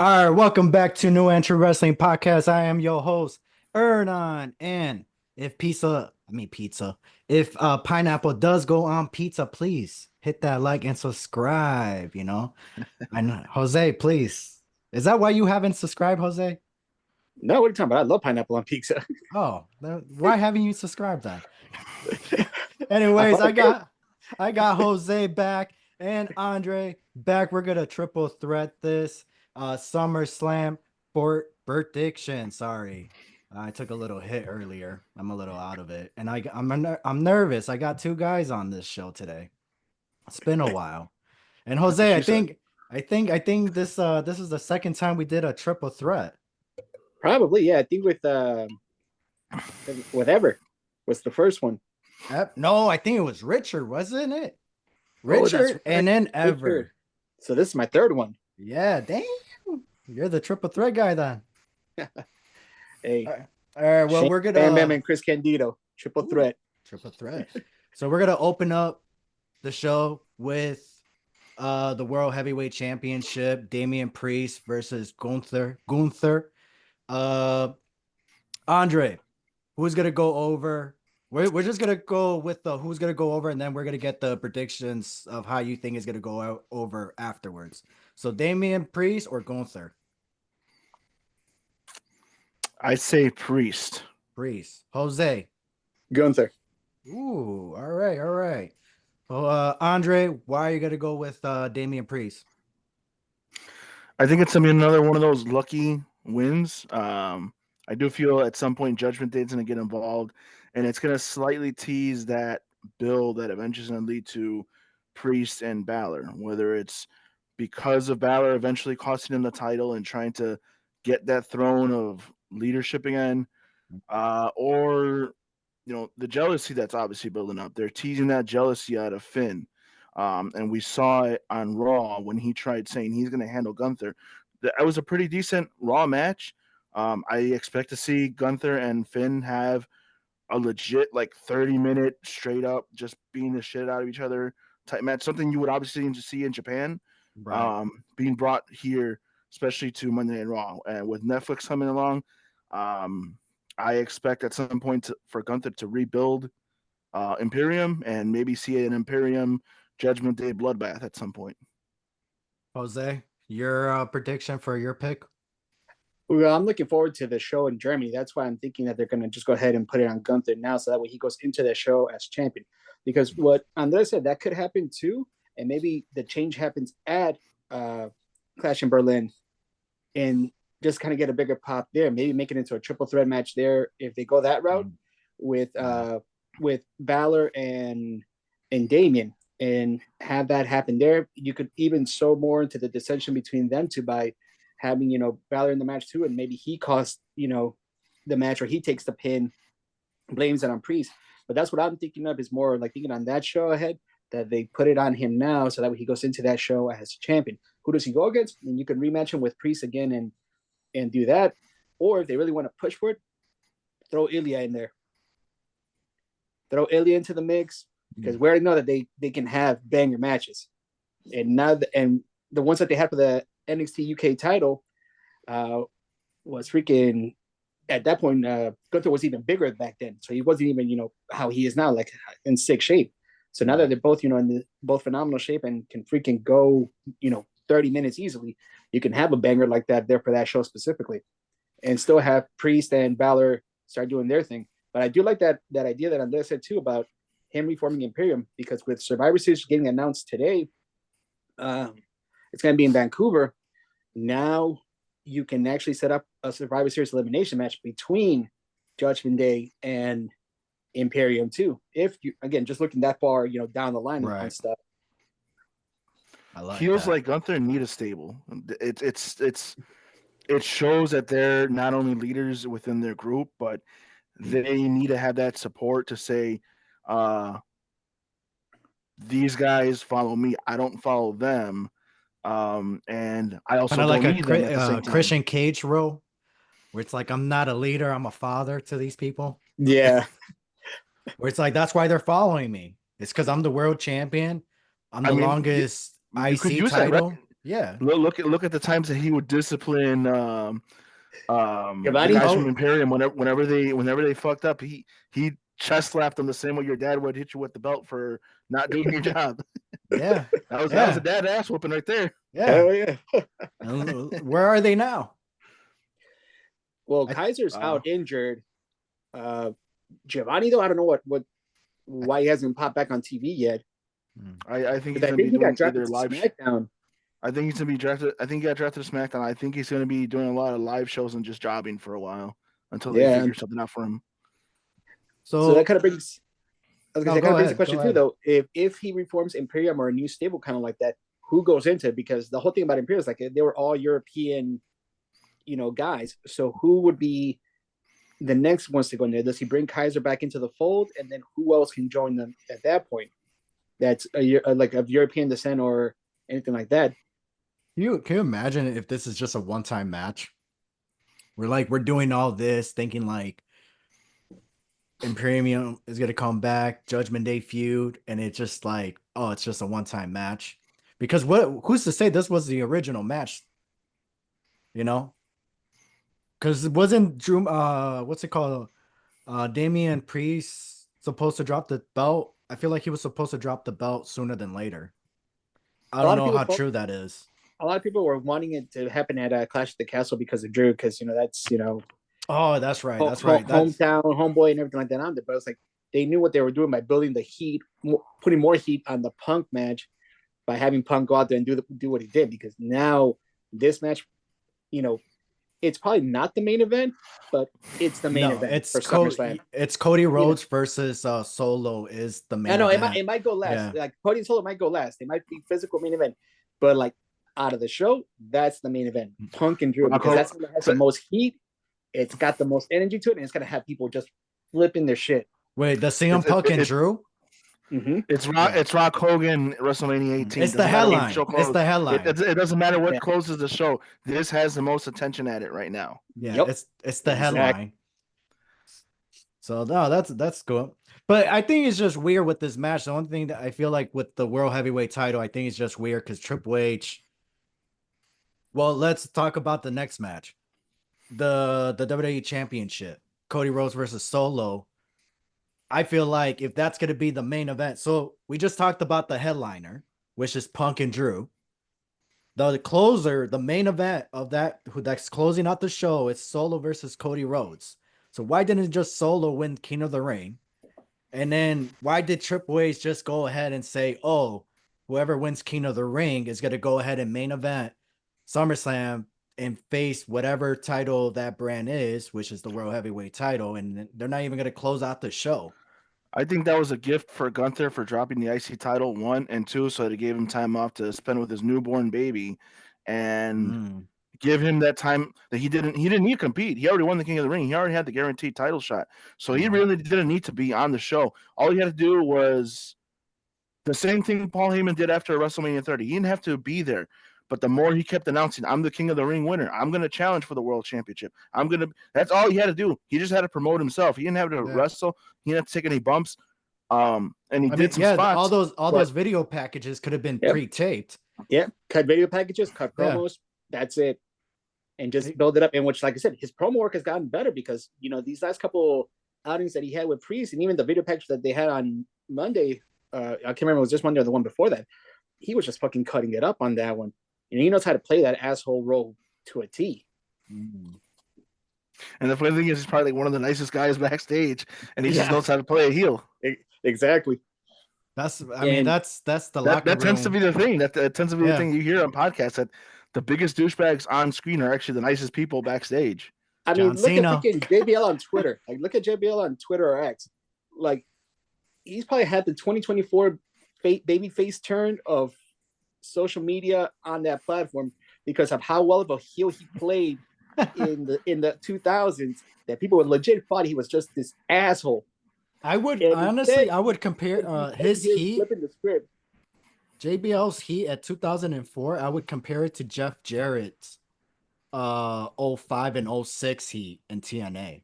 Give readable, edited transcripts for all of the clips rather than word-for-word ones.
All right, welcome back to New Entry Wrestling Podcast. I am your host, Ernan. And if pineapple does go on pizza, please hit that like and subscribe, And Jose, please. Is that why you haven't subscribed, Jose? No, what are you talking about? I love pineapple on pizza. Oh, why haven't you subscribed then? I Anyways, follow Cody. I got Jose back and Andre back. We're gonna triple threat this SummerSlam for prediction. Sorry, I took a little hit earlier. I'm a little out of it, and I'm nervous. I got two guys on this show today. It's been a while. And That's Jose, what you said. I think this is the second time we did a triple threat. Probably, yeah. I think with Ever was the first one. No, I think it was Richard, wasn't it? Oh, that's Richard and right. then Richard. Ever. So this is my third one. Yeah, damn. You're the triple threat guy then. Hey, All right. All right. Well, Shane we're Bam Bam gonna and Chris Candido, triple ooh, threat. triple threat. So we're gonna open up the show with the World Heavyweight Championship, Damian Priest versus Gunther. Uh Andre, who's gonna go over? We're just gonna go with the who's gonna go over, and then we're gonna get the predictions of how you think is gonna go out over afterwards. So Damian Priest or Gunther? I say Priest. Priest. Jose. Gunther. Ooh, all right, all right. Well, Andre, why are you gonna go with Damian Priest? I think it's gonna be another one of those lucky wins. I do feel at some point Judgment Day is gonna get involved, and it's gonna slightly tease that build that eventually is gonna lead to Priest and Balor. Whether it's because of Balor eventually costing him the title and trying to get that throne of leadership again, or the jealousy that's obviously building up. They're teasing that jealousy out of Finn. And we saw it on Raw when he tried saying he's going to handle Gunther. That was a pretty decent Raw match. I expect to see Gunther and Finn have a legit 30-minute straight up just beating the shit out of each other type match. Something you would obviously see in Japan, Right. being brought here, especially to Monday Night Raw. And with Netflix coming along, um, I expect at some point for Gunther to rebuild Imperium and maybe see an Imperium Judgment Day bloodbath at some point. Jose, your prediction for your pick? Well, I'm looking forward to the show in Germany. That's why I'm thinking that they're going to just go ahead and put it on Gunther now, so that way he goes into the show as champion. Because what Andres said, that could happen too, and maybe the change happens at Clash in Berlin, and just kind of get a bigger pop there. Maybe make it into a triple threat match there if they go that route with Right. with Balor and Damien, and have that happen there. You could even sow more into the dissension between them two by having Balor in the match too, and maybe he costs the match, or he takes the pin, blames it on Priest. But that's what I'm thinking of, is more like thinking on that show ahead, that they put it on him now, so that way he goes into that show as champion. Who does he go against? And you can rematch him with Priest again and do that. Or if they really want to push for it, throw Ilya in there. Throw Ilya into the mix, because we already know that they can have banger matches. And the ones that they had for the NXT UK title was freaking, at that point, Gunther was even bigger back then. So he wasn't even, how he is now, like in sick shape. So now that Right. they're both, both phenomenal shape and can freaking go, 30 minutes easily, you can have a banger like that there for that show specifically, and still have Priest and Balor start doing their thing. But I do like that idea that Andrea said too, about him reforming Imperium, because with Survivor Series getting announced today, um, it's going to be in Vancouver. Now you can actually set up a Survivor Series elimination match between Judgment Day and Imperium too. If you, again, just looking that far, down the line on Right. stuff. I like Feels that. like Gunther need a stable. It shows that they're not only leaders within their group, but they need to have that support to say, uh, these guys follow me. I don't follow them. And I Kind also of like don't a need them at the same time. Christian Cage role, where it's like I'm not a leader, I'm a father to these people. Yeah, Where it's like that's why they're following me. It's because I'm the world champion. I'm I the mean, longest you could IC use that, right? title. Yeah. Look at the times that he would discipline the Giovanni? guys Oh, from Imperium whenever they fucked up. He chest slapped them the same way your dad would hit you with the belt for not doing your job. yeah. That was a Yeah. dad ass whooping right there. Yeah. Hell yeah. And where are they now? Well, I Kaiser's out injured. Giovanni, though, I don't know why he hasn't popped back on TV yet. I think he's Because I gonna be think he got doing drafted either to live. SmackDown. I think he's gonna be drafted. I think he got drafted to SmackDown. I think he's gonna be doing a lot of live shows and just jobbing for a while until they Yeah. figure something out for him. So that so kind of brings. I was gonna no, say, that kind go of brings the ahead. Go question too, ahead. though. If he reforms Imperium or a new stable, kind of like that, who goes into it? Because the whole thing about Imperium is like they were all European, guys. So who would be the next ones to go in there? Does he bring Kaiser back into the fold, and then who else can join them at that point? That's like of European descent or anything like that. Can you imagine if this is just a one-time match? We're doing all this thinking like Imperium is gonna come back, Judgment Day feud, and it's just like, oh, it's just a one-time match. Because who's to say this was the original match, you know? Because it wasn't Drew what's it called? Damian Priest supposed to drop the belt. I feel like he was supposed to drop the belt sooner than later. I A don't lot of know people how thought, true that is. a lot of people were wanting it to happen at Clash of the Castle because of Drew, because that's Oh, that's right. That's right. That's hometown homeboy and everything like that on there. But it's like they knew what they were doing by building the heat, putting more heat on the Punk match by having Punk go out there and do what he did. Because now this match, you know, it's probably not the main event, but it's the main no, event for SummerSlam. It's Cody You know, Rhodes versus Solo is the I main know event. it might go last. Yeah. Like Cody and Solo might go last. They might be physical main event, but like out of the show, that's the main event. Punk and Drew, because that's what has the most heat. It's got the most energy to it, and it's gonna have people just flipping their shit. Wait, the CM It's it, Punk and it, Drew? Mm-hmm. Yeah. it's Rock Hogan WrestleMania 18. It's the Doesn't matter what the show headline. It's closes. the headline. It doesn't matter what Yeah. closes the show. This has the most attention at it right now. Yeah, Yep. it's the Exactly. headline. So no, that's cool. But I think it's just weird with this match. The only thing that I feel like with the World Heavyweight title, I think it's just weird because Triple H. Well, let's talk about the next match. The WWE Championship. Cody Rhodes versus Solo. I feel like if that's gonna be the main event. So we just talked about the headliner, which is Punk and Drew. The closer, the main event of that's closing out the show is Solo versus Cody Rhodes. So why didn't just Solo win King of the Ring? And then why did Triple H just go ahead and say, oh, whoever wins King of the Ring is going to go ahead and main event SummerSlam and face whatever title that brand is, which is the World Heavyweight title. And they're not even going to close out the show. I think that was a gift for Gunther for dropping the IC title, one, and two, so that it gave him time off to spend with his newborn baby, and give him that time that he didn't need to compete. He already won the King of the Ring. He already had the guaranteed title shot. So he really didn't need to be on the show. All he had to do was the same thing Paul Heyman did after WrestleMania 30. He didn't have to be there. But the more he kept announcing, I'm the King of the Ring winner. I'm going to challenge for the World Championship. That's all he had to do. He just had to promote himself. He didn't have to wrestle. He didn't have to take any bumps. And he did some spots. All those video packages could have been pre-taped. Yeah, cut video packages, cut promos. That's it, and just build it up. And which, like I said, his promo work has gotten better because these last couple outings that he had with Priest, and even the video package that they had on Monday. I can't remember if it was just Monday or the one before that. He was just fucking cutting it up on that one. He knows how to play that asshole role to a T. And the funny thing is, he's probably one of the nicest guys backstage, and he just knows how to play a heel. Exactly. That's the locker that room. tends to be the thing. That tends to be the thing you hear on podcasts, that the biggest douchebags on screen are actually the nicest people backstage. I mean, look at freaking JBL on Twitter. Like, look at JBL on Twitter or X. Like, he's probably had the 2024 baby face turn of social media on that platform because of how well of a heel he played in the 2000s, that people would legit thought he was just this asshole. I would compare his heat, flipping the script. JBL's heat at 2004. I would compare it to Jeff Jarrett's 05 and 06 heat in TNA.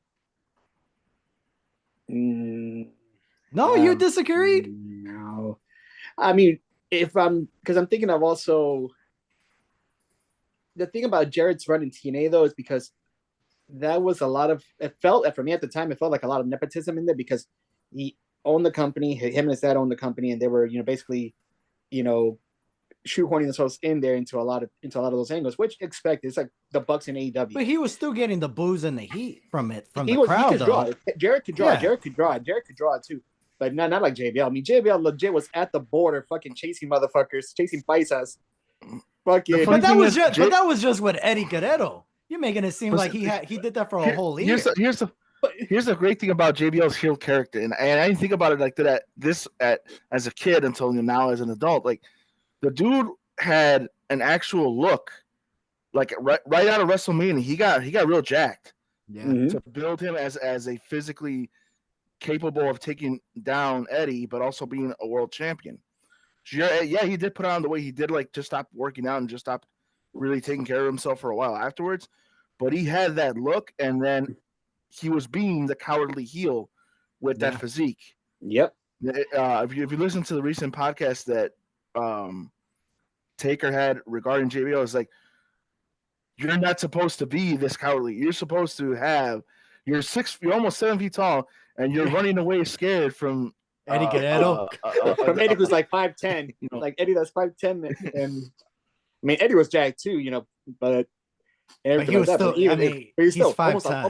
No, you disagree? No. I mean, because I'm thinking of also the thing about Jarrett's run in TNA though is because that was a lot of it felt for me at the time it felt like a lot of nepotism in there because he owned the company, him and his dad owned the company, and they were basically you know shoehorning themselves in there into a lot of those angles, which expected. It's like the Bucks in AEW. But he was still getting the booze and the heat from the He crowd, could draw. though. Jarrett could draw. Yeah. Jarrett could draw too. But not like JBL. I mean, JBL legit was at the border, fucking chasing motherfuckers, chasing paisas. Fucking. But that was just with Eddie Guerrero. You're making it seem like he did that for a whole year. Here's the great thing about JBL's heel character, and I didn't think about it like that. As a kid until now as an adult. Like the dude had an actual look, like right out of WrestleMania. He got real jacked. Yeah. Mm-hmm. To build him as a physically capable of taking down Eddie, but also being a world champion. So yeah, he did put on the way he did, like just stop working out and just stop really taking care of himself for a while afterwards. But he had that look, and then he was being the cowardly heel with that physique. Yep. If you listen to the recent podcast that Taker had regarding JBL, it's like, you're not supposed to be this cowardly. You're supposed to have you're almost 7 feet tall, and you're running away scared from Eddie Guerrero. From Eddie who's like 5'10", like Eddie that's 5'10", and I mean Eddie was jacked too, but he was still. He's still 5'10".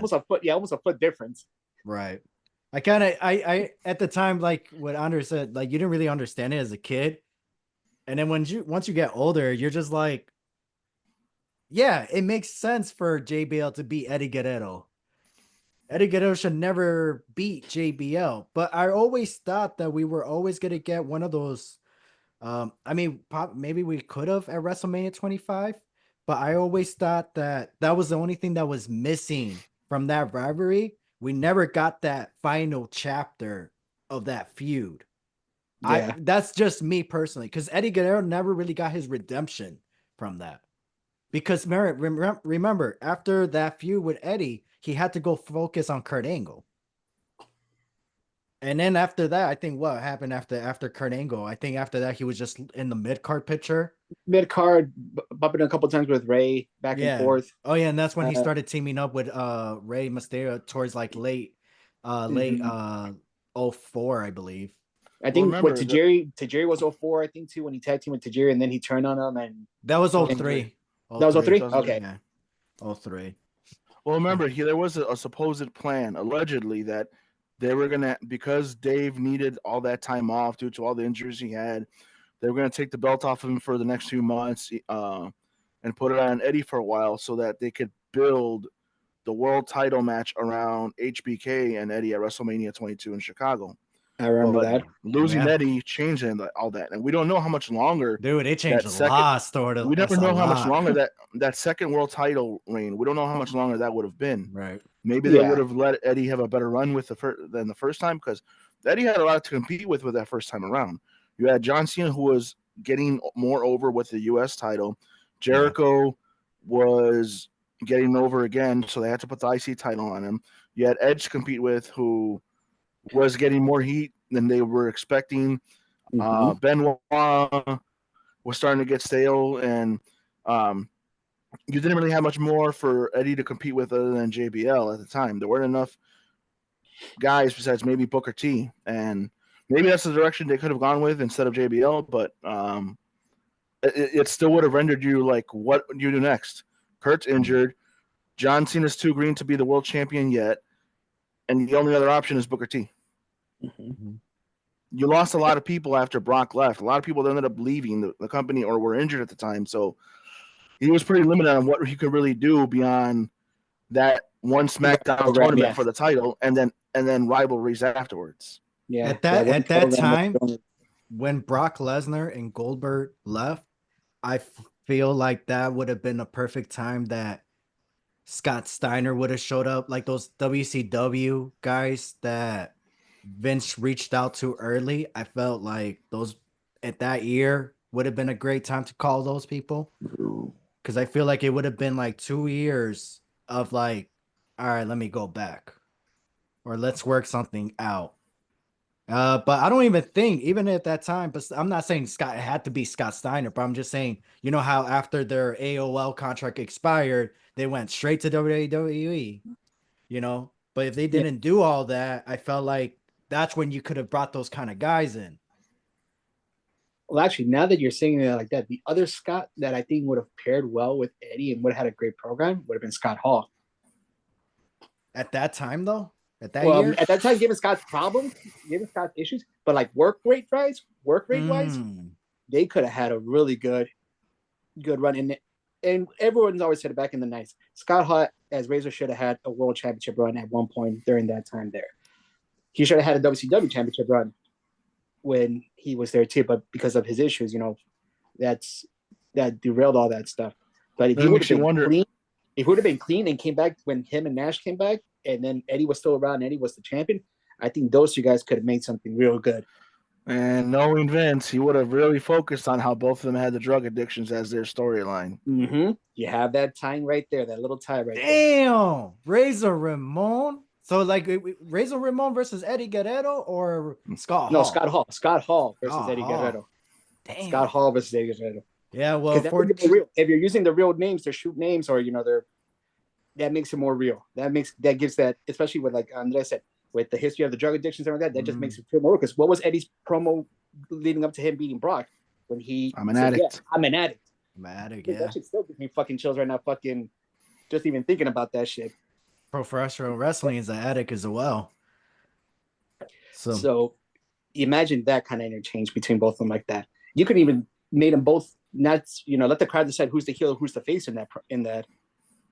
almost a foot difference. Right. I at the time, like what Andre said, like you didn't really understand it as a kid, and then once you get older, you're just like, yeah, it makes sense for JBL to beat Eddie Guerrero. Eddie Guerrero should never beat JBL, but I always thought that we were always going to get one of those. Maybe we could have at WrestleMania 25, but I always thought that was the only thing that was missing from that rivalry. We never got that final chapter of that feud. Yeah. That's just me personally, because Eddie Guerrero never really got his redemption from that. Because remember, after that feud with Eddie, he had to go focus on Kurt Angle. And then after that, I think what happened after Kurt Angle? I think after that, he was just in the mid-card picture. Mid-card, bumping a couple times with Ray back and forth. Oh, yeah, and that's when he started teaming up with Rey Mysterio towards like late 04, I believe. I think Tajiri was 04, I think, too, when he tag teamed with Tajiri, and then he turned on him. And that was 03. That was 03? Okay. Yeah. 03. Well, remember, there was a supposed plan, allegedly, that they were going to, because Dave needed all that time off due to all the injuries he had, they were going to take the belt off of him for the next few months and put it on Eddie for a while so that they could build the world title match around HBK and Eddie at WrestleMania 22 in Chicago. I remember that. Losing Eddie changed all that. And we don't know how much longer. Dude, it changed a lot. We never know how much longer that second world title reign. We don't know how much longer that would have been. Right. Maybe they would have let Eddie have a better run with than the first time, because Eddie had a lot to compete with that first time around. You had John Cena, who was getting more over with the U.S. title. Jericho was getting over again, so they had to put the IC title on him. You had Edge to compete with, who was getting more heat than they were expecting. Benoit was starting to get stale, and you didn't really have much more for Eddie to compete with other than JBL at the time. There weren't enough guys besides maybe Booker T, and maybe that's the direction they could have gone with instead of JBL, but it still would have rendered you like, what do you do next? Kurt's injured. John Cena's too green to be the world champion yet, and the only other option is Booker T. You lost a lot of people after Brock left. A lot of people ended up leaving the company or were injured at the time, so he was pretty limited on what he could really do beyond that one SmackDown tournament for the title, and then rivalries afterwards. Yeah. At that time, when Brock Lesnar and Goldberg left, I feel like that would have been a perfect time that Scott Steiner would have showed up, like those WCW guys that Vince reached out to early. I felt like those at that year would have been a great time to call those people, because I feel like it would have been like 2 years of like, all right, let me go back, or let's work something out. But I don't even think, even at that time, but I'm not saying Scott it had to be Scott Steiner, but I'm just saying, you know how after their AOL contract expired, they went straight to WWE, you know? But if they Yeah. didn't do all that, I felt like that's when you could have brought those kind of guys in. Well, actually, now that you're saying it like that, the other Scott that I think would have paired well with Eddie and would have had a great program would have been Scott Hall. At that time, though, at that Well, year, at that time, given Scott's problems, given Scott's issues, but like work rate wise, mm, they could have had a really good run in it. And everyone's always said it back in the nights. Scott Hall as Razor should have had a world championship run at one point during that time there. He should have had a WCW championship run when he was there too, but because of his issues, that derailed all that stuff. But if Then he it would makes have you been wonder. clean, if he would have been clean and came back when him and Nash came back, and then Eddie was still around, and Eddie was the champion, I think those two guys could have made something real good. And knowing Vince, he would have really focused on how both of them had the drug addictions as their storyline. Mm-hmm. You have that tie right there, that little tie right there. damn, Razor Ramon. So like Razor Ramon versus Eddie Guerrero or Scott No, Hall? Scott Hall. Scott Hall versus Scott Eddie Hall. Guerrero. Scott Damn. Hall versus Eddie Guerrero. Yeah, well, Because that for makes it more real. If you're using the real names, they're shoot names, or that makes it more real. That gives that, especially with like Andre said, with the history of the drug addictions and all that just makes it feel more real. Because what was Eddie's promo leading up to him beating Brock when he I'm an said, addict. "Yeah, I'm an addict." Matic, Dude, yeah. that shit still gives me fucking chills right now. Fucking just even thinking about that shit. Professional wrestling is an addict as well. So So imagine that kind of interchange between both of them like that. You could even made them both not let the crowd decide who's the heel, who's the face in that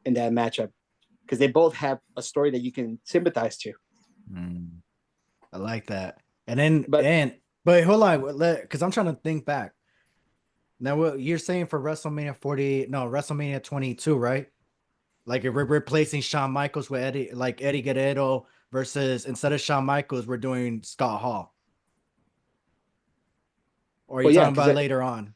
matchup because they both have a story that you can sympathize to. I like that. And then But but hold on, because I'm trying to think back. Now, what you're saying for WrestleMania 40, no, WrestleMania 22, right? Like if we're replacing Shawn Michaels with Eddie Guerrero versus instead of Shawn Michaels, we're doing Scott Hall. Or are you well, yeah, talking because about later on?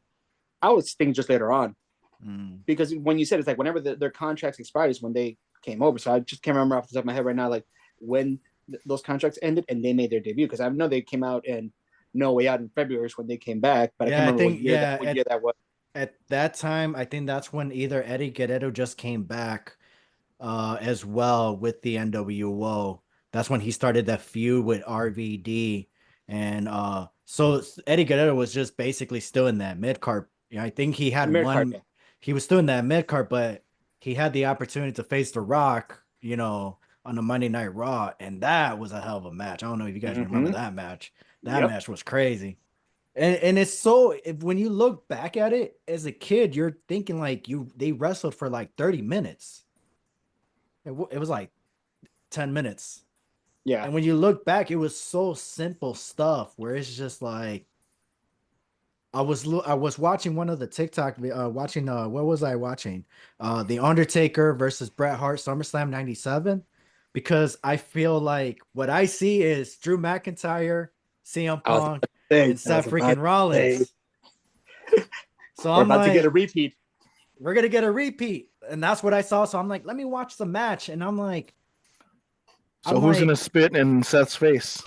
I was thinking just later on Mm. because when you said it's like whenever their contracts expired is when they came over. So I just can't remember off the top of my head right now like when those contracts ended and they made their debut because I know they came out in No Way Out in February is when they came back, but I can't Yeah, I remember think what year that was. at that time, I think that's when either Eddie Guerrero just came back as well with the NWO. That's when he started that feud with RVD. And so Eddie Guerrero was just basically still in that mid card. I think he had American one, he was still in that mid card, but he had the opportunity to face The Rock, on the Monday Night Raw. And that was a hell of a match. I don't know if you guys remember Mm-hmm. that match. That Yep. match was crazy. And it's so when you look back at it as a kid, you're thinking like they wrestled for like 30 minutes. It was like 10 minutes. Yeah. And when you look back, it was so simple stuff where it's just like I was watching one of the TikTok watching what was I watching? The Undertaker versus Bret Hart SummerSlam 97 because I feel like what I see is Drew McIntyre, CM I was Punk, about to say. and I was Seth about freaking to say. Rollins. So We're I'm about to get a like, repeat. we're gonna get a repeat. And that's what I saw. So I'm like, let me watch the match. And So who's gonna spit in Seth's face?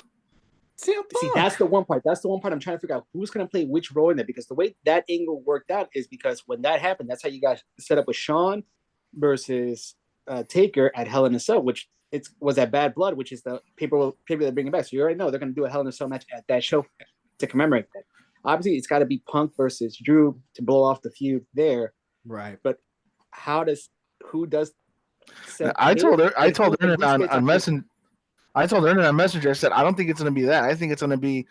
CM See, Punk. that's the one part. That's the one part I'm trying to figure out who's going to play which role in it. Because the way that angle worked out is because when that happened, that's how you guys set up with Shawn versus Taker at Hell in a Cell, which was at Bad Blood, which is the paper they're bringing back. So you already know they're going to do a Hell in a Cell match at that show to commemorate that. Obviously, it's got to be Punk versus Drew to blow off the feud there. Right. But who does? I told her on on Messenger. I told her on Messenger. I said I don't think it's going to be that. I think it's going to be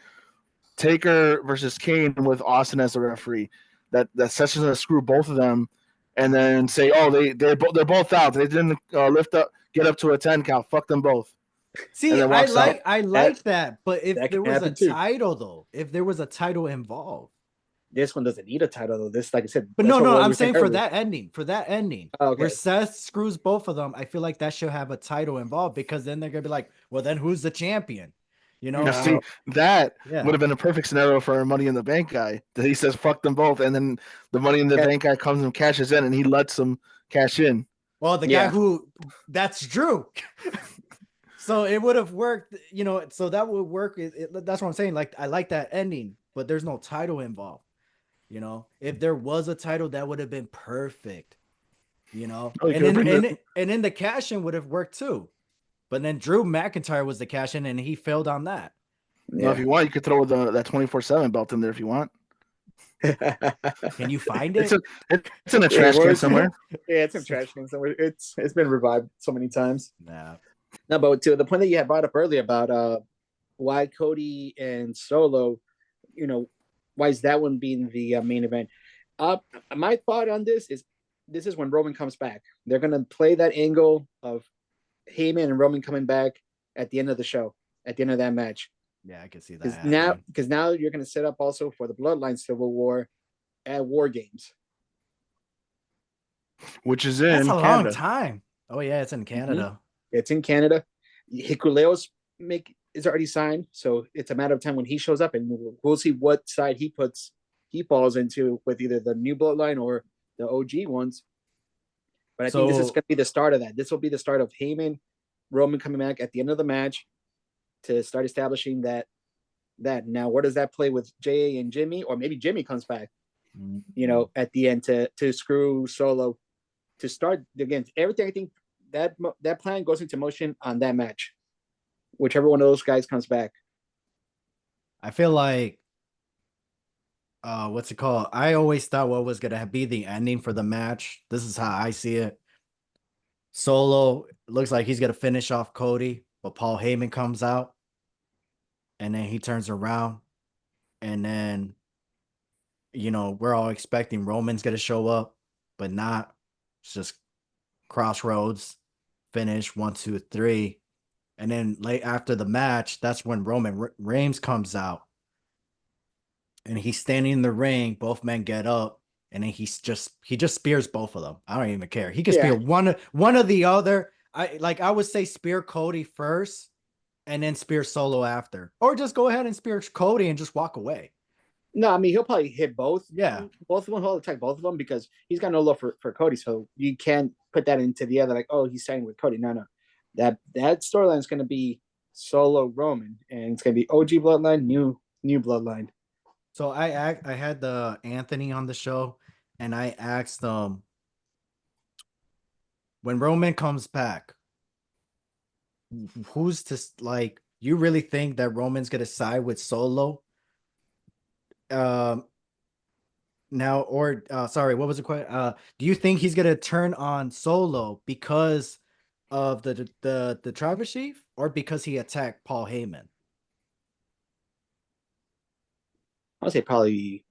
Taker versus Kane with Austin as the referee. That Seth's going to screw both of them, and then say, "Oh, they're both out. They didn't get up to a 10 count. Fuck them both." See, And then walks out. I like that, but if that there can was a happen too. title though, if there was a title involved. This one doesn't need a title though. This, like I said, But that's no, what we I'm were saying earlier. for that ending, Oh, okay. where Seth screws both of them, I feel like that should have a title involved because then they're gonna be like, well, then who's the champion? Now, see, that Yeah. would have been a perfect scenario for a Money in the Bank guy. That he says fuck them both, and then the Money in the Bank guy comes and cashes in, and he lets them cash in. Well, the guy who that's Drew. So it would have worked, you know. So that would work. That's what I'm saying. Like I like that ending, but there's no title involved. You know, if there was a title, that would have been perfect. You know, Oh, you and could then bring the. and then the cash in would have worked too. But then Drew McIntyre was the cash in, and he failed on that. No, if Yeah. you want, you could throw that 24/7 belt in there if you want. Can you find It's it? a it's in a Yeah, trash can where's somewhere. yeah, it's in trash can somewhere. It's been revived so many times. Nah. No, but to the point that you had brought up earlier about why Cody and Solo, you know, why is that one being the main event? Uh, my thought on this is when Roman comes back. They're gonna play that angle of Heyman and Roman coming back at the end of the show, at the end of that match. Yeah, I can see that Because happening. now you're gonna set up also for the Bloodline Civil War at War Games. Which is That's in a long Canada. time. Oh yeah, it's in Mm-hmm. Canada. It's in Canada. Hikuleo's make is already signed, so it's a matter of time when he shows up, and we'll see what side he falls into with either the new bloodline or the OG ones. But I think this is So going to be the start of that. This will be the start of Heyman, Roman coming back at the end of the match to start establishing that. Now, where does that play with Jay and Jimmy, or maybe Jimmy comes back? At the end to screw Solo to start again. Everything I think that plan goes into motion on that match. Whichever one of those guys comes back. I feel like what's it called? I always thought what was gonna be the ending for the match. This is how I see it. Solo looks like he's gonna finish off Cody, but Paul Heyman comes out, and then he turns around, and then we're all expecting Roman's gonna show up, but not. It's just crossroads, finish 1, 2, 3, and then late after the match, that's when Roman Reigns comes out, and he's standing in the ring. Both men get up, and then he just spears both of them. I don't even care. He can Yeah. spear one of the other. I would say spear Cody first, and then spear Solo after, or just go ahead and spear Cody and just walk away. No, I mean he'll probably hit both. Yeah. Both of them. He'll attack both of them because he's got no love for Cody. So you can't put that into the other like, oh, he's siding with Cody. No, no. That storyline is going to be Solo Roman, and it's going to be OG Bloodline, new Bloodline. So I had the Anthony on the show, and I asked when Roman comes back, who's to like? You really think that Roman's gonna side with Solo? Um, now or sorry, what was the question? Do you think he's gonna turn on Solo because of the Tribal Chief, or because he attacked Paul Heyman? I would say probably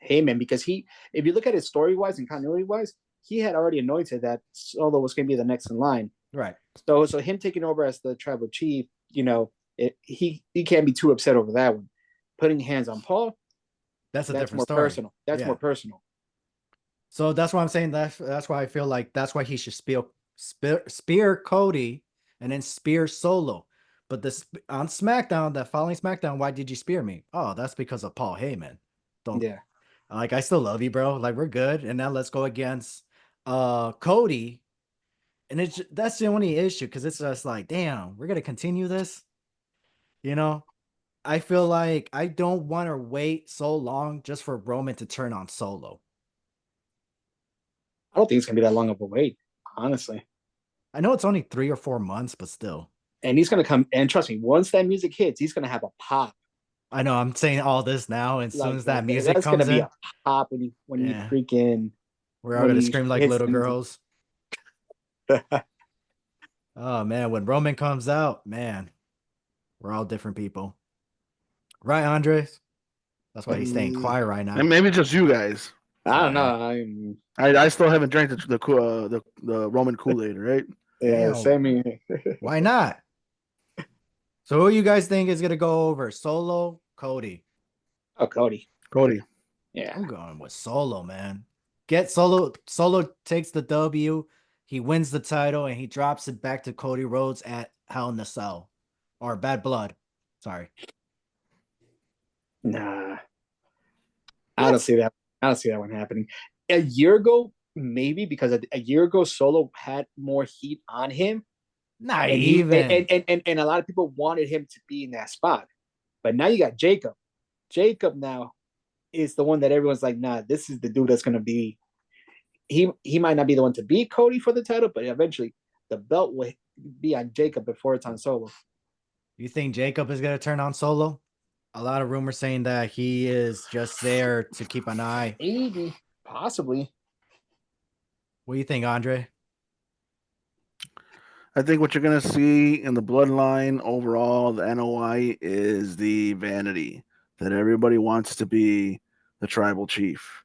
Heyman because if you look at it story wise and continuity wise, he had already anointed that Solo was going to be the next in line. Right. So him taking over as the tribal chief, he can't be too upset over that one. Putting hands on Paul, That's a that's different more story. personal. That's Yeah. more personal. So that's why I'm saying that's why I feel like that's why he should spear Cody and then spear Solo. But on SmackDown, that following SmackDown, why did you spear me? Oh, that's because of Paul Heyman. Don't Yeah. like I still love you, bro. Like we're good. And now let's go against Cody. And that's the only issue because it's just like, damn, we're gonna continue this. You know, I feel like I don't want to wait so long just for Roman to turn on Solo. I don't think it's gonna be that long of a wait, honestly. I know it's only 3 or 4 months, but still. And he's gonna come and trust me, once that music hits, he's gonna have a pop. I know I'm saying all this now, and as soon as that music That's gonna comes be in, a pop when he yeah, freaking we're all when gonna he scream like hits little the music. girls. Oh man, when Roman comes out, man, we're all different people, right, Andres? That's why he's staying quiet right now. And maybe just you guys. I don't Yeah. know. I still haven't drank the Roman Kool-Aid, right? Yeah, Damn, same here. why not? So who you guys think is gonna go over? Solo, Cody? Oh, Cody. Cody. Yeah. I'm going with Solo, man. Get Solo. Solo takes the W. He wins the title and he drops it back to Cody Rhodes at Hell in a Cell or Bad Blood. Sorry. Nah. I don't What? see that. I don't see that one happening. A year ago, maybe because a year ago, Solo had more heat on him. Not and he even. and a lot of people wanted him to be in that spot. But now you got Jacob. Jacob now is the one that everyone's like, nah, this is the dude that's gonna be. He might not be the one to beat Cody for the title, but eventually the belt will be on Jacob before it's on Solo. You think Jacob is gonna turn on Solo? A lot of rumors saying that he is just there to keep an eye. Maybe, possibly. What do you think, Andre? I think what you're gonna see in the bloodline overall, the NOI, is the vanity that everybody wants to be the tribal chief,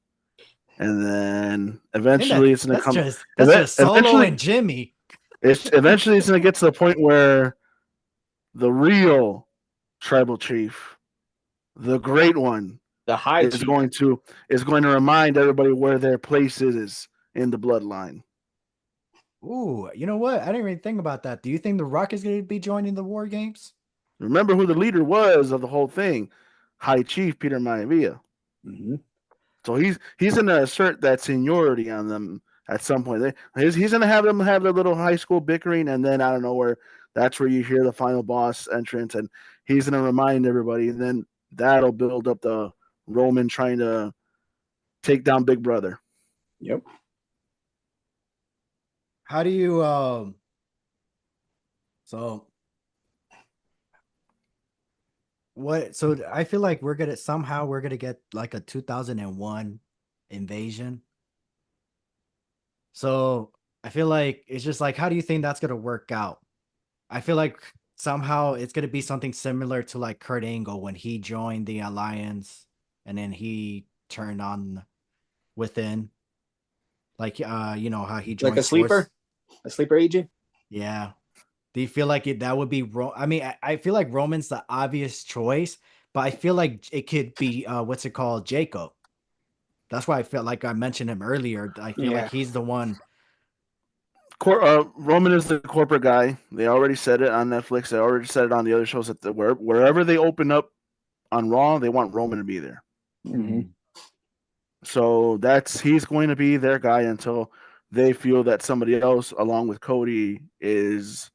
and then I think that eventually it's gonna that's come. just that's just Solo Eventually, and Jimmy. it's gonna get to the point where the real tribal chief, the great one, The High is Chief. going to remind everybody where their place is in the bloodline. Ooh, you know what? I didn't even think about that. Do you think The Rock is going to be joining the War Games? Remember who the leader was of the whole thing? High Chief Peter Maivia. Mm-hmm. So he's going to assert that seniority on them at some point. He's going to have them have their little high school bickering, and then out of nowhere, that's where you hear the final boss entrance, and he's going to remind everybody, and then that'll build up the Roman trying to take down Big Brother. Yep. How do you so what so I feel like we're gonna get like a 2001 invasion. So I feel like it's just like, how do you think that's gonna work out? I feel like somehow it's gonna be something similar to like Kurt Angle when he joined the Alliance and then he turned on within, like you know how he Like joined Source. a sleeper agent. Yeah. Do you feel like that would be I mean, I feel like Roman's the obvious choice, but I feel like it could be what's it called, Jacob. That's why I felt like I mentioned him earlier. I feel like Yeah. he's the one. Roman is the corporate guy. They already said it on Netflix. They already said it on the other shows that wherever they open up on Raw, they want Roman to be there. Mm-hmm. So he's going to be their guy until they feel that somebody else, along with Cody, is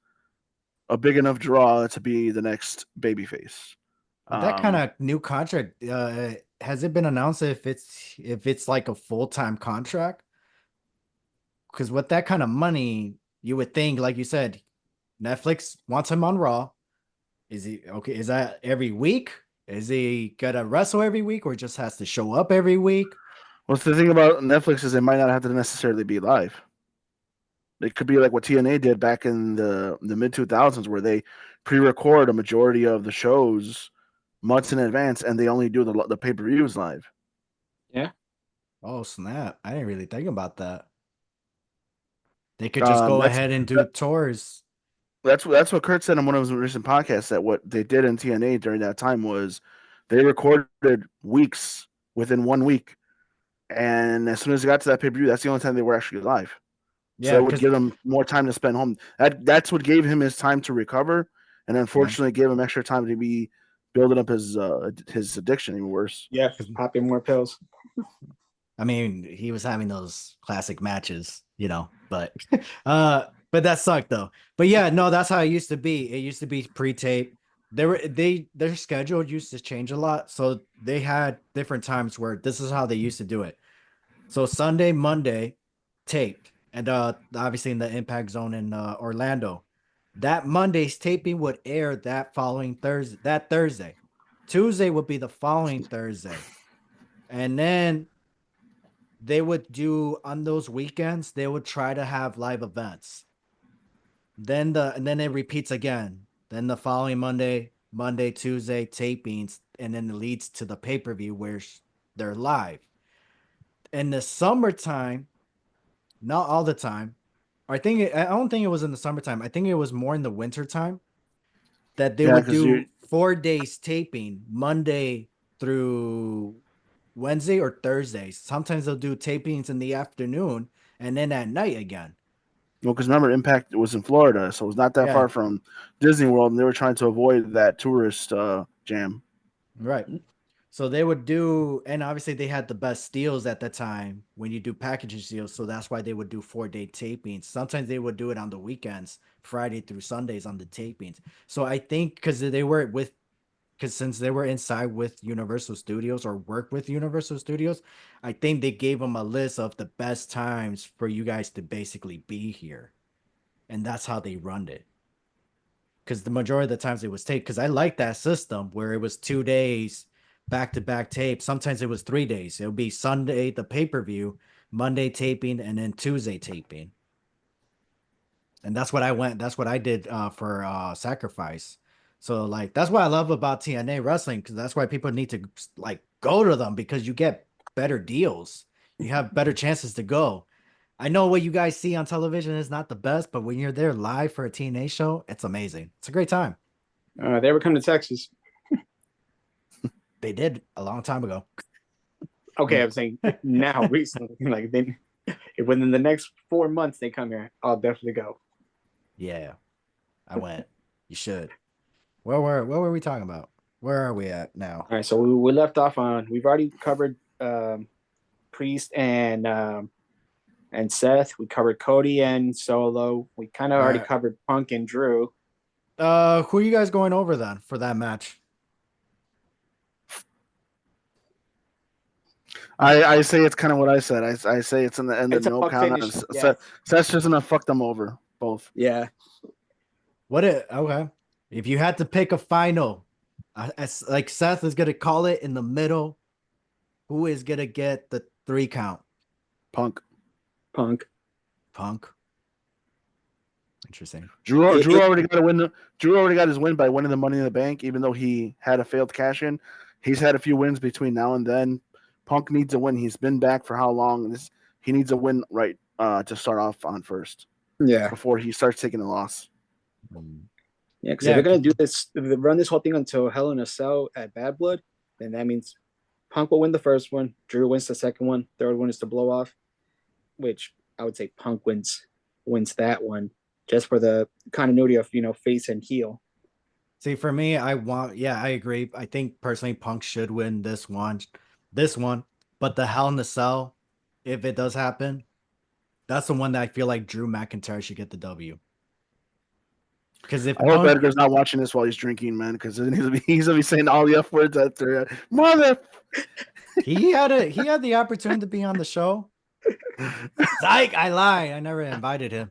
a big enough draw to be the next babyface. With that kind Um, of new contract, has it been announced if it's like a full-time contract? Because with that kind of money, you would think, like you said, Netflix wants him on Raw. Is he okay? Is that every week? Is he gonna wrestle every week, or just has to show up every week? what's the thing about Netflix is they might not have to necessarily be live. It could be like what TNA did back in the mid 2000s, where they pre-record a majority of the shows months in advance, and they only do the pay-per-views live. Yeah. Oh snap! I didn't really think about that. They could just go That's ahead and do tours. that's what Kurt said on one of his recent podcasts. That what they did in TNA during that time was they recorded weeks within 1 week, and as soon as they got to that pay-per-view, that's the only time they were actually live. So Yeah, that would because give him more time to spend home. That's what gave him his time to recover, and yeah, unfortunately gave him extra time to be building up his addiction even worse. Yeah. 'cause, Popping more pills. I mean, he was having those classic matches, you know, but that sucked though. But yeah, no, that's how it used to be. It used to be pre-tape. Their schedule used to change a lot, so they had different times where this is how they used to do it. So Sunday, Monday, taped, and obviously in the Impact Zone in Orlando. That Monday's taping would air that following Thursday. That Thursday, Tuesday would be the following Thursday, and then they would do on those weekends. They would try to have live events. And then it repeats again. Then the following Monday, Tuesday tapings, and then it leads to the pay per view where they're live. In the summertime, not all the time. I don't think it was in the summertime. I think it was more in the wintertime that they Yeah, would because you do 4 days taping, Monday through Wednesday or Thursdays. Sometimes they'll do tapings in the afternoon and then at night again. well, because remember Impact was in Florida, so it was not that Yeah, far from Disney World, and they were trying to avoid that tourist jam. right. So they would do, and obviously they had the best deals at the time when you do package deals. So that's why they would do 4-day tapings. Sometimes they would do it on the weekends, Friday through Sundays on the tapings. So I think because since they were inside with Universal Studios or work with Universal Studios, I think they gave them a list of the best times for you guys to basically be here. And that's how they run it. Because the majority of the times it was tape. Because I like that system where it was 2 days back to back tape. Sometimes it was 3 days. It would be Sunday the pay per view, Monday taping, and then Tuesday taping. And that's what I went. That's what I did for Sacrifice. So like that's what I love about TNA wrestling because that's why people need to like go to them because you get better deals. You have better chances to go. I know what you guys see on television is not the best, but when you're there live for a TNA show, it's amazing. It's a great time. They ever come to Texas? They did a long time ago. Okay, I'm saying now recently, like then within the next 4 months they come here, I'll definitely go. Yeah, I went. You should. What were we talking about? Where are we at now? All right, so we left off on we've already covered Priest and Seth. We covered Cody and Solo. We kind of already covered Punk and Drew. Who are you guys going over then for that match? I say it's kind of what I said. I say it's in the end of It's a no fuck count. finish. Yeah. Seth's just gonna fuck them over both. Yeah. Okay. If you had to pick a final, like Seth is gonna call it in the middle, who is gonna get the 3 count? Punk. Interesting. Drew already got a win. Drew already got his win by winning the Money in the Bank, even though he had a failed cash in. He's had a few wins between now and then. Punk needs a win. He's been back for how long? He needs a win right to start off on first. Yeah. Before he starts taking the loss. Yeah, because if they're gonna do this, if they run this whole thing until Hell in a Cell at Bad Blood, then that means Punk will win the first one, Drew wins the second one, third one is the blow off, which I would say Punk wins that one just for the continuity of face and heel. See, for me, I agree. I think personally, Punk should win this one, but the Hell in the Cell, if it does happen, that's the one that I feel like Drew McIntyre should get the W. Because if I hope Edgar's not watching this while he's drinking, man, because he's gonna be saying all the F words after mother. he had the opportunity to be on the show. Psych, I lied. I never invited him.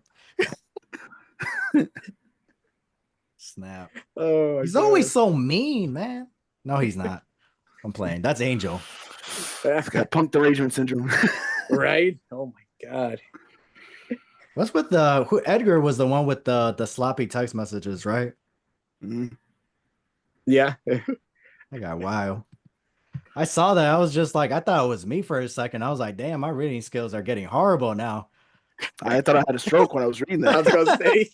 Snap. Oh, he's always so mean, man. No, he's not. I'm playing. That's Angel. He's got Punk derangement syndrome. Right? Oh my god. What's with Edgar was the one with the sloppy text messages, right? Mm-hmm. Yeah. I got wild. I saw that. I was just like, I thought it was me for a second. I was like, damn, my reading skills are getting horrible now. I thought I had a stroke when I was reading that. I was gonna say.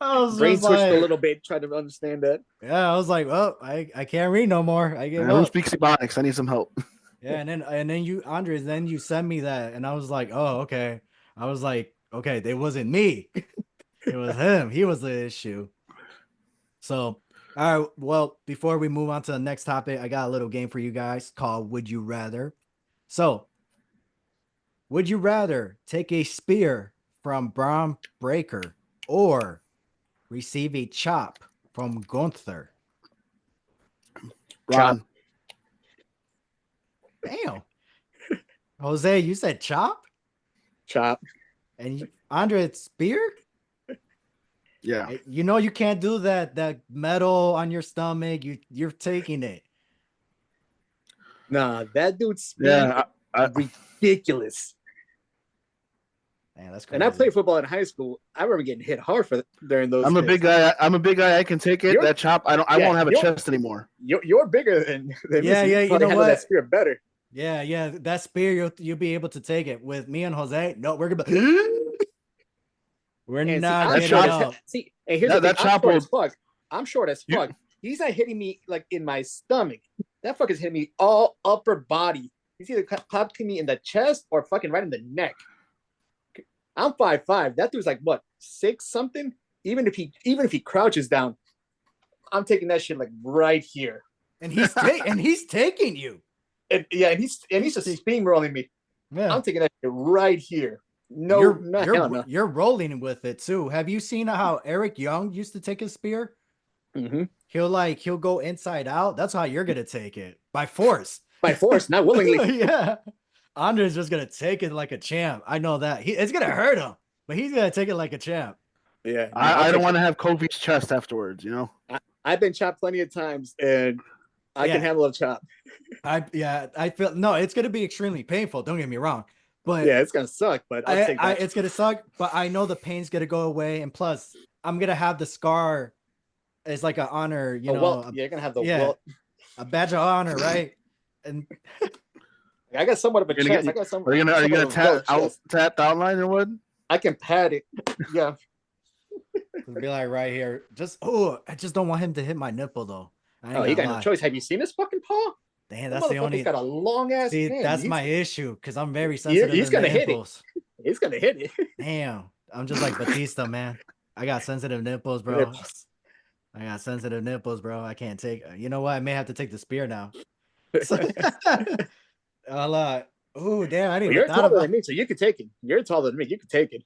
I was brain just switched like, a little bit, trying to understand that. Yeah, I was like, well, I can't read no more. I gave Who up. speaks Ebonics? I need some help. Yeah, and then you, Andres, then you sent me that, and I was like, oh, okay. I was like, okay, it wasn't me. It was him. He was the issue. So, all right. Well, before we move on to the next topic, I got a little game for you guys called Would You Rather. So, would you rather take a spear from Braun Breaker or receive a chop from Gunther? Ron. Damn. Jose, you said chop? Chop. And Andre, it's spear? Yeah. You know you can't do that metal on your stomach. You're taking it. Nah, that dude's speed ridiculous. Man, that's crazy. And I played football in high school. I remember getting hit hard during those. I'm a big guy. I can take it. That chop. I won't have a chest anymore. You're bigger than yeah. You know what? That spear better. Yeah. That spear you'll be able to take it. With me and Jose, no, we're gonna. We're not getting up. See, and here's the thing. I'm short as fuck. I'm short as fuck. He's not hitting me like in my stomach. That fuck is hitting me all upper body. He's either clapping me in the chest or fucking right in the neck. I'm 5'5". That dude's like what, 6 something? Even if he crouches down, I'm taking that shit like right here. and he's taking you. And he's just steamrolling me. Yeah, I'm taking that shit right here. No, hell no. You're rolling with it too. Have you seen how Eric Young used to take his spear? Mm-hmm. He'll go inside out. That's how you're gonna take it, by force. By force, not willingly. Yeah, Andre's just gonna take it like a champ. I know that. It's gonna hurt him, but he's gonna take it like a champ. Yeah, no, I don't want to have Kofi's chest afterwards. I've been chopped plenty of times, and I can handle a chop. I feel no. It's gonna be extremely painful. Don't get me wrong, but yeah, it's gonna suck. But I'll take that. It's gonna suck, but I know the pain's gonna go away, and plus, I'm gonna have the scar as like an honor. You know, you're gonna have the a badge of honor, right? And I got somewhat of a chest. I got some. Are you gonna tap the outline or what? I can pad it. Yeah. Be like right here. I just don't want him to hit my nipple though. He got no choice. Have you seen his fucking paw? Damn, that's the only. He's got a long ass. See, that's my issue because I'm very sensitive. He's gonna hit it. He's gonna hit it. Damn, I'm just like Batista, man. I got sensitive nipples, bro. I got sensitive nipples, bro. I can't take. You know what? I may have to take the spear now. Oh damn! I didn't. You're taller than me, so you could take it. You're taller than me. You could take it.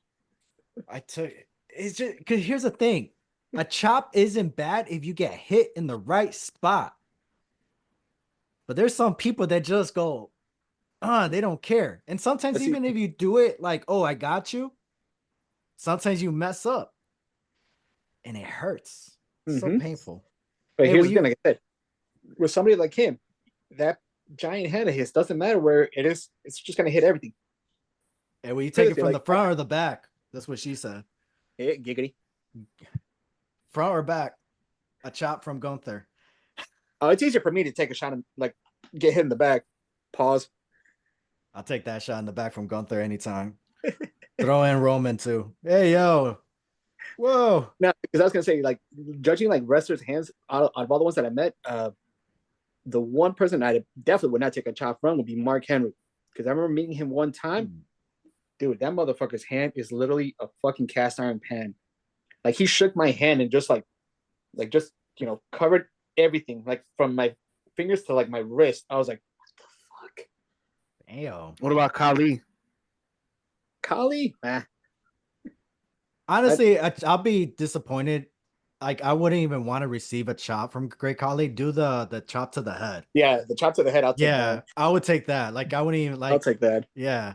I took it. It's just because here's the thing: a chop isn't bad if you get hit in the right spot. But there's some people that just go, they don't care. And sometimes even if you do it like, oh, I got you, sometimes you mess up and it hurts. It's so painful. But here's the thing, like I said, with somebody like him, that giant hand of his doesn't matter where it is, it's just gonna hit everything. And when you take it from the front or the back, that's what she said. Hey, giggity. Front or back, a chop from Gunther. Oh, it's easier for me to take a shot and like get hit in the back. Pause. I'll take that shot in the back from Gunther anytime. Throw in Roman too. Hey yo. Whoa. Now, because I was gonna say, like, judging like wrestlers' hands out of all the ones that I met, the one person I definitely would not take a chop from would be Mark Henry. Because I remember meeting him one time. Dude, that motherfucker's hand is literally a fucking cast iron pan. Like he shook my hand and just covered everything, like from my fingers to like my wrist. I was like, what the fuck? Damn. What about Khali? Khali? Nah. Honestly, I'll be disappointed. Like I wouldn't even want to receive a chop from Great Khali. Do the chop to the head. Yeah, the chop to the head. I'll take that. I would take that. Like I wouldn't even like. I'll take that. Yeah.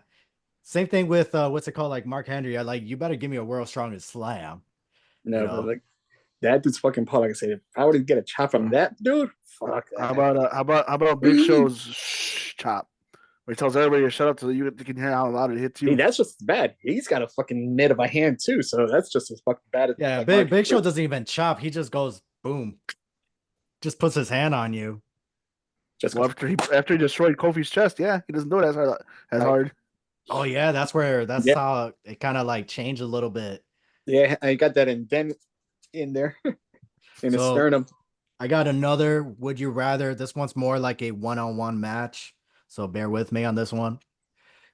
Same thing with what's it called? Like Mark Henry. I like you better give me a world's strongest slam. No, but like that dude's fucking paw. Like I said, if I were to get a chop from that dude, fuck that. How about Big Show's chop? Where he tells everybody to shut up so you can hear how loud it hits you. Hey, that's just bad. He's got a fucking mitt of a hand too, so that's just as fucking bad. Yeah, like Big Show doesn't even chop. He just goes boom, just puts his hand on you. After he destroyed Kofi's chest, yeah, he doesn't do it as hard. Oh yeah, that's how it kind of like changed a little bit. Yeah, I got that indent in there in his sternum. I got another. Would you rather? This one's more like a one-on-one match, so bear with me on this one.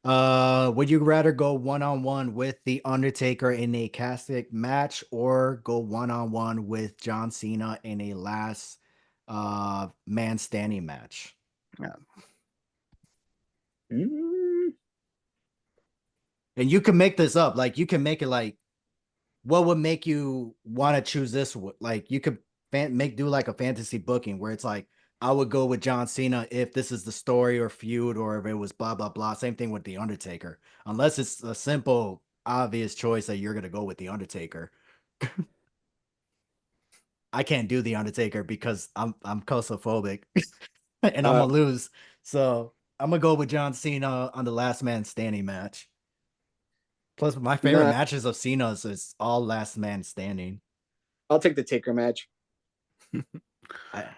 Would you rather go one-on-one with The Undertaker in a casket match or go one-on-one with John Cena in a last man standing match? Yeah. And you can make this up. Like you can make it like, what would make you want to choose this? Like you could do like a fantasy booking where it's like, I would go with John Cena if this is the story or feud or if it was blah, blah, blah. Same thing with The Undertaker. Unless it's a simple, obvious choice that you're going to go with The Undertaker. I can't do The Undertaker because I'm claustrophobic and I'm going to lose. So I'm going to go with John Cena on the last man standing match. Plus, my favorite matches of Cena's is all last man standing. I'll take the Taker match.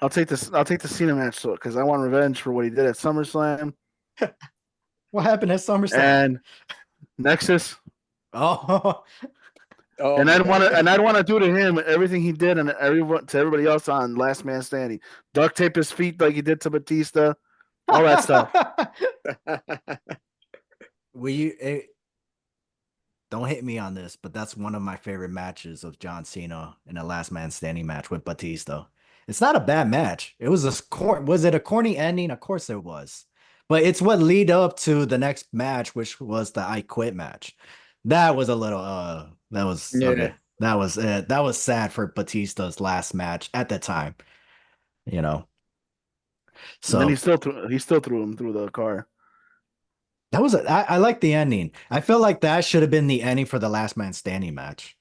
I'll take the Cena match because I want revenge for what he did at SummerSlam. What happened at SummerSlam? And Nexus. Oh, and I'd want to do to him everything he did and to everybody else on Last Man Standing. Duct tape his feet like he did to Batista. All that stuff. Don't hit me on this, but that's one of my favorite matches of John Cena in a last man standing match with Batista. It's not a bad match. It was was it a corny ending? Of course it was. But it's what lead up to the next match, which was the I Quit match. That was a little that was Yeah. okay. That was sad for Batista's last match at the time, you know. And then So he still threw him through the car. I like the ending. I feel like that should have been the ending for the last man standing match.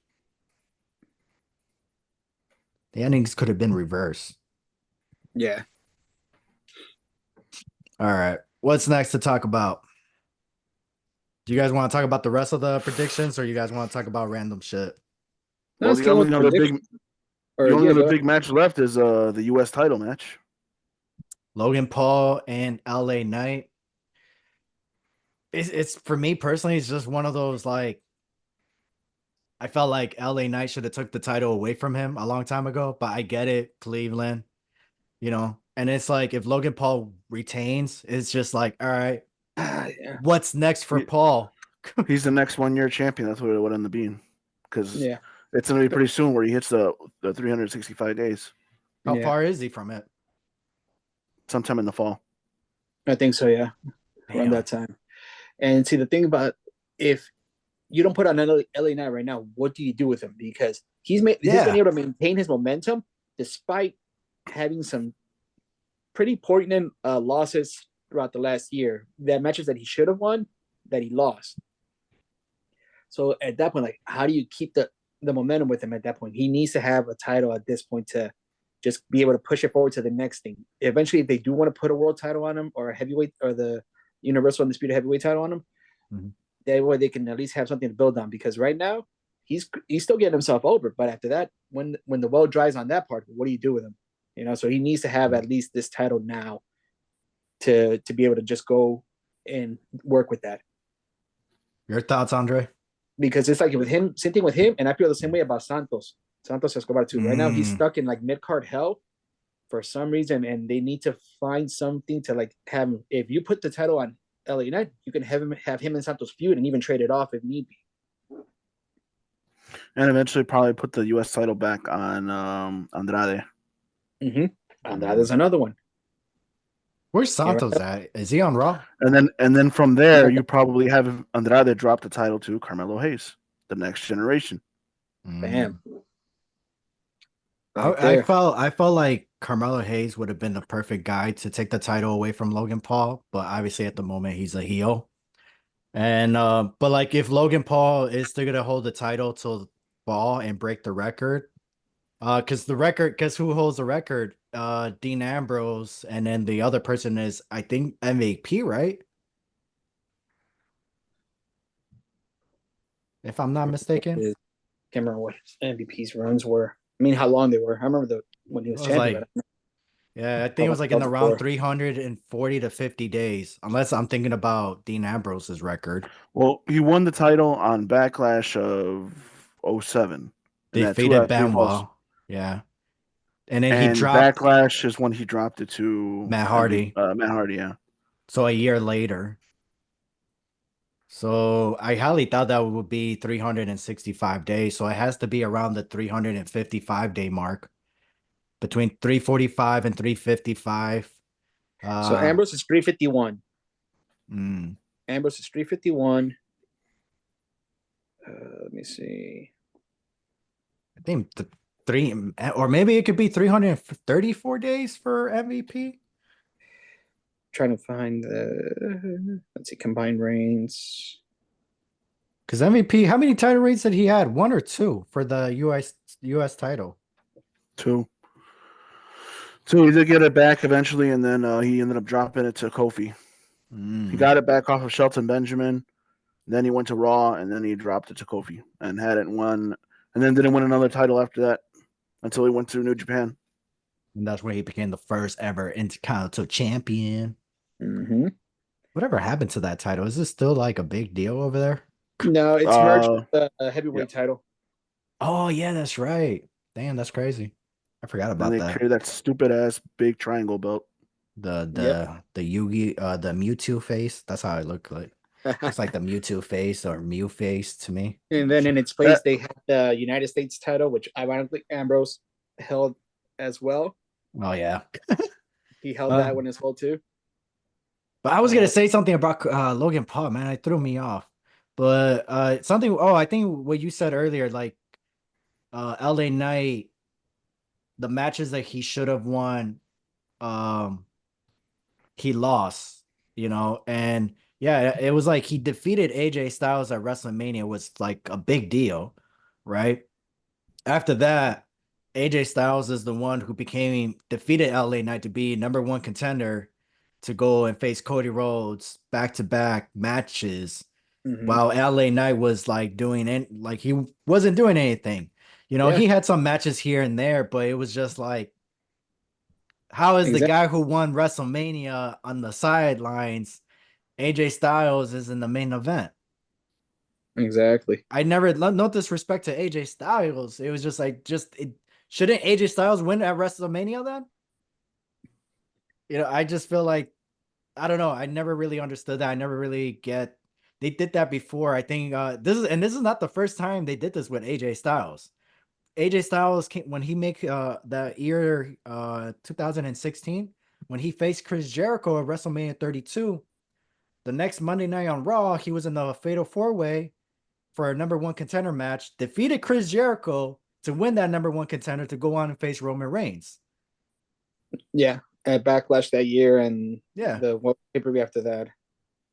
The endings could have been reversed. Yeah. All right. What's next to talk about? Do you guys want to talk about the rest of the predictions, or you guys want to talk about random shit? No, Well, let's get with prediction. Or the only yeah, other go ahead. big match left is the U.S. title match. Logan Paul and LA Knight. It's for me personally, it's just one of those like I felt like LA Knight should have took the title away from him a long time ago, but I get it, Cleveland, you know. And it's like if Logan Paul retains, it's just like, all right, Yeah. what's next for He, Paul? he's the next 1 year champion. That's what it would end up being, because Yeah. it's going to be pretty soon where he hits the 365 days, How Yeah. far is he from it? sometime in the fall. I think so, yeah. Around Damn. that time. And see the thing about if you don't put on LA Knight right now, what do you do with him? Because he's been able to maintain his momentum despite having some pretty poignant losses throughout the last year. That matches that he should have won, that he lost. So at that point, like, how do you keep the momentum with him at that point? He needs to have a title at this point to just be able to push it forward to the next thing. Eventually, if they do want to put a world title on him or a heavyweight or the Universal Undisputed Heavyweight title on him, that way they can at least have something to build on. Because right now, he's still getting himself over. But after that, when the well dries on that part, what do you do with him? You know, so he needs to have at least this title now to be able to just go and work with that. Your thoughts, Andre? Because it's like with him, same thing with him, and I feel the same way about Santos Escobar too. Right now, he's stuck in like mid card hell for some reason, and they need to find something to like have him. If you put the title on LA United, you can have him and Santos feud and even trade it off if need be. And eventually probably put the U.S. title back on Andrade. Mm-hmm. And that is another one. Where's Santos at? Is he on Raw? And then from there, you probably have Andrade drop the title to Carmelo Hayes, the next generation. Bam. I felt like Carmelo Hayes would have been the perfect guy to take the title away from Logan Paul, but obviously at the moment he's a heel. And but like if Logan Paul is still gonna hold the title till fall and break the record, because who holds the record? Dean Ambrose, and then the other person is I think MVP, right? If I'm not mistaken. Can't remember what his MVP's runs were. I mean, how long they were. I remember when he was It was champion. like yeah, I think it was like in around 340 to 50 days, unless I'm thinking about Dean Ambrose's record. Well, he won the title on Backlash of '07. And that 2 out Defeated of 3 falls. Benoit. Yeah. And then he And dropped Backlash is when he dropped it to Matt Hardy. Matt Hardy, yeah. So a year later. So I highly thought that would be 365 days. So it has to be around the 355-day mark. Between 345 and 355. So Ambrose is 351. Mm. Ambrose is 351. Let me see. I think the three, or maybe it could be 334 days for MVP. Trying to find the let's see combined reigns. Because MVP, how many title reigns did he had? One or two for the US title? Two. So he did get it back eventually, and then he ended up dropping it to Kofi. He got it back off of Shelton Benjamin. Then he went to Raw, and then he dropped it to Kofi and hadn't won, and then didn't win another title after that until he went to New Japan. And that's where he became the first ever Intercontinental Champion. Mm-hmm. Whatever happened to that title? Is this still like a big deal over there? No, it's merged with the heavyweight title. Oh yeah, that's right. Damn, that's crazy. I forgot about and they created that stupid ass big triangle belt. The Yugi the Mewtwo face. That's how it looked like. Looks like the Mewtwo face or Mew face to me. And then in its place, they had the United States title, which ironically Ambrose held as well. Oh yeah. He held Uh, that one as well too. but I was gonna Uh, say something about Logan Paul, man. It threw me off. But something. Oh, I think what you said earlier, like LA Knight, the matches that he should have won, um, he lost. And yeah, it was like he defeated AJ Styles at WrestleMania was like a big deal, right? After that, AJ Styles is the one who became defeated LA Knight to be number one contender to go and face Cody Rhodes back to back matches, mhm. while LA Knight was like like he wasn't doing anything. Yeah, He had some matches here and there, but it was just like, how is the exactly. guy who won WrestleMania on the sidelines? AJ Styles is in the main event. Exactly. I never, no disrespect to AJ Styles. It was just like, shouldn't AJ Styles win at WrestleMania then? I just feel like, I don't know. I never really understood that. I never really get, they did that before. I think this is not the first time they did this with AJ Styles. AJ Styles came, when he make that year 2016, when he faced Chris Jericho at WrestleMania 32, the next Monday night on Raw, he was in the Fatal 4-Way for a number one contender match, defeated Chris Jericho to win that number one contender to go on and face Roman Reigns. Yeah, at Backlash that year and Yeah. the pay per view after that was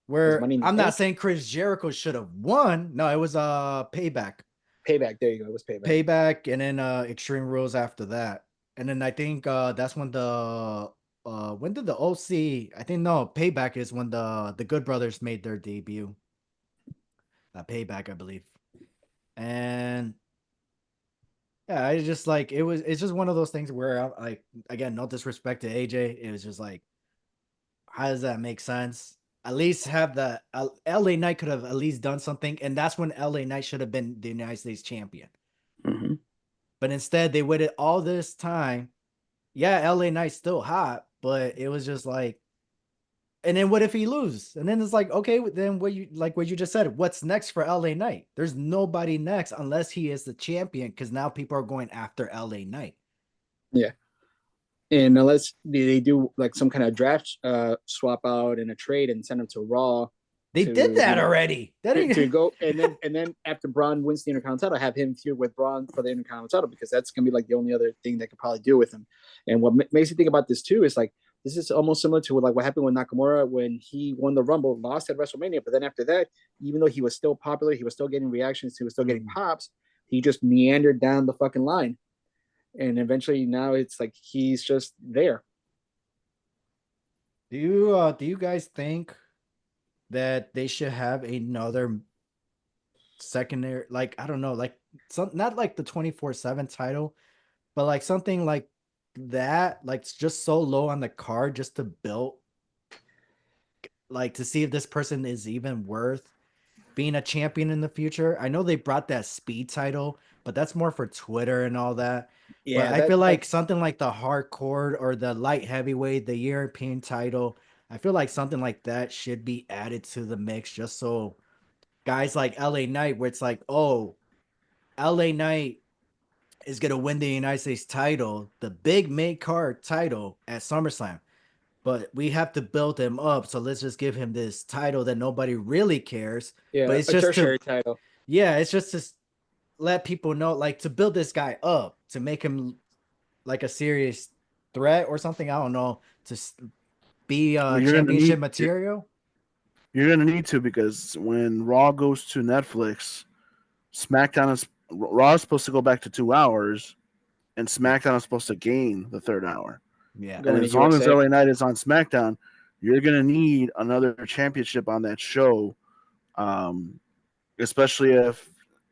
Where Money in the I'm not Bank. saying Chris Jericho should have won. No, it was Payback. Payback. There you go. It was Payback. Payback and then Extreme Rules after that. And then I think that's when did the OC, I think, no, Payback is when the Good Brothers made their debut. Payback, I believe. And yeah, I just like it's just one of those things where I like, again, no disrespect to AJ. It was just like, how does that make sense? At least have the LA Knight could have at least done something, and that's when LA Knight should have been the United States champion. Mm-hmm. But instead, they waited all this time. Yeah, LA Knight's still hot, but it was just like, and then what if he loses? And then it's like, okay, then what you just said, what's next for LA Knight? There's nobody next unless he is the champion, because now people are going after LA Knight. Yeah. And unless they do like some kind of draft swap out and a trade and send him to Raw They did to that already. to go and then after Braun wins the Intercontinental, have him feud with Braun for the Intercontinental because that's gonna be like the only other thing they could probably do with him. And what makes you think about this too is like this is almost similar to like what happened with Nakamura when he won the Rumble, lost at WrestleMania, but then after that, even though he was still popular, he was still getting reactions, he was still getting pops. He just meandered down the fucking line, and eventually now it's like he's just there. Do you guys think that they should have another secondary, like, I don't know, like, some, not like the 24/7 title, but like something like that, like just so low on the card just to build, like, to see if this person is even worth being a champion in the future? I know they brought that speed title, but that's more for Twitter and all that. But Yeah, I feel that like something like the hardcore or the light heavyweight, the European title, I feel like something like that should be added to the mix, just so guys like LA Knight, where it's like, oh, LA Knight is gonna win the United States title, the big mid card title at SummerSlam. But we have to build him up. So let's just give him this title that nobody really cares. But yeah, it's a just to, tertiary title. yeah, it's just to let people know, like, to build this guy up, to make him like a serious threat or something. I don't know, to be Well, championship material. you're gonna need to because when Raw goes to Netflix, SmackDown is Raw is supposed to go back to 2 hours, and SmackDown is supposed to gain the third hour. Yeah. And Going to as long as USA. LA Knight is on SmackDown, you're gonna need another championship on that show, um, especially if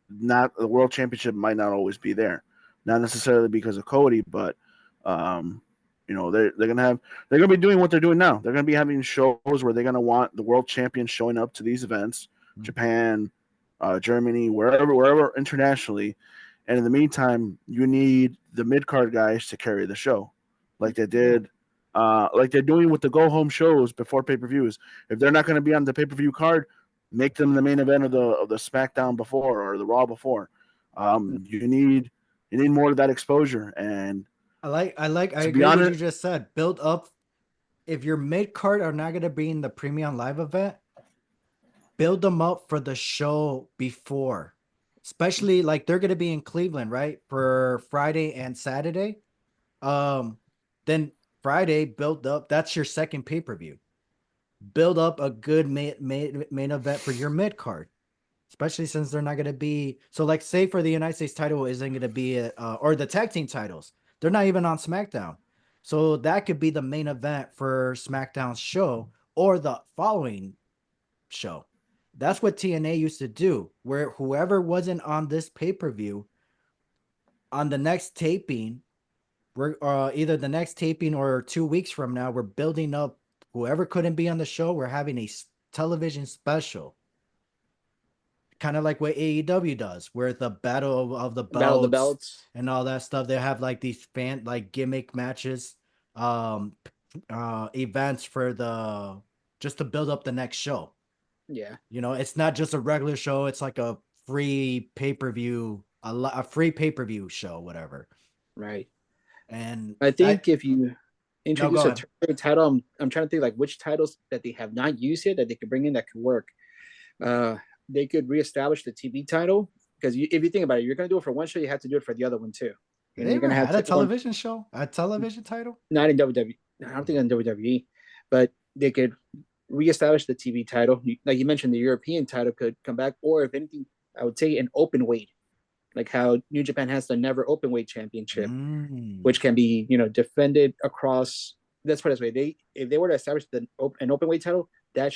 not the World Championship might not always be there. Not necessarily because of Cody, but um, they're gonna be doing what they're doing now. They're gonna be having shows where they're gonna want the world champion showing up to these events, Japan, Germany, wherever internationally. And in the meantime, you need the mid card guys to carry the show, like they did, like they're doing with the go home shows before pay per views. If they're not going to be on the pay per view card, make them the main event of the SmackDown before or the Raw before. You need more of that exposure, and I To be agree what honest, you just said. Build up. If your mid card are not gonna be in the premium live event, build them up for the show before. Especially like they're gonna be in Cleveland, right? For Friday and Saturday. Um, then Friday build up. That's your second pay-per-view. Build up a good main event for your mid card, especially since they're not going to be. So, like, say for the United States title isn't going to be, or the tag team titles, they're not even on SmackDown. So that could be the main event for SmackDown's show or the following show. That's what TNA used to do, where whoever wasn't on this pay per view on the next taping, we're either the next taping or 2 weeks from now, we're building up whoever couldn't be on the show. We're having a television special, kind of like what AEW does, where the battle of the Battle of the belts Belts. and all that stuff. They have like these fan like gimmick matches, um, events for the just to build up the next show. Yeah. You know, it's not just a regular show. It's like a free pay per view, a free pay per view show, whatever. Right. And I I think if you no, introduce go a ahead. title, I'm trying to think like which titles that they have not used yet that they could bring in that could work. Uh, they could reestablish the TV title because if you think about it, you're going to do it for one show, you have to do it for the other one too. Did You know, they you're going ever to have had a to go on, television show, a television title? not in WWE. I don't think in WWE, but they could reestablish the TV title. Like you mentioned, the European title could come back, or if anything, I would say an open weight, like how New Japan has the never open weight championship, Mm. which can be defended across. Let's put it this way: if they were to establish an open weight title, that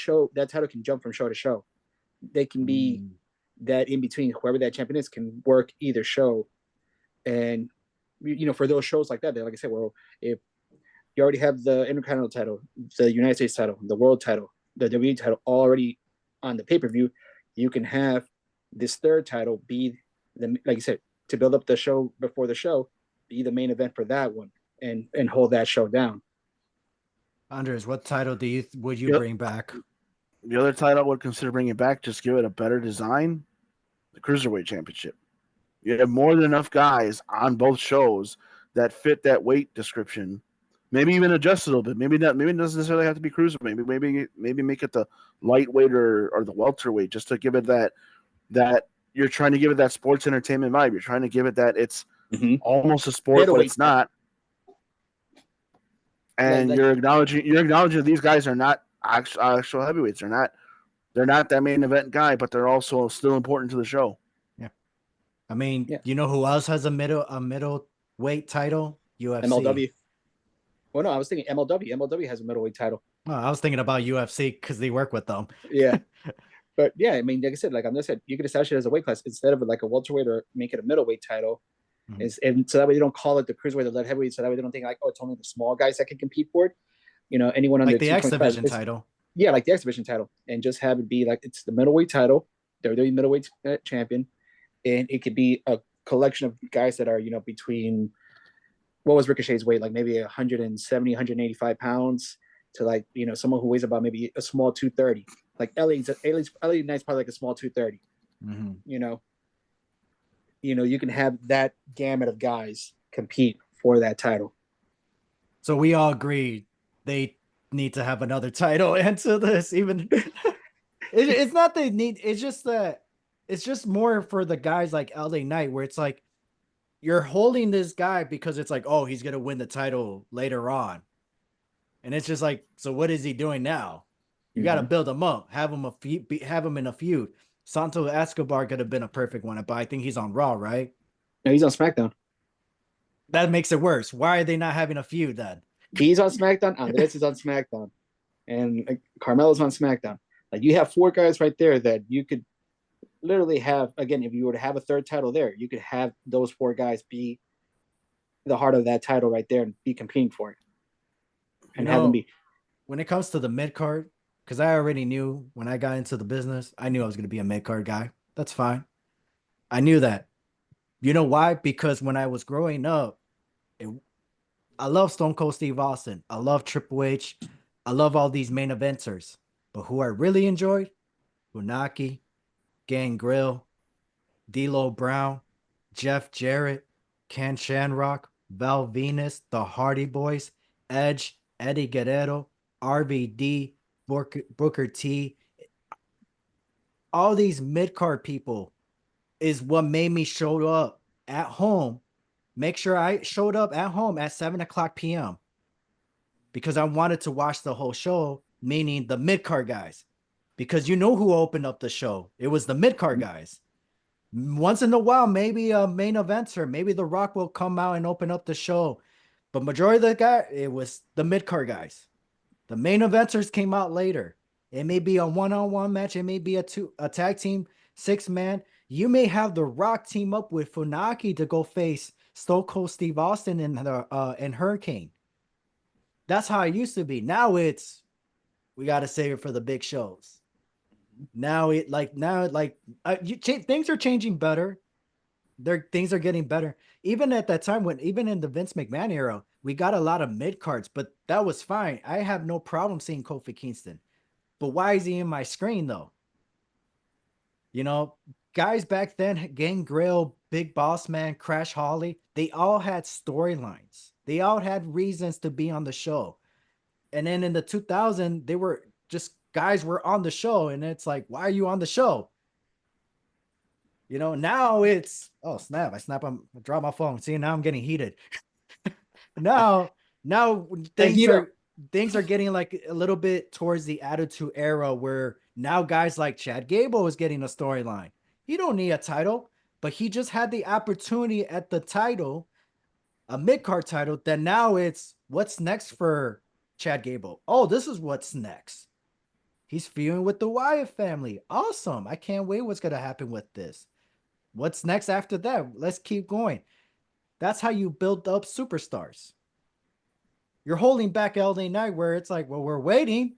title can jump from show to show. They can be Mm. that in between. Whoever that champion is can work either show, and for those shows like that, like I said, well, if you already have the Intercontinental title, the United States title, the World title, the WWE title already on the pay per view, you can have this third title be like you said, to build up the show before the show, be the main event for that one, and hold that show down. Andres, what title would you the, bring back? the other title I would consider bringing back, just give it a better design, the Cruiserweight Championship. You have more than enough guys on both shows that fit that weight description. Maybe even adjust a little bit. Maybe not. Maybe it doesn't necessarily have to be cruiser. Maybe make it the lightweight or the welterweight, just to give it that you're trying to give it that sports entertainment vibe. You're trying to give it that it's Mm-hmm. almost a sport, but Middleweight it's not. like And like you're acknowledging that these guys are not actual heavyweights. They're not that main event guy, but they're also still important to the show. Yeah, I mean, yeah, you know who else has a middle weight title? UFC. MLW. Well, no, I was thinking MLW. MLW has a middleweight title. Oh, I was thinking about UFC because they work with them. Yeah, but yeah, I mean, like I said, like I'm just said, you could establish it as a weight class instead of like a welterweight or make it a middleweight title. Mhm. And so that way they don't call it the cruiserweight or light heavyweight. So that way they don't think like, oh, it's only the small guys that can compete for it. Anyone under Like the X 225. Division title. Yeah, like the X Division title, and just have it be like it's the middleweight title, WWE middleweight champion, and it could be a collection of guys that are between what was Ricochet's weight, like maybe 170, 185 pounds, to like someone who weighs about maybe a small 230. Like LA Knight's probably like a small 230. Mm-hmm. You can have that gamut of guys compete for that title. So we all agree they need to have another title into this. Even it's not they need. It's just that it's just more for the guys like LA Knight, where it's like you're holding this guy because it's like, oh, he's gonna win the title later on, and it's just like, so what is he doing now? You got to Mm-hmm. build him up, have him in a feud. Santo Escobar could have been a perfect one, but I think he's on Raw, right? No, he's on SmackDown. That makes it worse. Why are they not having a feud then? He's on SmackDown. Andres is on SmackDown, and Carmelo's on SmackDown. Like you have four guys right there that you could literally have. Again, if you were to have a third title there, you could have those four guys be the heart of that title right there and be competing for it, and have them be. When it comes to the mid card, because I already knew when I got into the business, I knew I was going to be a mid card guy. That's fine. I knew that. You know why? Because when I was growing up, I love Stone Cold Steve Austin. I love Triple H. I love all these main eventers. But who I really enjoyed? Funaki, Gangrel, D'Lo Brown, Jeff Jarrett, Ken Shamrock, Val Venus, the Hardy Boys, Edge, Eddie Guerrero, RVD, Booker T. All these mid card people is what made me show up at home. Make sure I showed up at home at 7 o'clock p.m. because I wanted to watch the whole show, meaning the mid card guys. Because you know who opened up the show? It was the mid card guys. Once in a while, maybe a main eventer, maybe The Rock will come out and open up the show. But majority of the guy, it was the mid card guys. The main eventers came out later. It may be a one-on-one match. It may be a tag team 6-man. You may have The Rock team up with Funaki to go face Stone Cold Steve Austin and Hurricane. That's how it used to be. Now it's we got to save it for the big shows. Things are changing better. Things are getting better. Even at that time, even in the Vince McMahon era, we got a lot of mid cards, but that was fine. I have no problem seeing Kofi Kingston. But why is he in my screen though? You know, guys back then, Gangrel, Big Boss Man, Crash Holly, they all had storylines. They all had reasons to be on the show. And then in the 2000, they were just guys were on the show, and it's like, why are you on the show? You know, now it's oh snap! I drop my phone. See, now I'm getting heated. now, now things are getting like a little bit towards the Attitude Era, where now guys like Chad Gable is getting a storyline. He don't need a title, but he just had the opportunity at the title, a mid card title. That now it's what's next for Chad Gable. Oh, this is what's next. He's feuding with the Wyatt family. Awesome! I can't wait. What's gonna happen with this? What's next after that? Let's keep going. That's how you build up superstars. You're holding back LA Knight where it's like, well, we're waiting.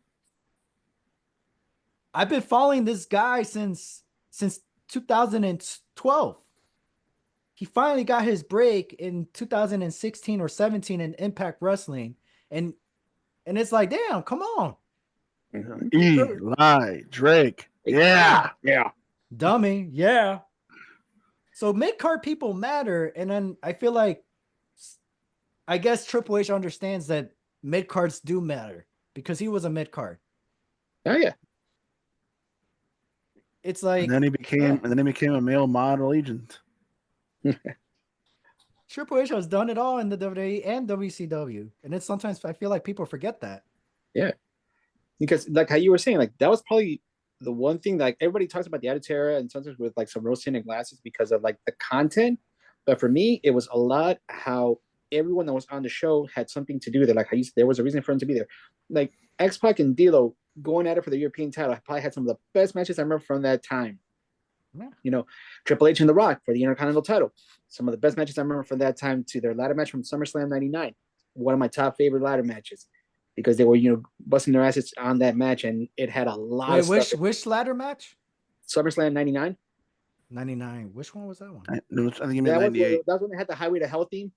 I've been following this guy since 2012. He finally got his break in 2016 or 17 in Impact Wrestling. And it's like, damn, come on. Eli Drake. Yeah. Yeah. Dummy. Yeah. So mid-card people matter. And then I feel like I guess Triple H understands that mid-cards do matter because he was a mid-card. Oh yeah. It's like and then he became a male model agent. Triple H has done it all in the WWE and WCW. And it's sometimes I feel like people forget that. Yeah. Because like how you were saying, like that was probably the one thing that like everybody talks about the Attitude Era and sometimes with like some rose tinted glasses because of like the content. But for me, it was a lot how everyone that was on the show had something to do there. Like how there was a reason for them to be there. Like X-Pac and D'Lo going at it for the European title. I probably had some of the best matches I remember from that time. Yeah. You know, Triple H and The Rock for the Intercontinental title. Some of the best matches I remember from that time to their ladder match from SummerSlam 99. One of my top favorite ladder matches. Because they were, busting their asses on that match, and it had a lot of stuff. Which ladder match? SummerSlam 99. 99. Which one was that one? I think you meant 98. That was when they had the Highway to Hell theme.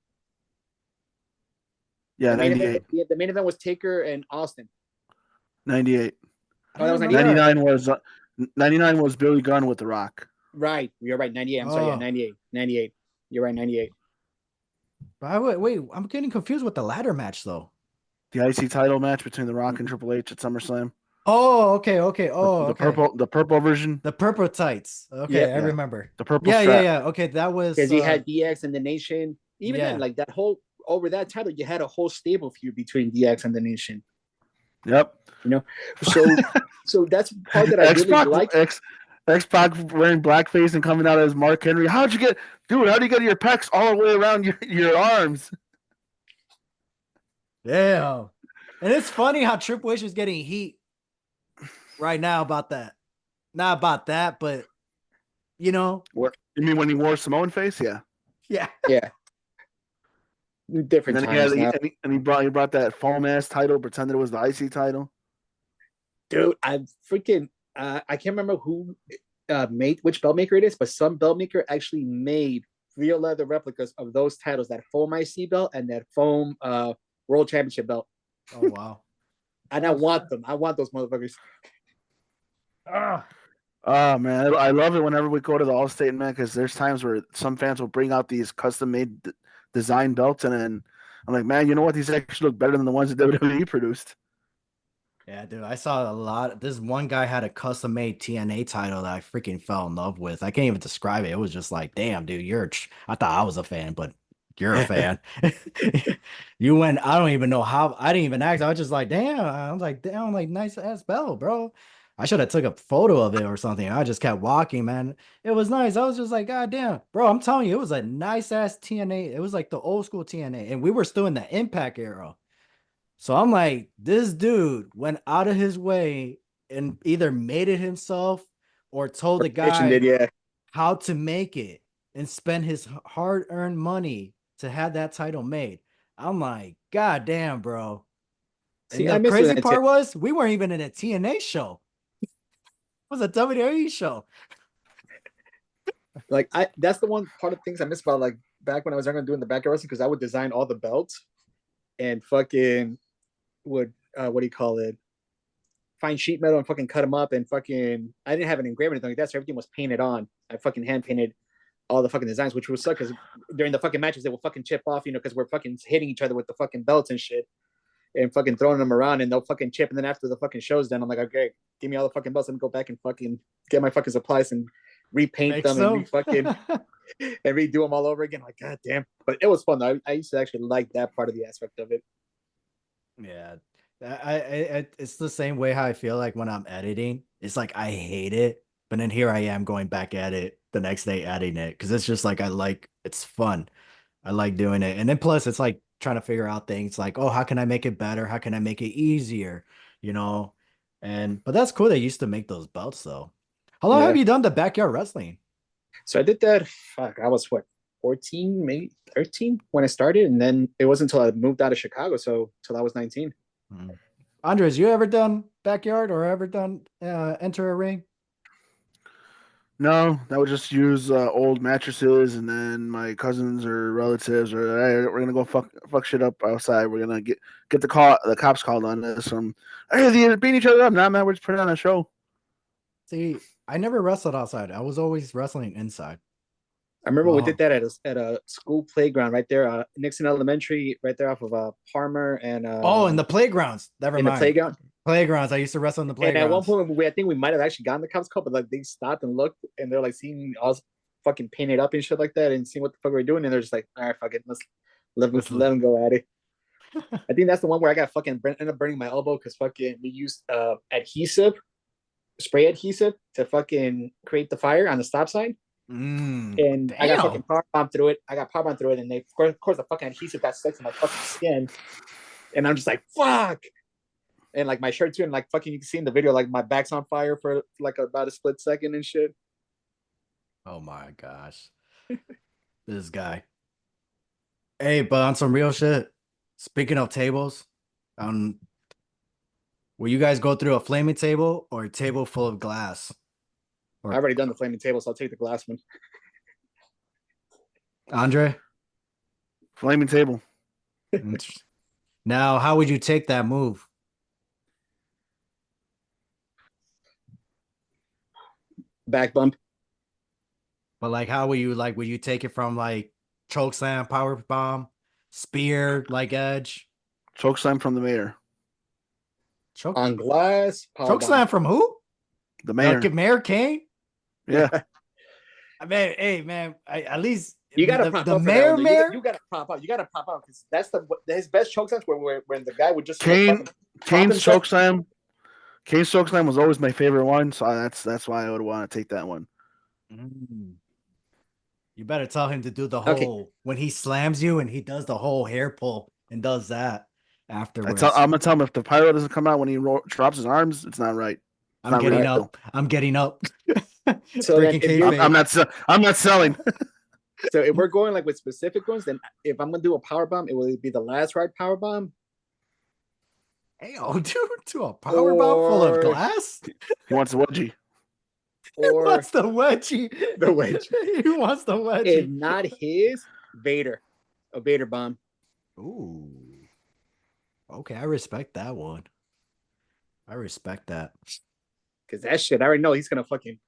Yeah, the 98. The main event was Taker and Austin. 98. Oh, that was 98. 99 was Billy Gunn with The Rock. Right. You're right. 98. I'm sorry. Yeah, 98. 98. You're right. 98. But wait, I'm getting confused with the ladder match, though. The IC title match between The Rock and Triple H at SummerSlam. Oh, okay. The purple version. The purple tights. Okay, I remember. The purple strap. Yeah. Okay, that was because he had DX and the Nation. Even then, like that whole over that title, you had a whole stable feud between DX and the Nation. Yep. So that's part that I really like. X-Pac wearing blackface and coming out as Mark Henry. How do you get your pecs all the way around your arms? Yeah. And it's funny how Triple H is getting heat right now about that. Not about that, but What you mean when he wore Samoan face? Yeah. Yeah. Different times. He brought that foam ass title, pretended it was the IC title. Dude, I can't remember who made which belt maker it is, but some belt maker actually made real leather replicas of those titles, that foam IC belt and that foam World Championship belt. Oh wow! And I want them. I want those motherfuckers. Oh man, I love it whenever we go to the All-State, man, because there's times where some fans will bring out these custom-made design belts, and then I'm like, man, you know what? These actually look better than the ones that WWE produced. Yeah, dude, I saw a lot. This one guy had a custom made TNA title that I freaking fell in love with. I can't even describe it. It was just like, damn, dude, I thought I was a fan, but you're a fan. You went, I don't even know how, I didn't even ask. I was just like, damn. I was like, damn, like nice ass belt, bro. I should have took a photo of it or something. I just kept walking, man. It was nice. I was just like, God damn, bro. I'm telling you, it was a nice ass TNA. It was like the old school TNA, and we were still in the Impact era. So I'm like, this dude went out of his way and either made it himself or told the Commissioned it, guy yeah. how to make it and spend his hard-earned money to have that title made. I'm like, God damn, bro. And See, I the miss it crazy that too. part was we weren't even in a TNA show. It was a WWE show. Like that's the one part of things I miss about like back when I was younger doing the backyard wrestling because I would design all the belts and fucking would what do you call it? Find sheet metal and fucking cut them up and fucking. I didn't have an engraver or anything like that, so everything was painted on. I fucking hand painted all the fucking designs, which would suck because during the fucking matches they will fucking chip off, because we're fucking hitting each other with the fucking belts and shit and fucking throwing them around and they'll fucking chip. And then after the fucking show's done, I'm like, okay, give me all the fucking belts and go back and fucking get my fucking supplies and repaint Makes them and them. and redo them all over again. Like, god damn. But it was fun though. I used to actually like that part of the aspect of it. Yeah. It's the same way how I feel like when I'm editing. It's like I hate it, but then here I am going back at it the next day editing it because it's just like it's fun. I like doing it. And then plus it's like trying to figure out things like, oh, how can I make it better? How can I make it easier? You know? And but that's cool they used to make those belts though. How long have Yeah. you done the backyard wrestling? So I did that. Fuck, I was what 14, maybe 13 when I started, and then it wasn't until I moved out of Chicago, so till I was 19. Hmm. Andres, you ever done backyard or ever done enter a ring? No, I would just use old mattresses, and then my cousins or relatives or hey, we're gonna go fuck shit up outside. We're gonna get the cops called on this. Hey, they're beating each other up. Nah, man, we're just putting on a show. See, I never wrestled outside. I was always wrestling inside. I remember we did Well, that at a school playground right there, Nixon Elementary, right there off of Palmer and oh, in the playgrounds. Never in the mind. playground. Playgrounds. I used to wrestle in the And at one playgrounds. point, I think we might have actually gotten the cops called, but like they stopped and looked, and they're like seeing us fucking painted up and shit like that, and seeing what the fuck we were doing, and they're just like, all right, fuck it, let's let them go at it. I think that's the one where I got fucking ended up burning my elbow because fucking we used adhesive, spray adhesive to fucking create the fire on the stop sign. And I got fucking Damn. power bomb through it. I got power bomb through it, and of course, the fucking adhesive got stuck to my fucking skin. And I'm just like, fuck. And like my shirt too, and like fucking, you can see in the video, like my back's on fire for like about a split second and shit. Oh my gosh. This guy. Hey, but on some real shit. Speaking of tables, um, will you guys go through a flaming table or a table full of glass? I Or already done the flaming table, so I'll take the glass one. Andre? Flaming table. Now, how would you take that move? Back bump. But like, how would you like? Would you take it from like choke slam, power bomb, spear, like edge, Choke slam from the mayor. choke On glass, power choke bomb. slam from who? The mayor. Mayor Kane. Yeah. I mean, hey man, at least You gotta the, pop the up for that one. mayor, Though. mayor. You gotta pop up. You gotta pop up because that's his best choke slams where when the guy would just like Kane fucking pop Kane's himself. choke slam. Kane's choke slam was always my favorite one, so that's why I would want to take that one. Mm. You better tell him to do the Okay, whole when he slams you and he does the whole hair pull and does that afterwards. I'm gonna tell him if the pyro doesn't come out when he drops his arms, it's not right. It's I'm not all getting right. real. up. I'm getting up. So then Breaking if you're I'm kayfabe. not. I'm not selling. so if we're going like with specific ones, then if I'm gonna do a power bomb, it will be the last ride power bomb Hey, oh, dude, to a power bomb full of or glass. He wants a wedgie. He or wants the wedgie. the wedge. He wants the If wedgie. not his, Vader, a Vader bomb. Ooh. Okay, I respect that one. I respect that. Because that shit, I already know he's gonna fucking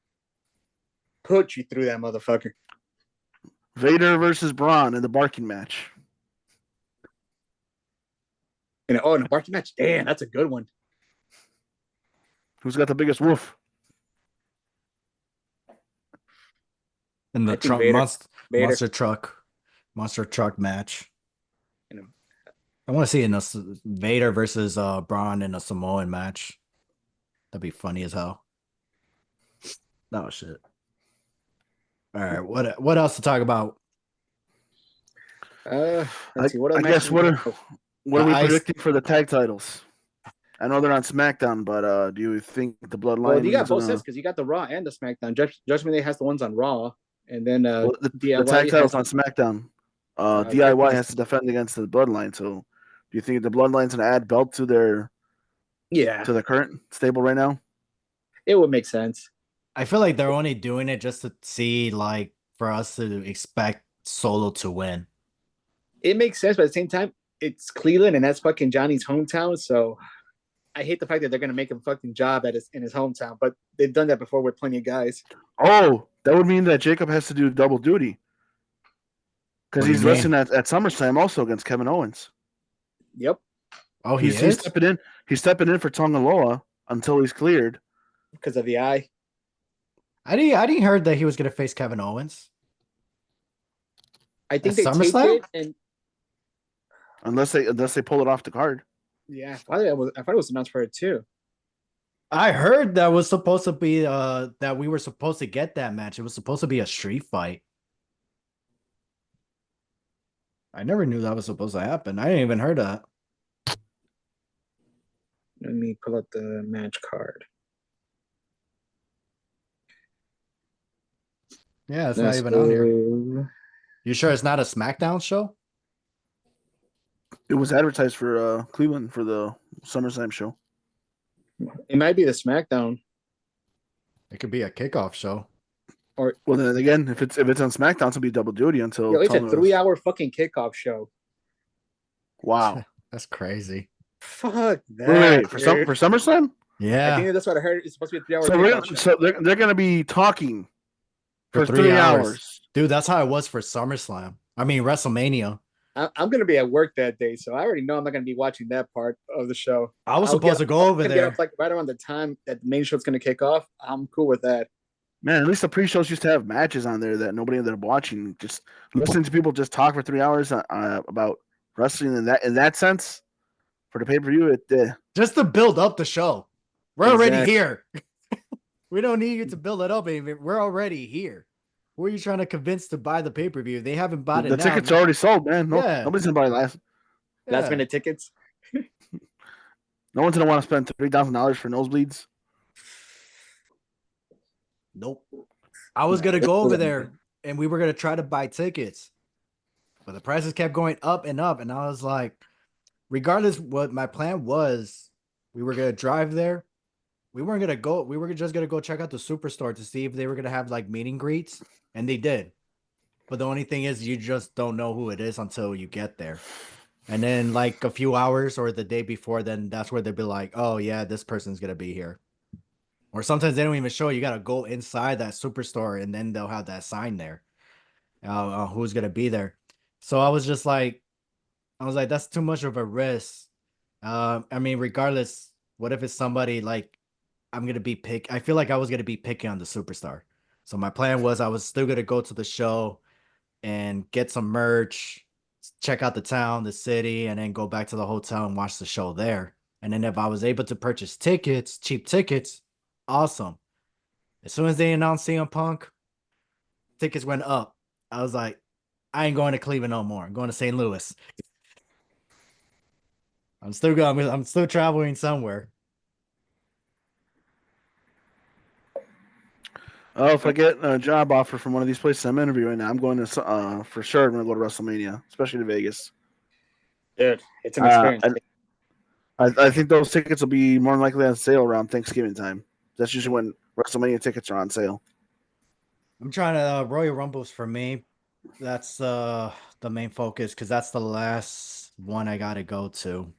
put you through that motherfucker. Vader versus Braun in the barking match. In a barking match. Damn, that's a good one. Who's got the biggest woof? In I the think truck Vader. monster truck match. You know, I want to see Vader versus Braun in a Samoan match. That'd be funny as hell. Oh shit. All right, what else to talk about? let's see. What other I matches guess we what have? are we I predicting for the tag titles? I know they're on SmackDown, but do you think the Well, you got Bloodline's both gonna? sets because you got the Raw and the SmackDown. Judgment Day has the ones on Raw, and then Well, the tag DIY titles has on SmackDown. Judgment DIY Day. has to defend against the Bloodline. So, do you think the Bloodline's gonna add belt to Yeah, their current stable right now? it would make sense. feel like they're only doing it just to see, like, for us to expect Solo to win. It makes sense, but at the same time, it's Cleveland, and that's fucking Johnny's hometown. So I hate the fact that they're gonna make him fucking job in his hometown. But they've done that before with plenty of guys. Oh, that would mean that Jacob has to do double duty because What do you he's mean? wrestling at SummerSlam also against Kevin Owens. Yep, Oh, he He's is? stepping in. He's stepping in for Tonga Loa until he's cleared. because of the eye. I didn't heard that he was gonna face Kevin Owens I at think they taped SummerSlam. it, and Unless they pull it off the card. yeah, I thought it was announced for it too. I heard that was supposed to be that we were supposed to get that match. It was supposed to be a street fight. I never knew that was supposed to happen. I didn't even heard that. Let me pull up the match card. Yeah, it's not even on here. So You sure it's not a SmackDown show? It was advertised for Cleveland for the SummerSlam show. it might be the SmackDown. It could be a kickoff show. Or Well, then again, if it's on SmackDown, it's gonna be double duty until it's a Tonga's. 3-hour fucking kickoff show. Wow. That's crazy. Fuck that. Wait, for SummerSlam? I Yeah, think that's what I heard. It's supposed to be a 3-hour So kickoff show. they're gonna be talking for for 3 3 hours. hours. Dude, that's how it was for SummerSlam. I mean, WrestleMania. I'm going to be at work that day, so I already know I'm not going to be watching that part of the show. I was I'll supposed to go over Get there. up like right around the time that the main show's going to kick off. I'm cool with that. Man, at least the pre-shows used to have matches on there that nobody ended up watching. Just listening to people just talk for 3 hours about wrestling in that sense for the pay-per-view. Just to build up the show. We're already Exactly. here. We don't need you to build it up. We're already here. Who are you trying to convince to buy the pay-per-view? They haven't bought it the now. tickets are already sold, man. No, Yeah. nobody's gonna buy last. Last Yeah. minute tickets. No one's gonna want to spend $3,000 for nosebleeds. Nope. I was gonna go over there and we were gonna try to buy tickets, but the prices kept going up, and I was like, regardless what my plan was, we were gonna drive there. We weren't gonna go. We were just gonna go check out the superstore to see if they were gonna have like meet and greets, and they did. But the only thing is, you just don't know who it is until you get there. And then, like a few hours or the day before, then that's where they'll be like, "Oh yeah, this person's gonna be here." Or sometimes they don't even show. You gotta go inside that superstore, and then they'll have that sign there, who's gonna be there. So I was like, that's too much of a risk. I mean, regardless, what if it's somebody like I'm gonna be pick? I feel like I was gonna be picking on the superstar. So my plan was I was still gonna go to the show and get some merch, check out the town, the city, and then go back to the hotel and watch the show there. And then if I was able to purchase tickets, cheap tickets, awesome. As soon as they announced CM Punk, tickets went up. I was like, I ain't going to Cleveland no more. I'm going to St. Louis. I'm still going. I'm still traveling somewhere. Oh, if I get a job offer from one of these places I'm interviewing now, I'm going to for sure. I'm going to go to WrestleMania, especially to Vegas. Dude, it's an experience. I think those tickets will be more than likely on sale around Thanksgiving time. That's usually when WrestleMania tickets are on sale. I'm trying to Royal Rumbles for me. That's the main focus because that's the last one I got to go to.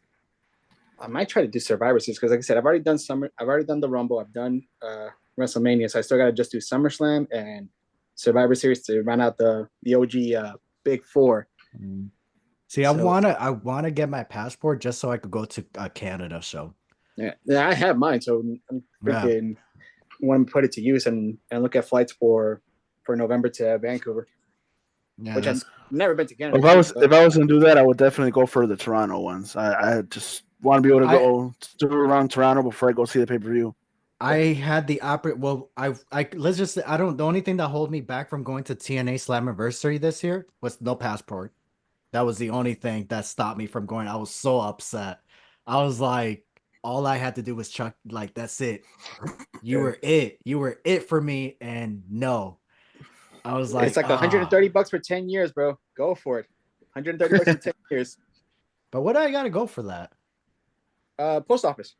I might try to do Survivor Series because, like I said, I've already done the Rumble. I've done WrestleMania, so I still got to just do SummerSlam and Survivor Series to run out the OG Big Four. See, So- I wanna get my passport just so I could go to a Canada show. Yeah, I have mine, so I'm Yeah. freaking want to put it to use and look at flights for November to Vancouver, Yeah, which I've that's never been to Canada. If I was but if I was gonna do that, I would definitely go for the Toronto ones. I just want to be able to go to around Toronto before I go see the pay per view. I had the well, I let's just say, I don't the only thing that hold me back from going to TNA Slammiversary this year was no passport. That was the only thing that stopped me from going. I was so upset. I was like, all I had to do was chuck, like, that's it. You were it. You were it for me. And no, I was it's like, like $130 for 10 years, bro. Go for it. $130 for 10 years. But what do I got to go for that? Post office.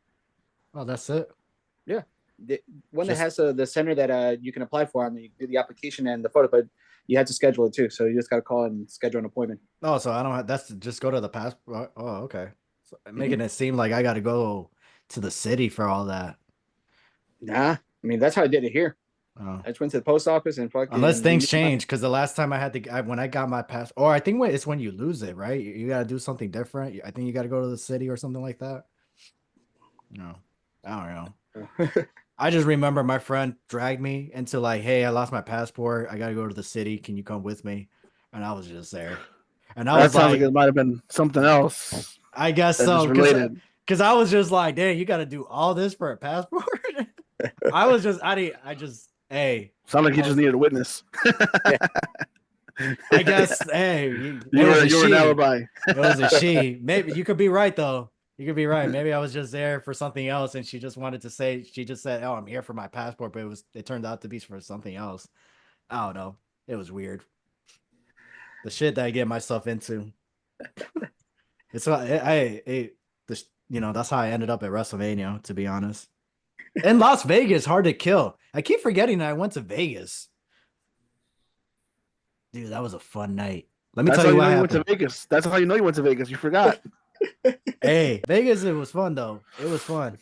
Oh, that's it. Yeah. The one that Just- has the center that you can apply for, and you do the application and the photo, but you have to schedule it too. So you just got to call and schedule an appointment. Oh, so I don't have, that's just go to the passport. Oh, okay. So making it seem like I got to go to the city for all that. Nah, I mean that's how I did it here. Oh. I just went to the post office and fucking. Unless things change, because the last time I had to, when I got my pass, or I think it's when you lose it, right? You got to do something different. I think you got to go to the city or something like that. No, I don't know. I just remember my friend dragged me into like, hey, I lost my passport. I got to go to the city. Can you come with me? And I was just there. And I That was sounds like, like it might have been something else. I guess That so. is related. Because I was just like, dang, you got to do all this for a passport. Hey. Sound like you just needed a witness. I guess, hey, you were an alibi. It was a she. Maybe you could be right though. You could be right. Maybe I was just there for something else, and she just wanted to say. She just said, "Oh, I'm here for my passport," but it turned out to be for something else. I don't know. It was weird. The shit that I get myself into. It's that's how I ended up at WrestleMania. To be honest, and Las Vegas hard to kill. I keep forgetting that I went to Vegas. Dude, that was a fun night. Let me That's tell you how what you happened. went to Vegas. That's how you know you went to Vegas. You forgot. Hey, Vegas, it was fun though. It was fun.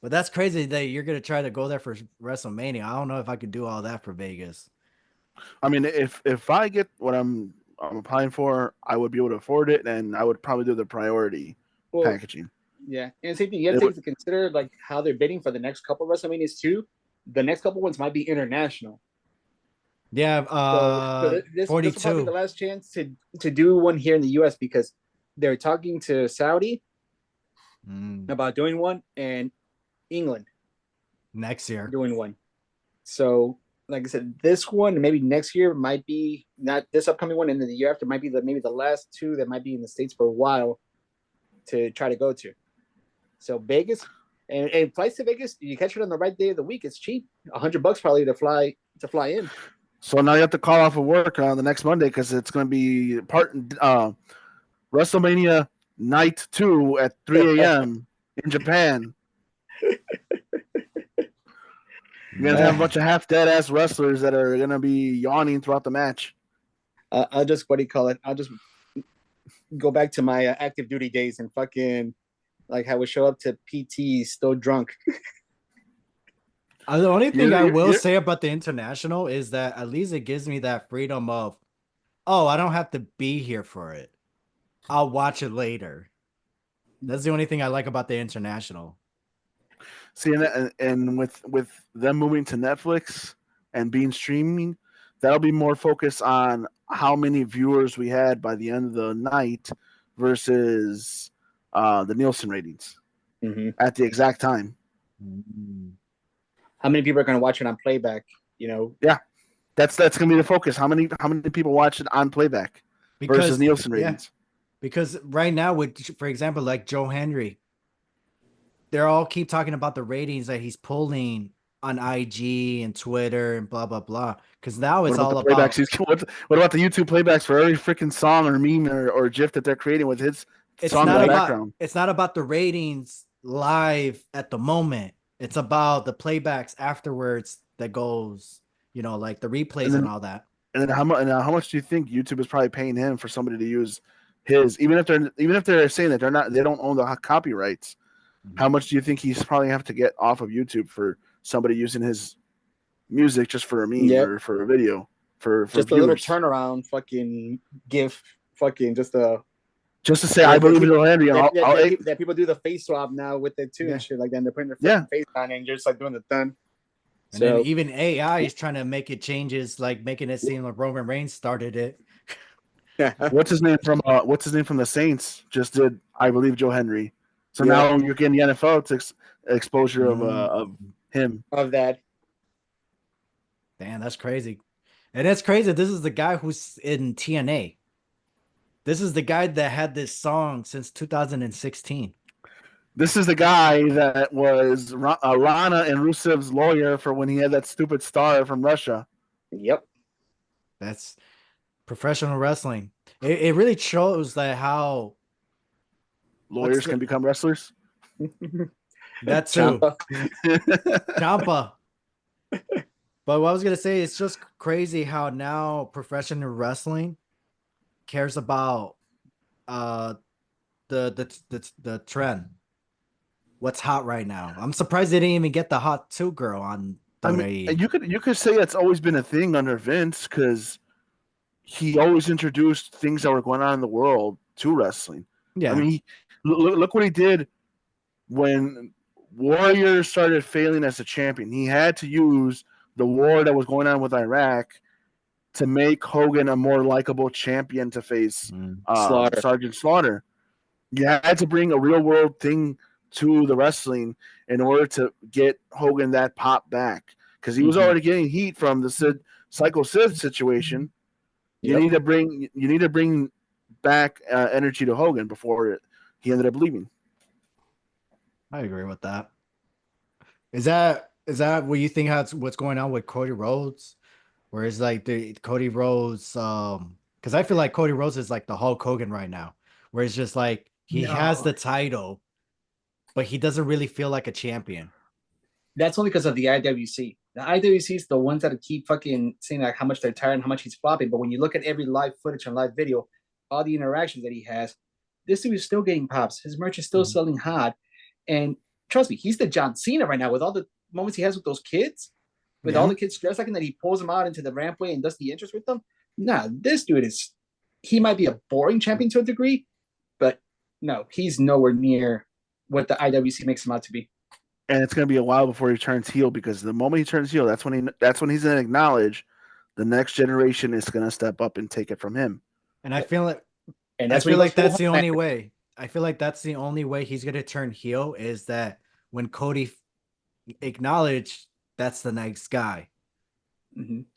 But that's crazy that you're gonna try to go there for WrestleMania. I don't know if I could do all that for Vegas. I mean, if I get what I'm applying for, I would be able to afford it, and I would probably do the priority packaging. Yeah, and same thing. You have to take into consider like how they're bidding for the next couple of WrestleManias too. The next couple ones might be international. Yeah, so this 42. will probably be the last chance to do one here in the U.S. because they're talking to Saudi about doing one and England next year doing one. So, like I said, this one maybe next year might be not this upcoming one, and then the year after might be maybe the last two that might be in the States for a while to try to go to. So Vegas and flights to Vegas, you catch it on the right day of the week. It's cheap, $100 probably to fly in. So now you have to call off of work on the next Monday because it's going to be WrestleMania Night 2 at 3 a.m. in Japan. You're going to have a bunch of half dead ass wrestlers that are going to be yawning throughout the match. I'll just, what do you call it? I'll just go back to my active duty days and fucking like I would show up to PT still drunk. The only thing I will say about the international is that at least it gives me that freedom of, oh, I don't have to be here for it. I'll watch it later. That's the only thing I like about the international. See, and with them moving to Netflix and being streaming, that'll be more focused on how many viewers we had by the end of the night versus the Nielsen ratings at the exact time. How many people are going to watch it on playback? You know, yeah, that's going to be the focus. How many people watch it on playback versus Nielsen ratings? Yeah. Because right now, with for example, like Joe Henry, they're all keep talking about the ratings that he's pulling on IG and Twitter and blah blah blah. Because now it's all about what about the YouTube playbacks for every freaking song or meme or GIF that they're creating with his song in the background? It's not about the ratings live at the moment. It's about the playbacks afterwards that goes, like the replays and all that. And then how much do you think YouTube is probably paying him for somebody to use his, even if they're saying that they don't own the copyrights? How much do you think he's probably have to get off of YouTube for somebody using his music just for a meme Yep. or for a video for Just viewers. a little turnaround, fucking gif, fucking just just to say I believe in Joe Henry. That people do the face swap now with it too Yeah. and shit like that. And they're putting their fucking face on it and just like doing the thun. And then even AI is trying to make it changes, like making it seem like Roman Reigns started it. What's his name from the Saints? Just did I believe Joe Henry. So now you're getting the NFL exposure of him. Of that. Damn, that's crazy. And it's crazy. This is the guy who's in TNA. This is the guy that had this song since 2016. This is the guy that was Lana and Rusev's lawyer for when he had that stupid star from Russia. Yep. That's professional wrestling. It really shows that how lawyers can become wrestlers. That too. Ciampa. But what I was gonna say, it's just crazy how now professional wrestling cares about the trend. What's hot right now? I'm surprised they didn't even get the hot 2 girl on WWE. I mean, you could say that's always been a thing under Vince because he always introduced things that were going on in the world to wrestling. Yeah. I mean, look what he did when Warrior started failing as a champion. He had to use the war that was going on with Iraq to make Hogan a more likable champion to face Sergeant Slaughter. You had to bring a real world thing to the wrestling in order to get Hogan that pop back because he was already getting heat from the Psycho Sid situation. You need to bring back energy to Hogan before he ended up leaving. I agree with that. Is that what you think? What's going on with Cody Rhodes? Where it's like the Cody Rhodes, because I feel like Cody Rhodes is like the Hulk Hogan right now, where it's just like he has the title, but he doesn't really feel like a champion. That's only because of the IWC. The IWC is the ones that keep fucking saying like how much they're tired and how much he's flopping. But when you look at every live footage and live video, all the interactions that he has, this dude is still getting pops. His merch is still selling hot. And trust me, he's the John Cena right now with all the moments he has with those kids, with all the kids dressed like him, that he pulls them out into the rampway and does the interest with them. Nah, this dude he might be a boring champion to a degree, but no, he's nowhere near what the IWC makes him out to be. And it's going to be a while before he turns heel because the moment he turns heel, that's when he's going to acknowledge the next generation is going to step up and take it from him. And I feel like, that's the only way. I feel like that's the only way he's going to turn heel is that when Cody acknowledged that's the next guy.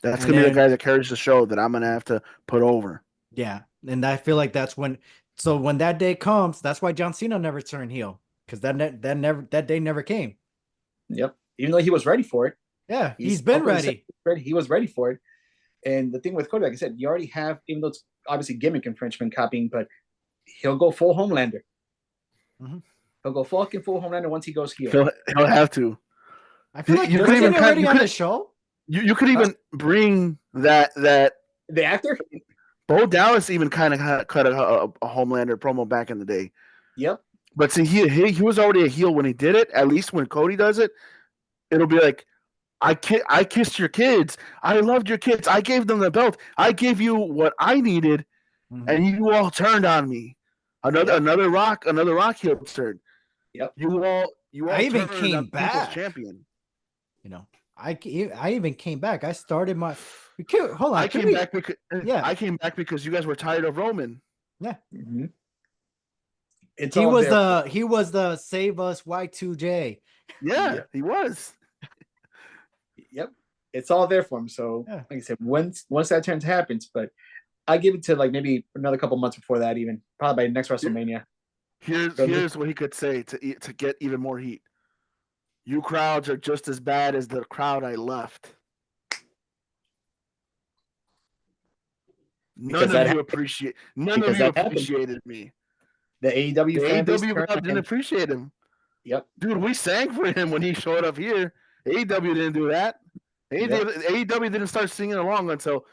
That's going to be the guy that carries the show that I'm going to have to put over. Yeah. And I feel like that's when that day comes, that's why John Cena never turned heel. Because that day never came. Yep. Even though he was ready for it. Yeah, he's been ready. He was ready for it. And the thing with Cody, like I said, you already have, even though it's obviously gimmick infringement copying, but he'll go full Homelander. He'll go fucking full Homelander once he goes heel. He'll have to. I feel like you could even already on the show. You could even bring that the actor. Bo Dallas even kind of cut a Homelander promo back in the day. Yep. But see, he was already a heel when he did it. At least when Cody does it, it'll be like, I kissed your kids. I loved your kids. I gave them the belt. I gave you what I needed, and you all turned on me. Another rock heel turn. Yep. You all. I even came back champion. You know, I even came back. I started my. Hold on. I came back because I came back because you guys were tired of Roman. Yeah. He was the save us Y2J. Yeah, he was. Yep. It's all there for him. So like I said, once that turn happens, but I give it to like maybe another couple months before that, even probably by next WrestleMania. Here's what he could say to get even more heat. You crowds are just as bad as the crowd I left. None of you appreciated me. The AEW crowd didn't appreciate him. Yep. Dude, we sang for him when he showed up here. AEW didn't do that. AEW didn't start singing along until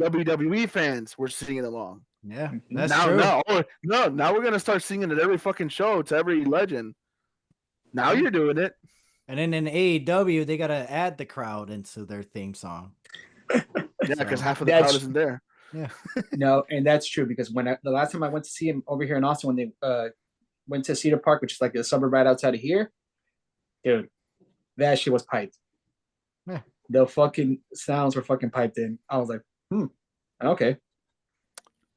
WWE fans were singing along. Yeah, that's true. Now we're gonna start singing at every fucking show to every legend. Now you're doing it. And then in AEW, they gotta add the crowd into their theme song. Yeah, because So half of the crowd That's isn't there. yeah, no, and that's true because the last time I went to see him over here in Austin, when they went to Cedar Park, which is like a suburb right outside of here, dude, that shit was piped. yeah. The fucking sounds were fucking piped in. I was like, okay.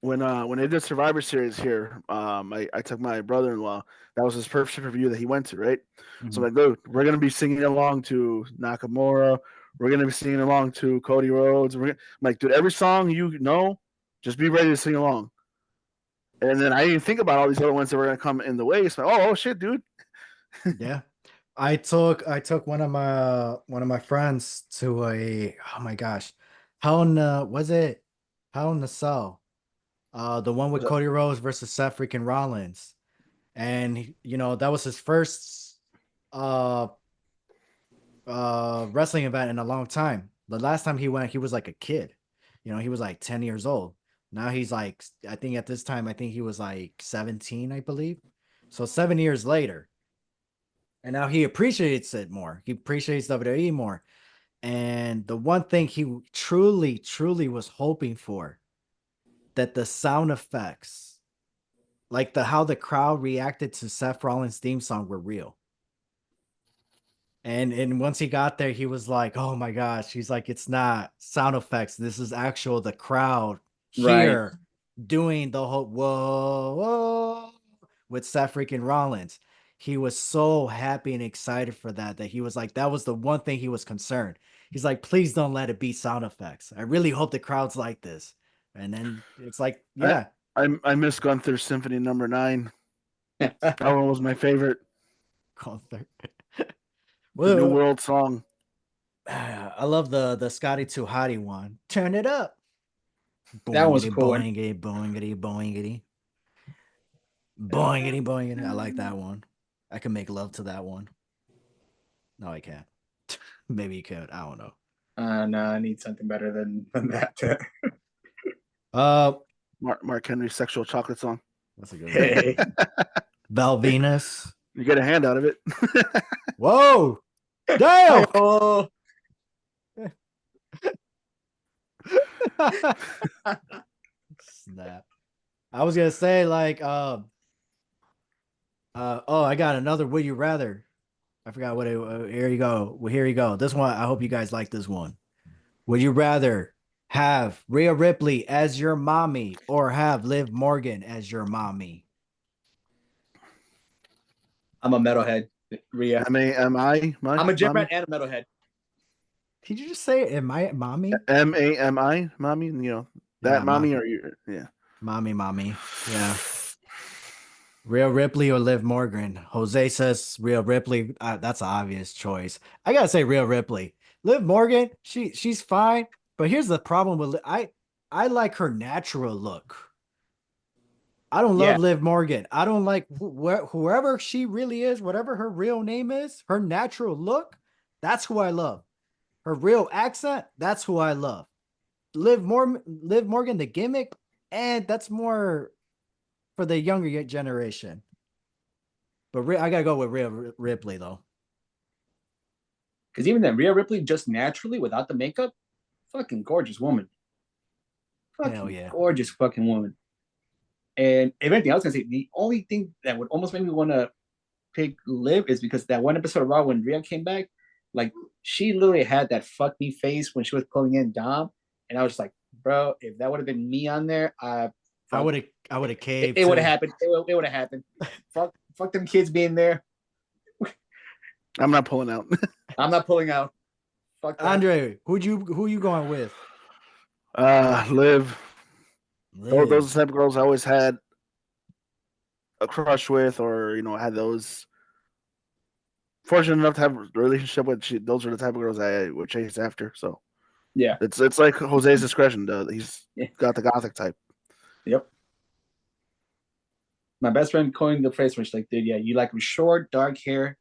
When they did Survivor Series here, I took my brother in law. That was his first review that he went to, right? So Mhm. I'm like, dude, we're gonna be singing along to Nakamura. We're gonna be singing along to Cody Rhodes. I'm like, dude, every song you know, just be ready to sing along. And then I didn't think about all these other ones that were gonna come in the way. So, oh shit, dude. Yeah. I took one of my friends to a, oh my gosh, how in was it how in the Cell, the one with Cody Rhodes versus Seth freaking Rollins, and that was his first uh wrestling event in a long time. The last time he went, he was like a kid. He was like 10 years old. Now he's like, I think at this time, I think he was like 17, I believe. So 7 years later. And now he appreciates it more. He appreciates WWE more. And the one thing he truly, truly was hoping for, that the sound effects, like how the crowd reacted to Seth Rollins' theme song, were real. And once he got there, he was like, "Oh my gosh!" He's like, "It's not sound effects. This is actual the crowd Right. here doing the whole whoa whoa with Seth freaking Rollins." He was so happy and excited for that he was like, that was the one thing he was concerned. He's like, "Please don't let it be sound effects. I really hope the crowd's like this." And then it's like, I yeah, I miss Gunther's Symphony Number 9. That one was my favorite. Gunther. The New Well, World song. I love the Scotty Too Hottie one. Turn it up. That was a Boingity, cool one. boingity, boingity, boingity. Boingity, boingity. I like that one. I can make love to that one. No, I can't. Maybe you could. I don't know. No, I need something better than that. Uh, Mark Henry's Sexual Chocolate song. that's a good one. Hey. Val Venus. You get a hand out of it. Whoa! Damn! Oh, Snap. I was gonna say like oh, I got another would you rather. I forgot what it here you go. Well, here you go. This one, I hope you guys like this one. Would you rather have Rhea Ripley as your mommy or have Liv Morgan as your mommy? I'm a metalhead, Rhea. I'm a gym rat mommy. and a metalhead. Did you just say, am I mommy? MAMI, mommy. Yeah, That mommy or you? Yeah. mommy. Yeah. Rhea Ripley or Liv Morgan? Jose says Rhea Ripley. That's an obvious choice. I gotta say Rhea Ripley. Liv Morgan, she's fine, but here's the problem with I like her natural look. I don't Yeah, love Liv Morgan. I don't like whoever she really is, whatever her real name is, her natural look. That's who I love. Her real accent. That's who I love. Liv Morgan, the gimmick, and that's more for the younger generation. But I gotta go with Rhea Ripley though. because even then, Rhea Ripley just naturally without the makeup, fucking gorgeous woman, Hell fucking yeah. gorgeous fucking woman. And if anything, I was gonna say the only thing that would almost make me want to pick Liv is because that one episode of Raw when Rhea came back, like she literally had that fuck me face when she was pulling in Dom, and I was just like, bro, if that would have been me on there, I fuck, would have caved it would have too. happened. It would have happened. Fuck them kids being there. I'm not pulling out. I'm not pulling out. Fuck that. Andre, who you going with? Liv. Those are Liv. the type of girls I always had a crush with, or had those. Fortunate enough to have a relationship with. Those are the type of girls I would chase after. So Yeah. it's like Jose's discretion. He's Yeah. got the gothic type. Yep. My best friend coined the phrase, which like, dude, yeah, you like short, dark hair,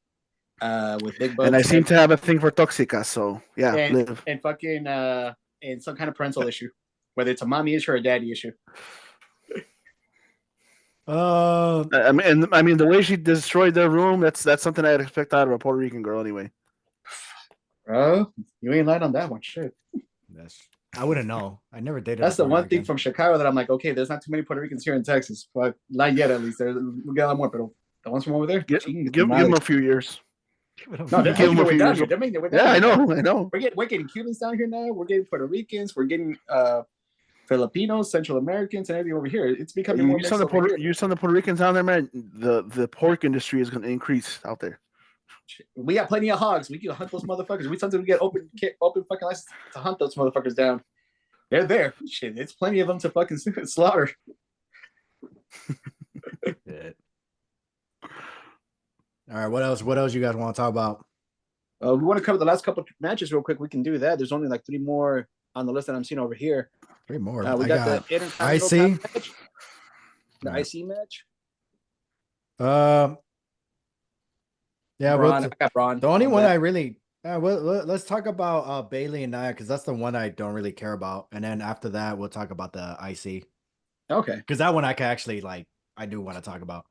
with big And I boobs, seem to have a thing for Toxica, so yeah, and Liv. and fucking and some kind of parental issue, whether it's a mommy issue or a daddy issue. I mean, the way she destroyed their room, that's something I'd expect out of a Puerto Rican girl anyway. Bro, you ain't lying on that one. Shit. I wouldn't know. I never dated a That's the Puerto one thing Rican. from Chicago that I'm like, okay, there's not too many Puerto Ricans here in Texas. But not yet, at least. We got a lot more, but the ones from over there, Give, she can get some give them mileage. a few years. No, they're Give them making their a way few down years. here. They're making their way down Yeah, I here. know, I know. We're getting Cubans down here now. We're getting Puerto Ricans. We're getting Filipinos, Central Americans, and everything over here. It's becoming more mixed over here. You send the Puerto Ricans down there, man. The pork industry is going to increase out there. We got plenty of hogs. We can hunt those motherfuckers. We sometimes get open fucking license to hunt those motherfuckers down. They're there. Shit, it's plenty of them to fucking slaughter. Yeah. All right, what else? What else you guys want to talk about? We want to cover the last couple of matches real quick. We can do that. There's only like 3 more on the list that I'm seeing over here. 3 more. We got the Intercontinental IC match, the IC match. Yeah, Braun. I got Braun. The only one I really let's talk about Bailey and Nia because that's the one I don't really care about, and then after that we'll talk about the IC. Okay, because that one I can actually like. I do want to talk about.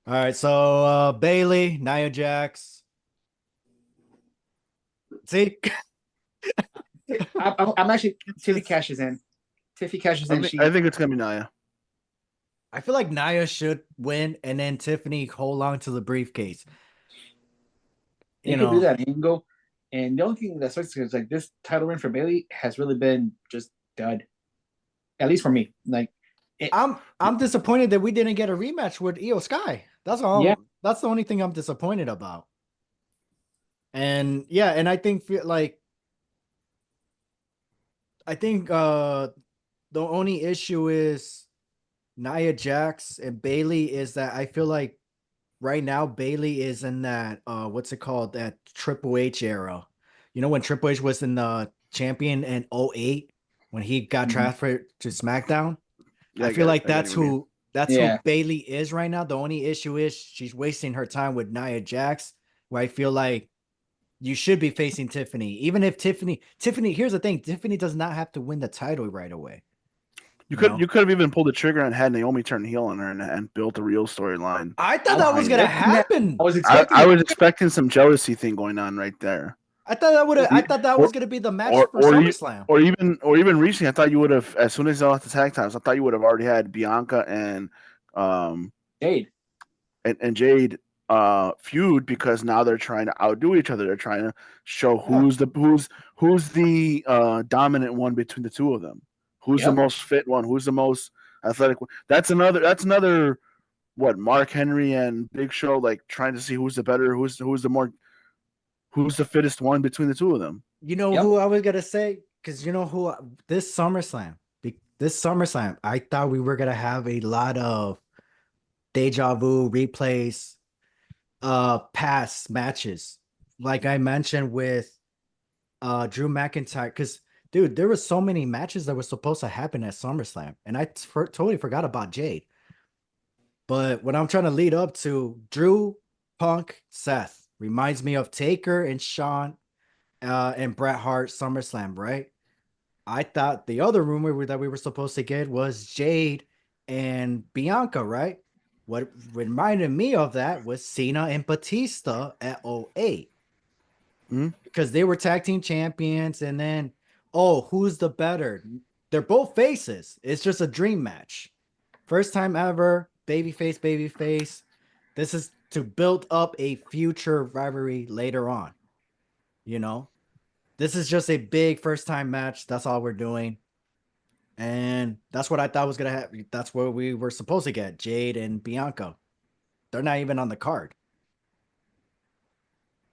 All right, so Bailey, Nia Jax. See, I'm actually Tiffy cashes in. Tiffy cashes in. I think it's gonna be Nia. I feel like Nia should win, and then Tiffany hold on to the briefcase. You could do that angle. And the only thing that sucks is like this title reign for Bailey has really been just dud. At least for me. Like I'm disappointed that we didn't get a rematch with Io Sky. That's all. Yeah. That's the only thing I'm disappointed about. And yeah, and I think the only issue is Nia Jax and Bailey is that I feel like right now Bailey is in that what's it called, that Triple H era. You know when Triple H was in the champion in 2008 when he got transferred to SmackDown? Yeah, I feel like that's who Bailey is right now. The only issue is she's wasting her time with Nia Jax, where I feel like you should be facing Tiffany. Even if Tiffany, here's the thing, Tiffany does not have to win the title right away. You could have even pulled the trigger and had Naomi turn heel on her and built a real storyline. I thought that was gonna happen. I was expecting some jealousy thing going on right there. I thought that was gonna be the match for SummerSlam. Or even recently, I thought you would have, as soon as they lost the tag titles, I thought you would have already had Bianca and Jade and Jade feud, because now they're trying to outdo each other. They're trying to show who's the dominant one between the two of them. Who's the most fit one? Who's the most athletic one? That's another what, Mark Henry and Big Show, like trying to see who's the better, who's the fittest one between the two of them. You know who I was gonna say? Because you know who this SummerSlam, I thought we were gonna have a lot of deja vu replays, past matches, like I mentioned with Drew McIntyre. Because dude, there were so many matches that were supposed to happen at SummerSlam, and I totally forgot about Jade. But what I'm trying to lead up to, Drew, Punk, Seth reminds me of Taker and Shawn and Bret Hart SummerSlam, right? I thought the other rumor that we were supposed to get was Jade and Bianca, right? What reminded me of that was Cena and Batista at 2008. Because they were tag team champions, and then, who's the better? They're both faces. It's just a dream match. First time ever, babyface. This is to build up a future rivalry later on. You know? This is just a big first time match. That's all we're doing. And that's what I thought was going to happen. That's what we were supposed to get, Jade and Bianca. They're not even on the card.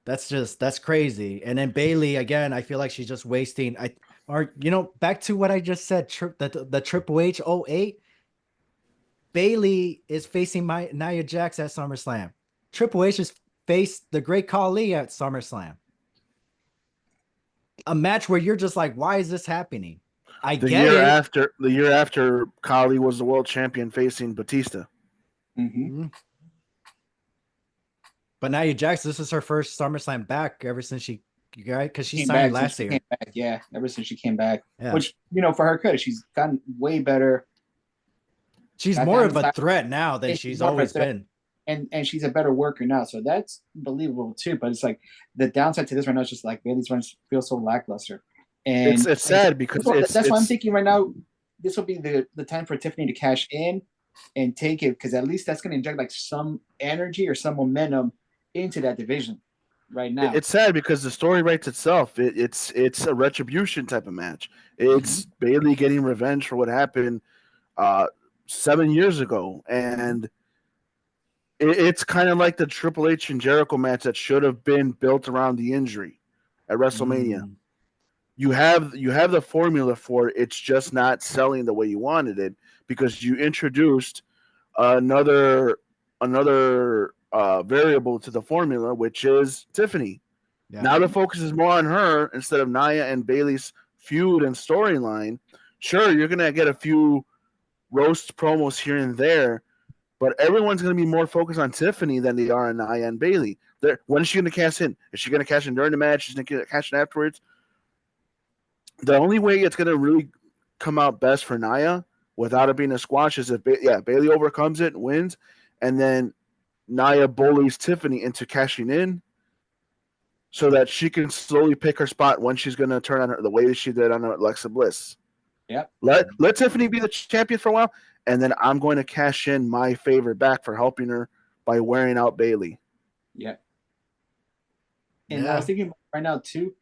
That's crazy. And then Bailey, again, I feel like she's just wasting. Back to what I just said, the Triple H 08. Bailey is facing Nia Jax at SummerSlam. Triple H has faced the Great Khali at SummerSlam. A match where you're just like, why is this happening? The year after Khali was the world champion facing Batista. But Nia Jax, this is her first SummerSlam back ever since she, right? Because she signed last year. Ever since she came back. Yeah. Which, for her credit, she's gotten way better. She's that more of a downside, threat now than and she's she's more of a always threat, been. and she's a better worker now, so that's believable too. But it's like the downside to this right now is just like Bailey's runs feel so lackluster, It's and it's like I said, sad because it's that's why I'm it's thinking right now this will be the time for Tiffany to cash in and take it, because at least that's going to inject like some energy or some momentum into that division right now. it's sad because the story writes itself. It's a retribution type of match. Mm-hmm. It's Bailey getting revenge for what happened uh 7 years ago, Mm-hmm. and it's kind of like the Triple H and Jericho match that should have been built around the injury at WrestleMania. Mm, You have the formula for it. It's just not selling the way you wanted it because you introduced another variable to the formula, which is Tiffany. yeah. Now the focus is more on her instead of Nia and Bailey's feud and storyline. Sure, you're gonna get a few roast promos here and there, but everyone's going to be more focused on Tiffany than they are on Nia and Bailey. When is she going to cash in? Is she going to cash in during the match? Is she going to cash in afterwards? The only way it's going to really come out best for Nia without it being a squash is if Bailey overcomes it and wins, and then Nia bullies Tiffany into cashing in so that she can slowly pick her spot when she's going to turn on her the way that she did on Alexa Bliss. Yep. Let Tiffany be the champion for a while, and then I'm going to cash in my favor back for helping her by wearing out Bailey. Yep. And I was Yeah. thinking right now too.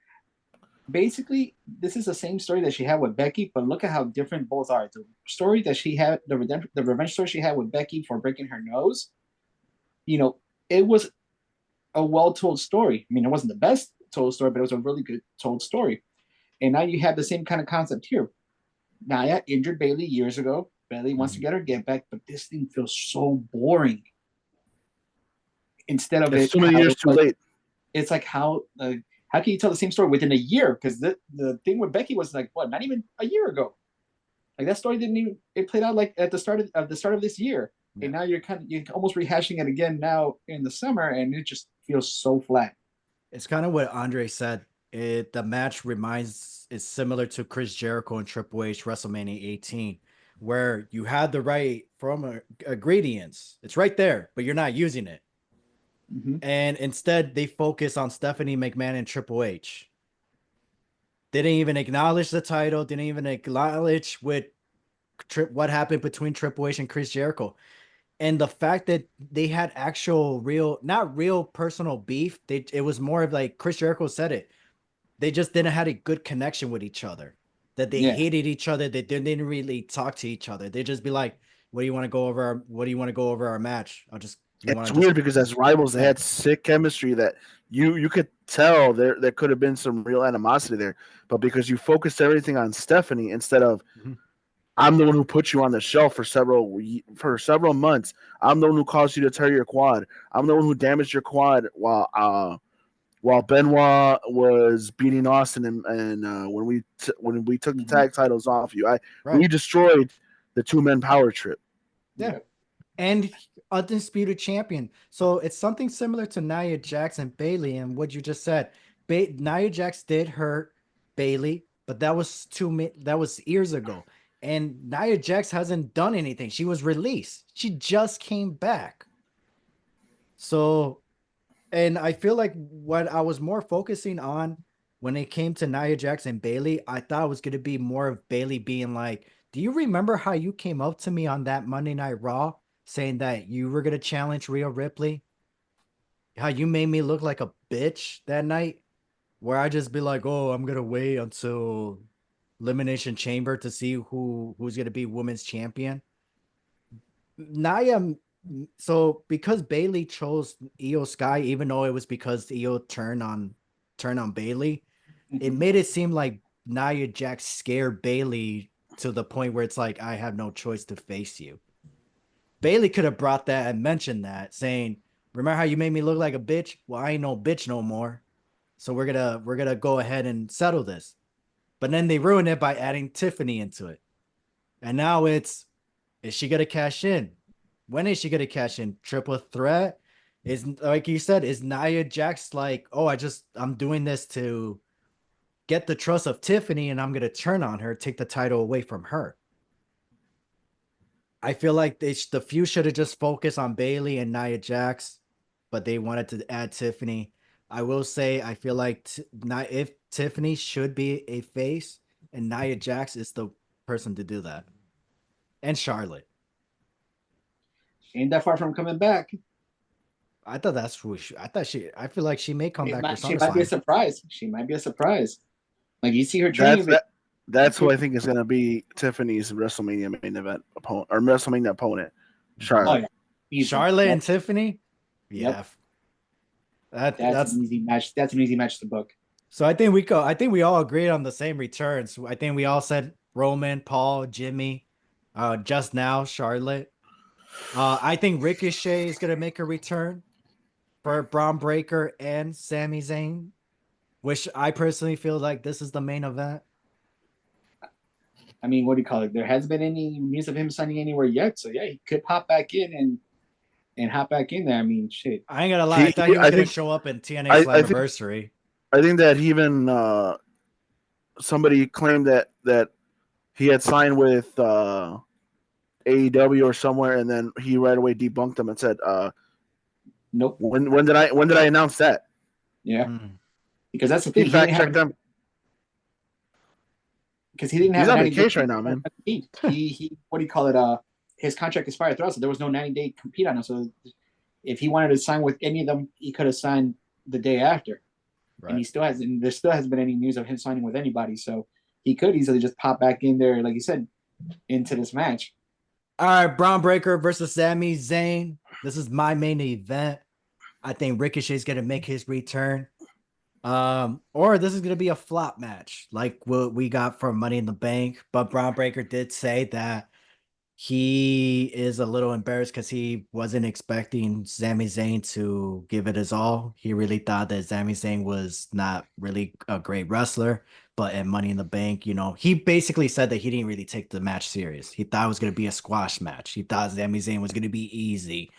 Basically, this is the same story that she had with Becky, but look at how different both are. The story that she had, the revenge story she had with Becky for breaking her nose, you know, it was a well told story. I mean, it wasn't the best told story, but it was a really good told story. And now you have the same kind of concept here. Nia injured Bailey years ago. Bailey wants to Mhm. get her get back, but this thing feels so boring. Instead of It's it, too many how years it too was, late. it's like how can you tell the same story within a year? Because the thing with Becky was like what, not even a year ago. Like that story didn't even it played out like at the start of this year, Yeah. and now you're almost rehashing it again now in the summer, and it just feels so flat. It's kind of what Andre said. The match reminds is similar to Chris Jericho and Triple H WrestleMania 18, where you had the right from ingredients. It's right there, but you're not using it. Mm-hmm. And instead, they focus on Stephanie McMahon and Triple H. They didn't even acknowledge the title. Didn't even acknowledge what happened between Triple H and Chris Jericho. And the fact that they had actual real, not real personal beef. It was more of like Chris Jericho said it. They just didn't have a good connection with each other. That they Yeah. hated each other. They didn't really talk to each other. They just be like, "What do you want to go over? What do you want to go over our match? You want It's to just weird because as rivals, they yeah." had sick chemistry that you could tell there could have been some real animosity there, but because you focused everything on Stephanie instead of Mhm. I'm the one who put you on the shelf for several months. I'm the one who caused you to tear your quad. I'm the one who damaged your quad while Benoit was beating Austin and when we took the Mm-hmm. tag titles off you. We Right. destroyed the 2 men power trip. Yeah. Yeah. And undisputed champion. So it's something similar to Nia Jax and Bailey and what you just said. Nia Jax did hurt Bailey, but that was years ago. And Nia Jax hasn't done anything. She was released. She just came back. So, and I feel like what I was more focusing on when it came to Nia Jax and Bailey, I thought it was going to be more of Bailey being like, "Do you remember how you came up to me on that Monday Night Raw saying that you were going to challenge Rhea Ripley? How you made me look like a bitch that night? Where I just be like, oh, I'm going to wait until Elimination Chamber to see who's going to be women's champion." Nia, so because Bailey chose Io Sky, even though it was because Io turned on Bailey, it Mm-hmm. made it seem like Nia Jax scared Bailey to the point where it's like, I have no choice to face you. Bailey could have brought that and mentioned that, saying, "Remember how you made me look like a bitch? Well, I ain't no bitch no more. So we're gonna go ahead and settle this." But then they ruined it by adding Tiffany into it. And now is she gonna cash in? When is she gonna cash in? Triple threat? Is like you said, is Nia Jax like, oh, I'm doing this to get the trust of Tiffany and I'm gonna turn on her, take the title away from her. I feel like the feud should have just focused on Bailey and Nia Jax, but they wanted to add Tiffany. I will say I feel like if Tiffany should be a face, and Nia Jax is the person to do that, and Charlotte. She ain't that far from coming back. I thought that's who I thought she. I feel like she may come back for She might be a SummerSlam. surprise. She might be a surprise. Like you see her That's training. that. That's who I think is going to be Tiffany's WrestleMania main event opponent or WrestleMania opponent, Oh Charlotte. yeah, easily. Charlotte and Tiffany. Yep. Yeah, that That's that's an easy match. That's an easy match to book. so. I think we go. I think we all agreed on the same returns. I think we all said Roman, Paul, Jimmy. Just now Charlotte. I think Ricochet is gonna make a return for Braun Breaker and Sami Zayn, which I personally feel like this is the main event. I mean, what do you call it? There hasn't been any news of him signing anywhere yet. So yeah, he could pop back in and hop back in there. I mean, shit. I ain't gonna lie. I thought he was I gonna think, show up in TNA I think, Slammiversary. I think that even somebody claimed that he had signed with AEW or somewhere, and then he right away debunked them and said, Nope. when did I announce that?" Yeah, Mm. because that's the He thing. fact checked them. Because he didn't He's have a on 90-day vacation right now, man. he what do you call it? His contract expired throughout, so there was no 90-day compete on him. So if he wanted to sign with any of them, he could have signed the day after. Right. And he still has, and there still hasn't been any news of him signing with anybody. So he could easily just pop back in there, like you said, into this match. All right, Braun Breaker versus Sami Zayn. This is my main event. I think Ricochet's gonna make his return. Or this is gonna be a flop match, like what we got from Money in the Bank. But Braun Breaker did say that he is a little embarrassed because he wasn't expecting Sami Zayn to give it his all. He really thought that Sami Zayn was not really a great wrestler. But at Money in the Bank, he basically said that he didn't really take the match serious. He thought it was going to be a squash match. He thought Sami Zayn was going to be easy,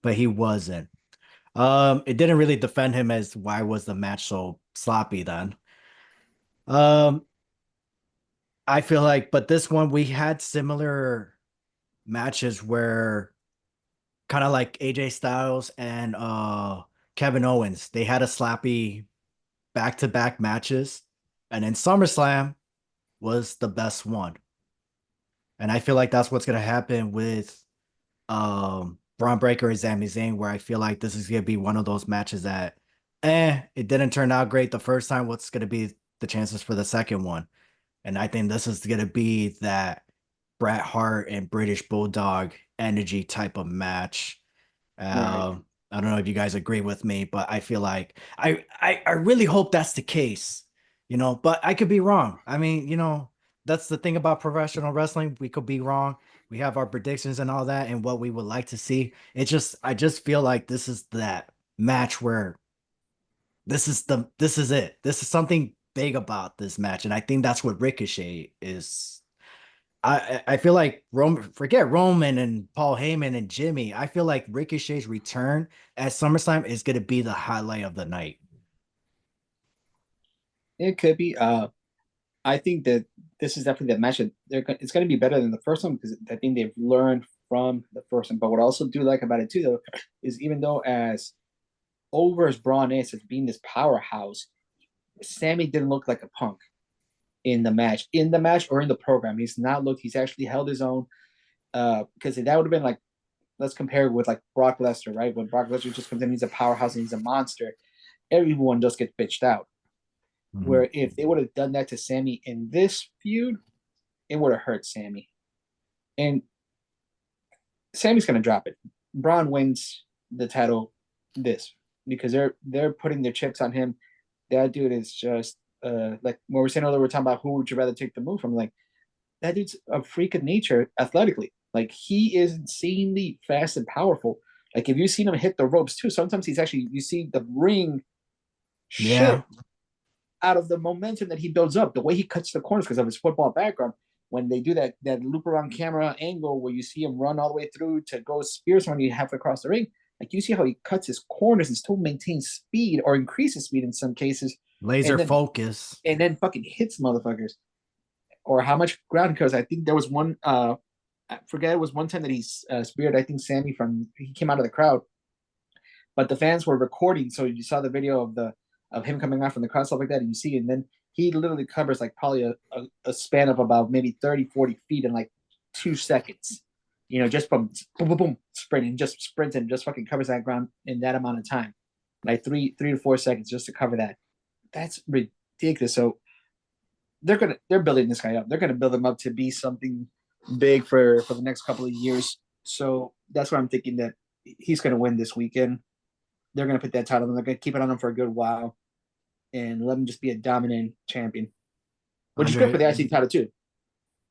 but he wasn't. It didn't really defend him as why was the match so sloppy then. Um, I feel like, but this one we had similar matches where kind of like AJ Styles and Kevin Owens, they had a slappy back-to-back matches, and then SummerSlam was the best one. And I feel like that's what's gonna happen with Braun Breaker and Sami Zayn, where I feel like this is gonna be one of those matches that it didn't turn out great the first time. What's gonna be the chances for the second one? And I think this is gonna be that Bret Hart and British Bulldog energy type of match. Right. I don't know if you guys agree with me, but I feel like I really hope that's the case, but I could be wrong. I mean, that's the thing about professional wrestling. We could be wrong. We have our predictions and all that and what we would like to see. I just feel like this is that match where this is it. This is something big about this match. And I think that's what Ricochet is. I feel like forget Roman and Paul Heyman and Jimmy. I feel like Ricochet's return at SummerSlam is going to be the highlight of the night. It could be. I think that this is definitely the match that it's going to be better than the first one because I think they've learned from the first one. But what I also do like about it too, though, is even though as over as Braun is as being this powerhouse, Sammy didn't look like a punk in the match or in the program. He's not looked. He's actually held his own. Because that would have been like, let's compare it with like Brock Lesnar, right? When Brock Lesnar just comes in, he's a powerhouse and he's a monster. Everyone just gets bitched out. Mhm. Where if they would have done that to Sammy in this feud, it would have hurt Sammy. And Sammy's gonna drop it. Braun wins the title this because they're putting their chips on him. That dude is just like when we're saying earlier, we're talking about who would you rather take the move from. Like that dude's a freak of nature athletically. Like he is insanely fast and powerful. Like if you've seen him hit the ropes too, sometimes he's actually you see the ring Yeah. shift out of the momentum that he builds up, the way he cuts the corners because of his football background. When they do that loop around camera angle where you see him run all the way through to go spear someone you halfway across the ring, like you see how he cuts his corners and still maintains speed or increases speed in some cases, Laser and then focus. fucking hits motherfuckers. Or how much ground he covers. I think there was one I forget, it was one time that he speared, I think, Sammy he came out of the crowd, but the fans were recording, so you saw the video of him coming out from the crowd, stuff like that, and you see, and then he literally covers like probably a span of about maybe 30, 40 feet in like 2 seconds. Just from boom, boom, boom, sprinting, just sprinting, just fucking covers that ground in that amount of time, like 3 to 4 seconds just to cover that. That's ridiculous. So they're building this guy up. They're gonna build him up to be something big for the next couple of years. So that's what I'm thinking, that he's gonna win this weekend. They're gonna put that title on. They're gonna keep it on him for a good while and let him just be a dominant champion, which is good for the IC title too.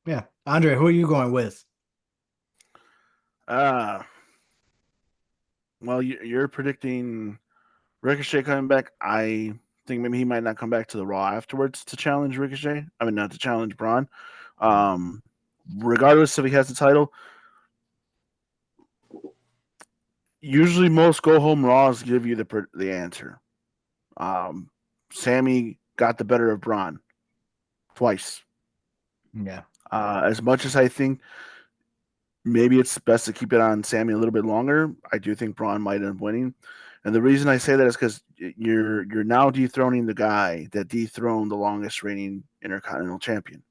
Yeah, Andre, who are you going with? Well, you're predicting Ricochet coming back. I think maybe he might not come back to the Raw afterwards to challenge Ricochet. I mean, not to challenge Braun. Regardless if he has the title, usually most go home Raws give you the answer. Sammy got the better of Braun twice. Yeah. As much as I think maybe it's best to keep it on Sammy a little bit longer, I do think Braun might end up winning. And the reason I say that is because you're now dethroning the guy that dethroned the longest reigning Intercontinental Champion.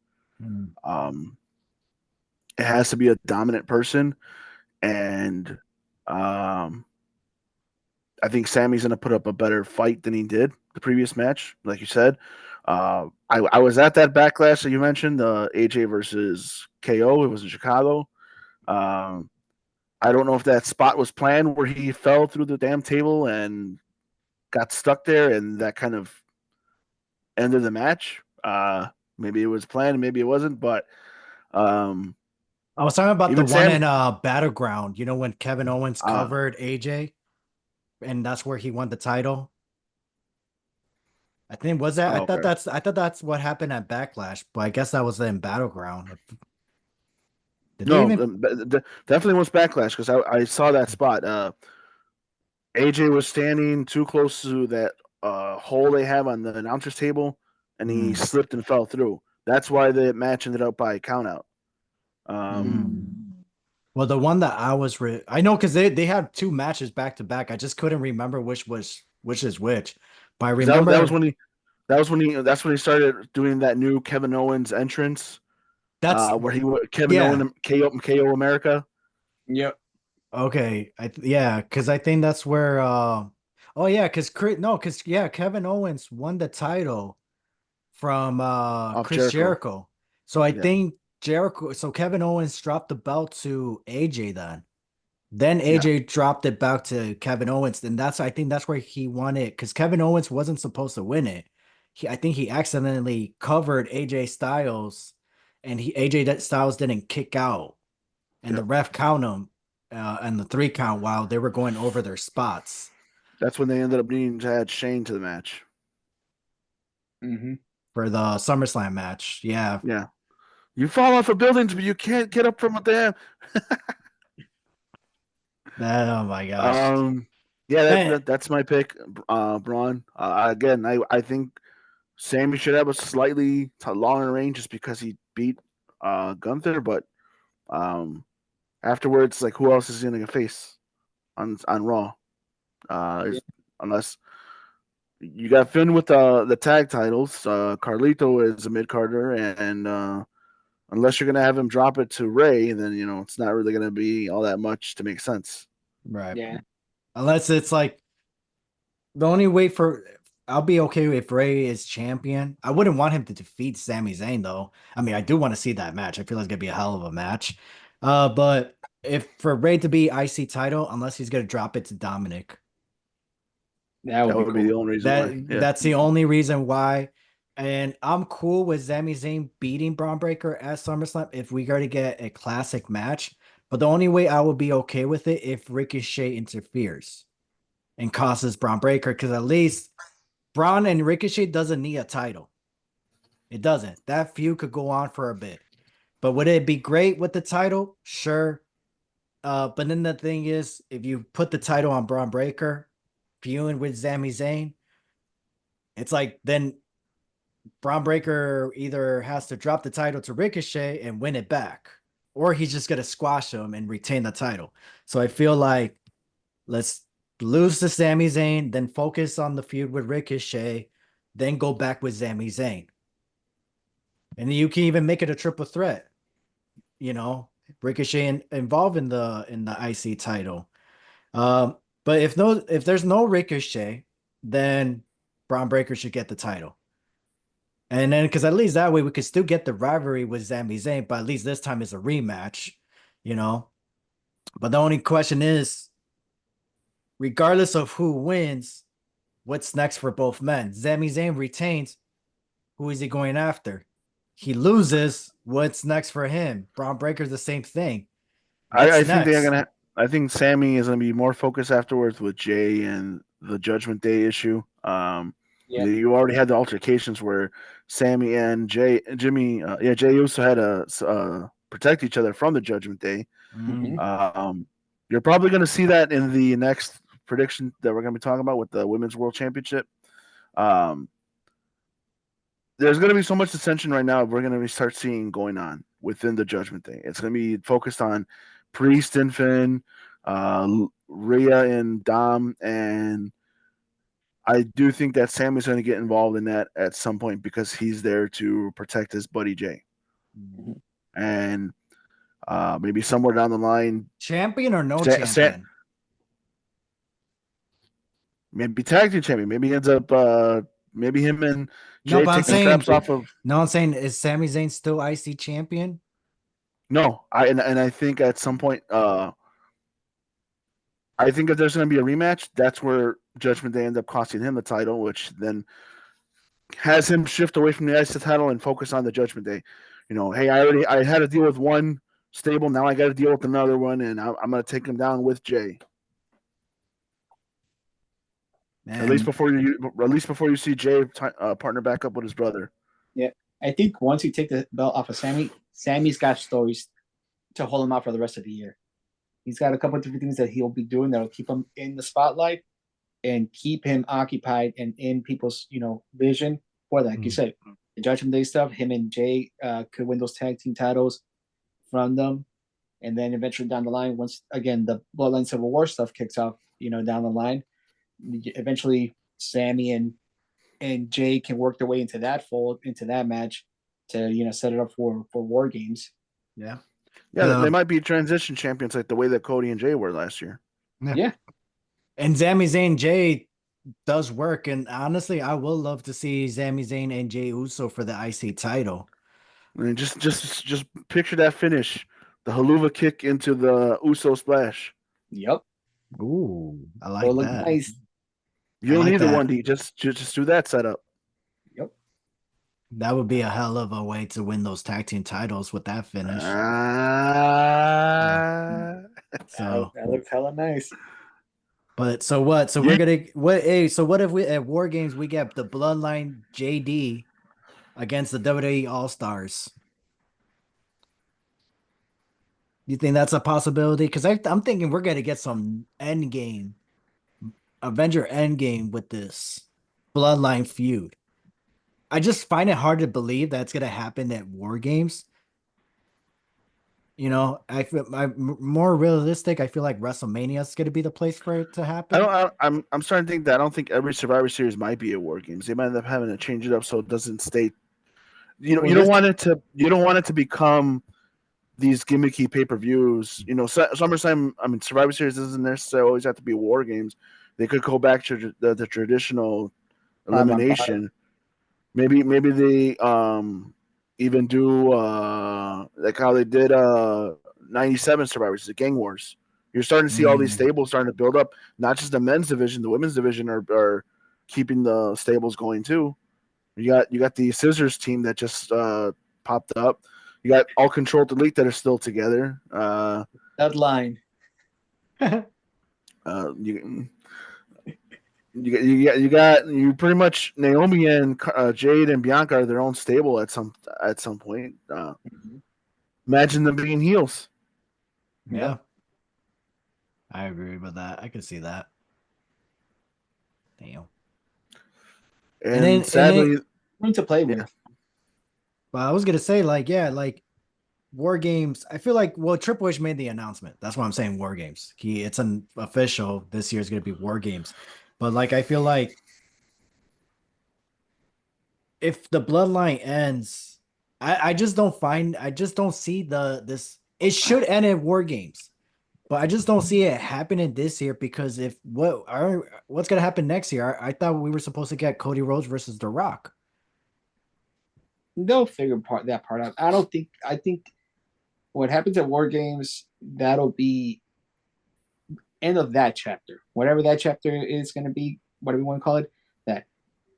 It has to be a dominant person, and I think Sammy's going to put up a better fight than he did the previous match, like you said. I was at that Backlash that you mentioned, AJ versus KO. It was in Chicago. I don't know if that spot was planned where he fell through the damn table and got stuck there, and that kind of ended the match. Maybe it was planned, maybe it wasn't, but I was talking about the even one Sammy, in Battleground, when Kevin Owens covered AJ, and that's where he won the title. I think was that. okay. I thought that's what happened at Backlash, but I guess that was in Battleground. Did they No, even? definitely was Backlash because I saw that spot. AJ was standing too close to that hole they have on the announcer's table, and he slipped and fell through. That's why the match ended up by countout. Well, the one that I was I know because they had two matches back to back. I just couldn't remember which is which. But I remember that's when he started doing that new Kevin Owens entrance. that's Where Kevin yeah. Owens KO America. Yep. Okay. Because I think that's where oh yeah, because Kevin Owens won the title from Off Chris Jericho. So I Yeah. think Kevin Owens dropped the belt to AJ then. Then AJ dropped it back to Kevin Owens, and I think that's where he won it because Kevin Owens wasn't supposed to win it. I think he accidentally covered AJ Styles, and AJ Styles didn't kick out, and the ref count him, and the 3 count while they were going over their spots. That's when they ended up needing to add Shane to the match. For the SummerSlam match. Yeah. Yeah. You fall off of buildings, but you can't get up from a dam. Oh my gosh. That's my pick, Braun. Again, I think Sammy should have a slightly longer range just because he beat Gunther, but afterwards, like who else is he going to face on Raw? Unless you got Finn with the tag titles, Carlito is a mid carder, and unless you're going to have him drop it to Ray, then it's not really going to be all that much to make sense. Right. Yeah. Unless it's like the only way I'll be okay if Ray is champion. I wouldn't want him to defeat Sami Zayn though. I mean, I do want to see that match. I feel like it's gonna be a hell of a match. But if for Ray to be IC title, unless he's gonna drop it to Dominic. That would be the cool. only reason why. Yeah. That's the only reason why. And I'm cool with Sami Zayn beating Braun Breaker at SummerSlam if we got to get a classic match. But the only way I would be okay with it if Ricochet interferes and causes Braun Breaker, because at least Braun and Ricochet doesn't need a title. It doesn't. That feud could go on for a bit. But would it be great with the title? Sure. But then the thing is, if you put the title on Braun Breaker, feuding with Sami Zayn, it's like then Braun Breaker either has to drop the title to Ricochet and win it back, or he's just gonna squash him and retain the title. So I feel like let's lose to Sami Zayn, then focus on the feud with Ricochet, then go back with Sami Zayn. And you can even make it a triple threat. You know, Ricochet involved in the IC title. Um, but if there's no Ricochet, then Braun Breaker should get the title. And then because at least that way we could still get the rivalry with Sami Zayn, but at least this time it's a rematch, you know. But the only question is, regardless of who wins, what's next for both men? Sami Zayn retains. Who is he going after? He loses. What's next for him? Braun Breaker's the same thing. What's I think they're next? gonna. I think Sammy is gonna be more focused afterwards with Jay and the Judgment Day issue. Yeah. You already had the altercations where Sammy and Jay Uso had to protect each other from the Judgment Day. Mhm. You're probably going to see that in the next prediction that we're going to be talking about with the Women's World Championship. Um, there's going to be so much dissension right now. We're going to start seeing going on within the Judgment Day. It's going to be focused on Priest and Finn, Rhea and Dom, and I do think that Sammy's going to get involved in that at some point because he's there to protect his buddy Jay. Mhm. And maybe somewhere down the line, Champion or no champion? maybe tag team champion. Maybe he ends up, maybe him and No, Jay but I'm take the saying straps off of. no, I'm saying is Sami Zayn still IC champion? No, and I think at some point, I think if there's going to be a rematch, that's where Judgment Day ends up costing him the title, which then has him shift away from the IC title and focus on the Judgment Day. You know, hey, I had to deal with one stable, now I got to deal with another one, and I'm going to take him down with Jay. Man, At least before you see Jay partner back up with his brother. Yeah. I think once you take the belt off of Sammy, Sammy's got stories to hold him out for the rest of the year. He's got a couple of different things that he'll be doing that'll keep him in the spotlight and keep him occupied and in people's, vision for that. Like you said, the Judgment Day stuff, him and Jay could win those tag team titles from them. And then eventually down the line, once again the Bloodline Civil War stuff kicks off, down the line, eventually Sammy and Jay can work their way into that fold, into that match to set it up for War Games. yeah. Yeah, they might be transition champions like the way that Cody and Jay were last year. Yeah. And Sami Zayn Jay does work, and honestly, I will love to see Sami Zayn and Jay Uso for the IC title. I mean, just picture that finish, the haluva kick into the Uso splash. Yep. Ooh, I like It'll look that. nice. You don't like need the that. 1D. Just do that setup. Yep. That would be a hell of a way to win those tag team titles with that finish. So That looks hella nice. But so what? So You- we're gonna what? Hey, so what if we at War Games we get the Bloodline JD against the WWE All Stars? You think that's a possibility? Because I'm thinking we're gonna get some end game, Avenger end game with this Bloodline feud. I just find it hard to believe that's gonna happen at War Games. You know, I feel more realistic. I feel like WrestleMania is gonna be the place for it to happen. I'm starting to think that I don't think every Survivor Series might be a War Games. They might end up having to change it up so it doesn't stay. You don't want it to become these gimmicky pay per views. You know, SummerSlam. I mean, Survivor Series doesn't necessarily always have to be War Games. They could go back to the traditional elimination. Maybe they even do like how they did 97 Survivors, the Gang Wars. You're starting to see all these stables starting to build up. Not just the men's division, the women's division are keeping the stables going too. You got the Scissors team that just popped up. You got All Control Delete that are still together. That line. You pretty much Naomi and Jade and Bianca are their own stable at some point. Imagine them being heels. Yeah. I agree with that. I can see that. Damn. And then sadly, room to play with. But I was gonna say, like, yeah, like War Games. I feel like Triple H made the announcement. That's why I'm saying War Games. It's an official. This year's gonna be War Games, but like I feel like if the bloodline ends, I just don't see this. It should end at War Games, but I just don't see it happening this year because if what's gonna happen next year? I thought we were supposed to get Cody Rhodes versus The Rock. They'll figure that part out. I don't think. I think what happens at War Games, that'll be end of that chapter. Whatever that chapter is going to be, whatever you want to call it. That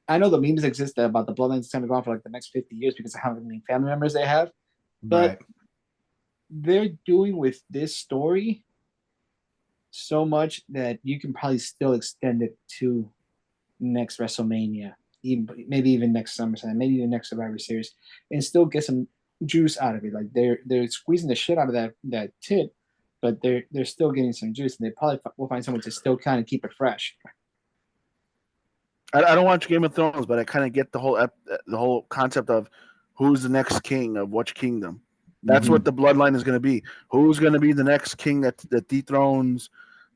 I know the memes exist about the Bloodlines going to go on for like the next 50 years because of how many family members they have, but Right. they're doing with this story so much that you can probably still extend it to next WrestleMania, even maybe even next SummerSlam, maybe even next Survivor Series, and still get some juice out of it. Like they're squeezing the shit out of that tit, but they're still getting some juice, and they probably will find someone to still kind of keep it fresh. I don't watch Game of Thrones, but I kind of get the whole concept of who's the next king of which kingdom. That's what the bloodline is going to be. Who's going to be the next king that dethrones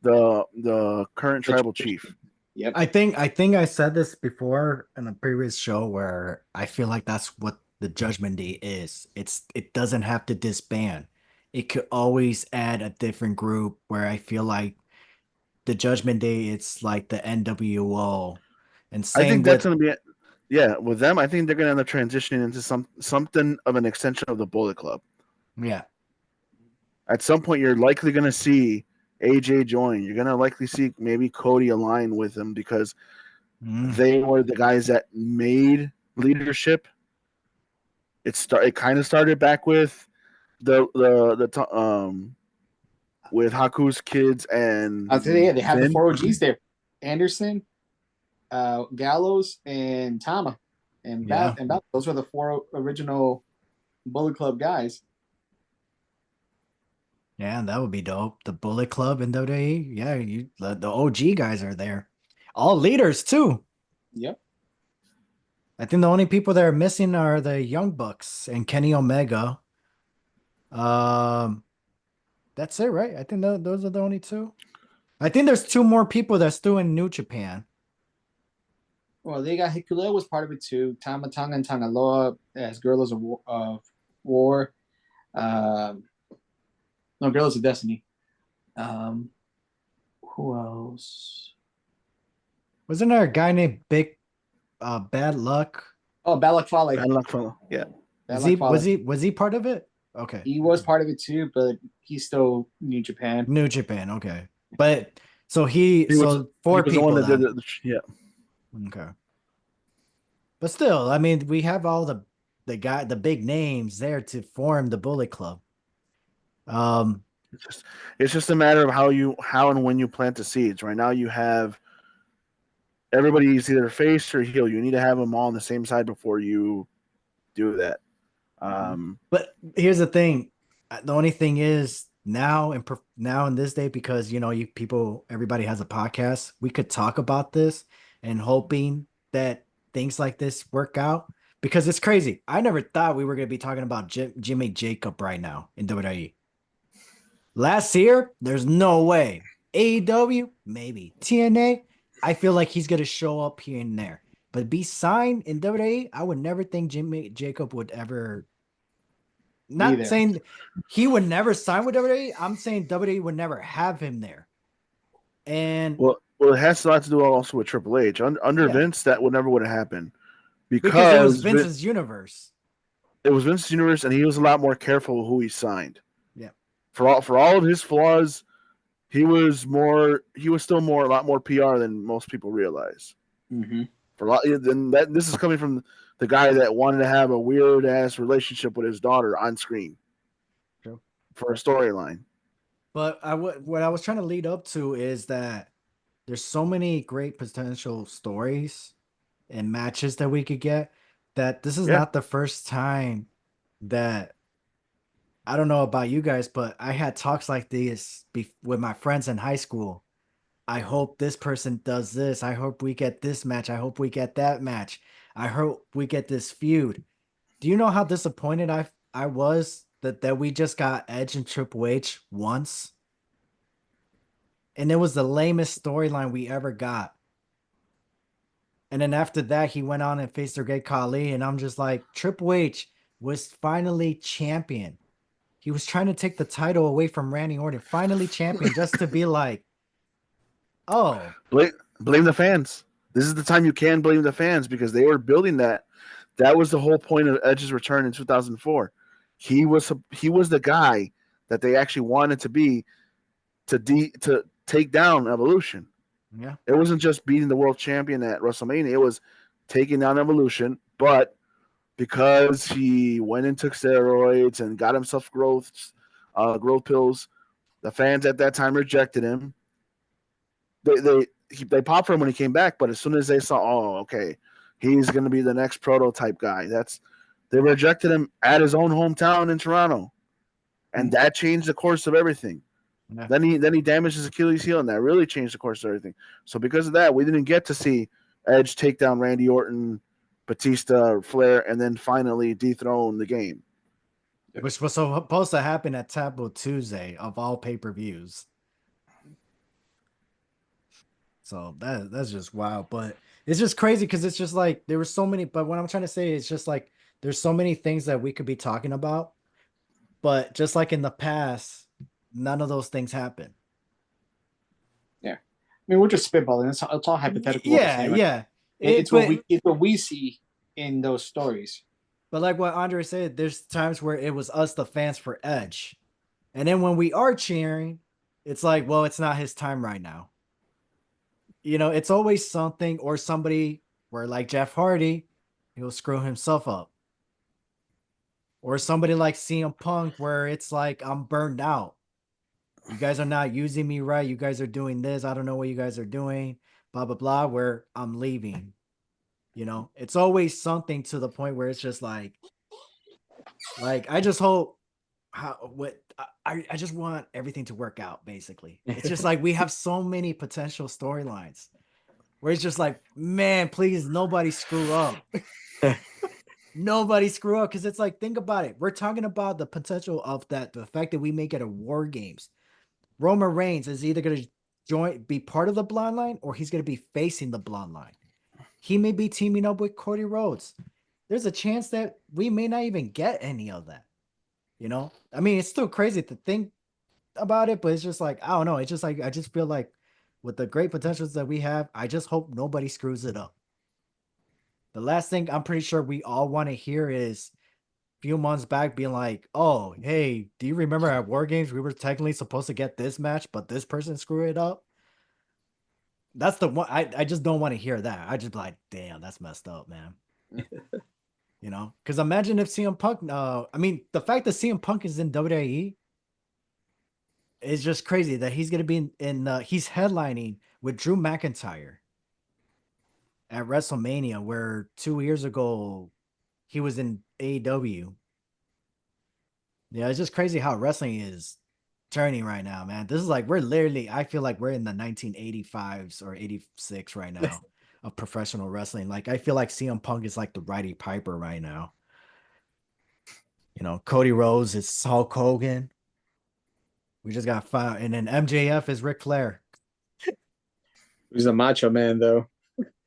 the current tribal chief? Yep. I think I said this before in a previous show where I feel like that's what the Judgment Day is. It doesn't have to disband. It could always add a different group where I feel like the Judgment Day it's like the NWO. And I same think that's with going to be yeah, with them. I think they're going to end up transitioning into something of an extension of the Bullet Club. yeah. At some point, you're likely going to see AJ join. You're going to likely see maybe Cody align with him because Mm. they were the guys that made leadership. It kind of started back with the with Haku's kids and I'll tell you, they have the Finn. four OGs there: Anderson, Gallows, and Tama, and Yeah. Those were the four original Bullet Club guys. Yeah, that would be dope. The Bullet Club in WWE. Yeah, the OG guys are there. All leaders too. Yep. I think the only people that are missing are the Young Bucks and Kenny Omega. Um, that's it, right? I think those are the only two. I think there's two more people that's still in New Japan. Well, they got Hikuleo was part of it too. Tama Tonga and Tangaloa as Guerrillas of War. Um, no, Guerrillas of Destiny. Um, who else? Wasn't there a guy named Big Bad Luck? Oh, Balak Fale. Bad luck, fellow. Yeah, Balak Fale. Was he part of it? Okay. He was part of it too, but he's still New Japan. New Japan, okay. But he was so four the one people that did then. it. Yeah, Okay. But still, I mean, we have all the big names there to form the Bullet Club. Um, it's just a matter of how and when you plant the seeds. Right now, you have everybody's either face or heel. You need to have them all on the same side before you do that. but here's the thing. The only thing is now in this day, because everybody has a podcast, we could talk about this and hoping that things like this work out because it's crazy. I never thought we were going to be talking about Jimmy Jacob right now in WWE. Last year, there's no way. AEW, maybe. TNA, I feel like he's going to show up here and there. But be signed in WWE, I would never think Jimmy Jacob would ever. Not Either. saying he would never sign with WWE. I'm saying WWE would never have him there. And well, it has a lot to do also with Triple H. Under yeah, Vince, that would have happened because it was because Vince's universe. it was Vince's universe, and he was a lot more careful who he signed. Yeah. For all of his flaws, he was still a lot more PR than most people realize. Mm-hmm. For a lot, then this is coming from the guy that wanted to have a weird ass relationship with his daughter on screen. True. For a storyline. But what I was trying to lead up to is that there's so many great potential stories and matches that we could get that this is Yeah. not the first time that I don't know about you guys, but I had talks like this with my friends in high school. I hope this person does this. I hope we get this match. I hope we get that match. I hope we get this feud. Do you know how disappointed I was that we just got Edge and Triple H once, and it was the lamest storyline we ever got. And then after that, he went on and faced the Great Khali, and I'm just like, Triple H was finally champion. He was trying to take the title away from Randy Orton, finally champion, just to be like, oh, Blame the fans. This is the time you can blame the fans because they were building that. That was the whole point of Edge's return in 2004. He was the guy that they actually wanted to be to take down Evolution. yeah. It wasn't just beating the world champion at WrestleMania. It was taking down Evolution, but because he went and took steroids and got himself growth pills, the fans at that time rejected him. They popped for him when he came back, but as soon as they saw, oh, okay, he's going to be the next prototype guy, they rejected him at his own hometown in Toronto, and that changed the course of everything. Yeah. Then he damaged his Achilles heel, and that really changed the course of everything. So because of that, we didn't get to see Edge take down Randy Orton, Batista, Flair, and then finally dethrone the game. Which was supposed to happen at Taboo Tuesday of all pay-per-views. So that's just wild. But it's just crazy because it's just like there were so many. But what I'm trying to say is just like there's so many things that we could be talking about. But just like in the past, none of those things happen. Yeah. I mean, we're just spitballing. It's all hypothetical. Yeah, yeah. It's what we see in those stories. But like what Andre said, there's times where it was us, the fans, for Edge. And then when we are cheering, it's like, well, it's not his time right now. You know, it's always something or somebody where like Jeff Hardy, he'll screw himself up. Or somebody like CM Punk where it's like, I'm burned out. You guys are not using me right. You guys are doing this. I don't know what you guys are doing. Blah, blah, blah, where I'm leaving. You know, it's always something to the point where it's just like I just hope I just want everything to work out, basically. It's just like we have so many potential storylines where it's just like, man, please, nobody screw up. Nobody screw up. Because it's like, think about it. We're talking about the potential of that, the fact that we make it a War Games. Roman Reigns is either going to be part of the Bloodline or he's going to be facing the Bloodline. He may be teaming up with Cody Rhodes. There's a chance that we may not even get any of that. You know, I mean, it's still crazy to think about it, but it's just like, I don't know. It's just like, I just feel like with the great potentials that we have, I just hope nobody screws it up. The last thing I'm pretty sure we all want to hear is a few months back being like, oh, hey, do you remember at War Games, we were technically supposed to get this match, but this person screwed it up? That's the one. I just don't want to hear that. I just be like, damn, that's messed up, man. You know, because imagine if CM Punk, I mean, the fact that CM Punk is in WWE is just crazy that he's going to be he's headlining with Drew McIntyre at WrestleMania, where 2 years ago he was in AEW. Yeah, it's just crazy how wrestling is turning right now, man. This is like, I feel like we're in the 1985s or 86 right now of professional wrestling. Like, I feel like CM Punk is like the Roddy Piper right now. You know, Cody Rhodes is Hulk Hogan. We just got five, and then MJF is Ric Flair. He's a macho man, though.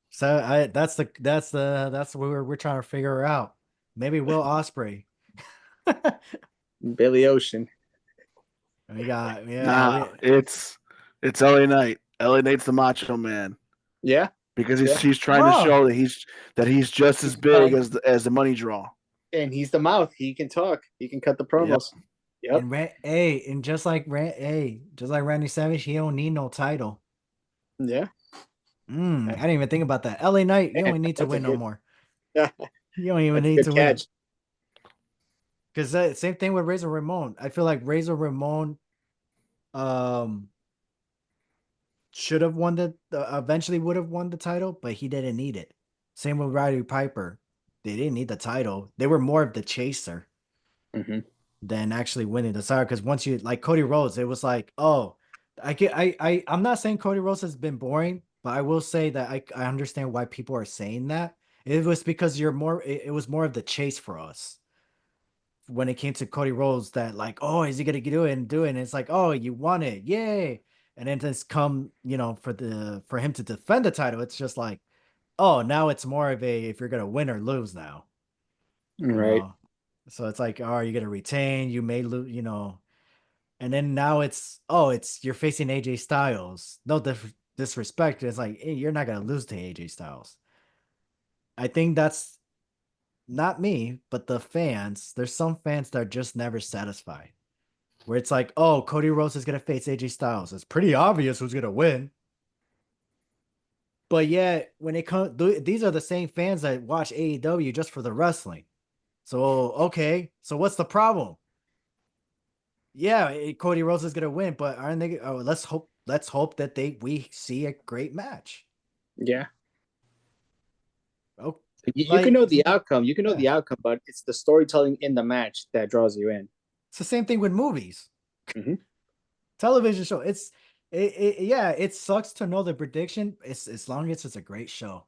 So that's what we're trying to figure out. Maybe Will Ospreay. Billy Ocean. We got it's LA Knight. LA Knight's the macho man. Yeah. Because he's trying to show that he's just as big as the money draw. And he's the mouth. He can talk. He can cut the promos. Yep. And just like Randy Savage, he don't need no title. Yeah. I didn't even think about that. LA Knight, you don't need to win no more. You don't even need to win. Because same thing with Razor Ramon. I feel like Razor Ramon should have won eventually would have won the title, but he didn't need it. Same with Roddy Piper. They didn't need the title. They were more of the chaser than actually winning the title. Because once you, like Cody Rhodes, it was like, oh, I'm not saying Cody Rhodes has been boring, but I will say that I understand why people are saying that. It was because it was more of the chase for us. when it came to Cody Rhodes that like, oh, is he gonna do it and do it? And it's like, oh, you won it, yay! And then just come, for him to defend the title, it's just like, oh, now it's more of a if you're gonna win or lose now, you Right. know. So it's like, oh, are you gonna retain? You may lose. And then now it's you're facing AJ Styles. No disrespect. It's like, hey, you're not gonna lose to AJ Styles. I think that's not me, but the fans. There's some fans that are just never satisfied. Where it's like, oh, Cody Rhodes is gonna face AJ Styles. It's pretty obvious who's gonna win. But yet, when it comes, these are the same fans that watch AEW just for the wrestling. So okay, so what's the problem? Yeah, Cody Rhodes is gonna win, but aren't they? Oh, let's hope that we see a great match. Yeah. Oh, You can like know the outcome. You can know yeah, the outcome, but it's the storytelling in the match that draws you in. it's the same thing with movies, Mhm. television show. Yeah, it sucks to know the prediction. It's as long as it's a great show.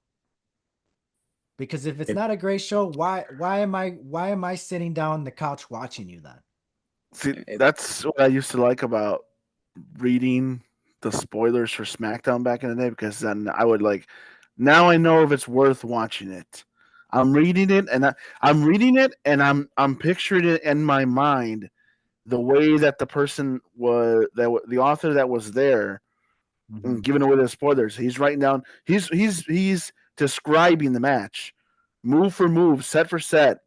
Because if it's It, not a great show, why am I sitting down on the couch watching you then? See, it, that's what I used to like about reading the spoilers for SmackDown back in the day because then I would like now I know if it's worth watching it. I'm reading it and I'm picturing it in my mind the way that the person was the author that was there Mhm. and giving away the spoilers. He's writing down. He's describing the match, move for move, set for set,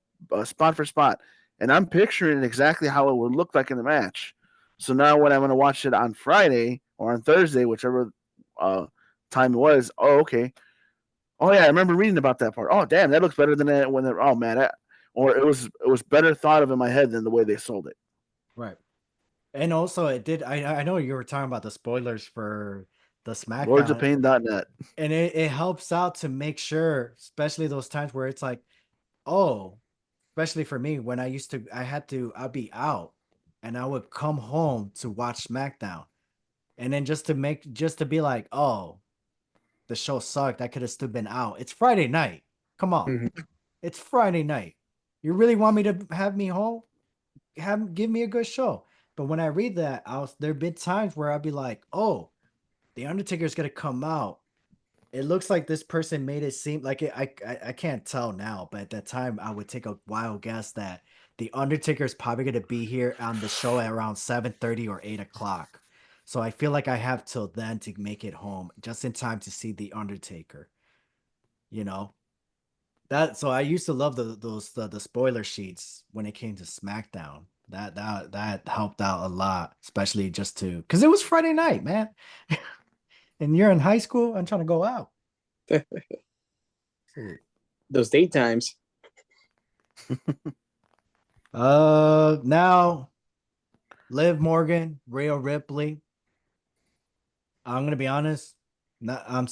spot for spot, and I'm picturing exactly how it would look like in the match. So now when I'm going to watch it on Friday or on Thursday, whichever uh, time it was, oh okay, oh yeah, I remember reading about that part. Oh damn, that looks better than that when they're oh man, or it was better thought of in my head than the way they sold it. Right. And also, it did. I know you were talking about the spoilers for the SmackDown, LordsOfPain.net. and it helps out to make sure, especially those times where it's like, oh, especially for me when I'd be out, and I would come home to watch SmackDown, and then just to be like, oh, the show sucked. I could have still been out. It's Friday night. Come on, Mhm. it's Friday night. You really want me to have me home? Give me a good show. But when I read that, there've been times where I'd be like, oh, the Undertaker's gonna come out. It looks like this person made it seem like it. I can't tell now, but at that time, I would take a wild guess that the Undertaker's probably gonna be here on the show at around 7:30 or 8 o'clock. So I feel like I have till then to make it home just in time to see the Undertaker. You know that. So I used to love the spoiler sheets when it came to SmackDown. That helped out a lot, especially just to because it was Friday night, man. And you're in high school. I'm trying to go out. Shit. Those daytimes. Now Liv Morgan, Rhea Ripley. I'm gonna be honest. I'm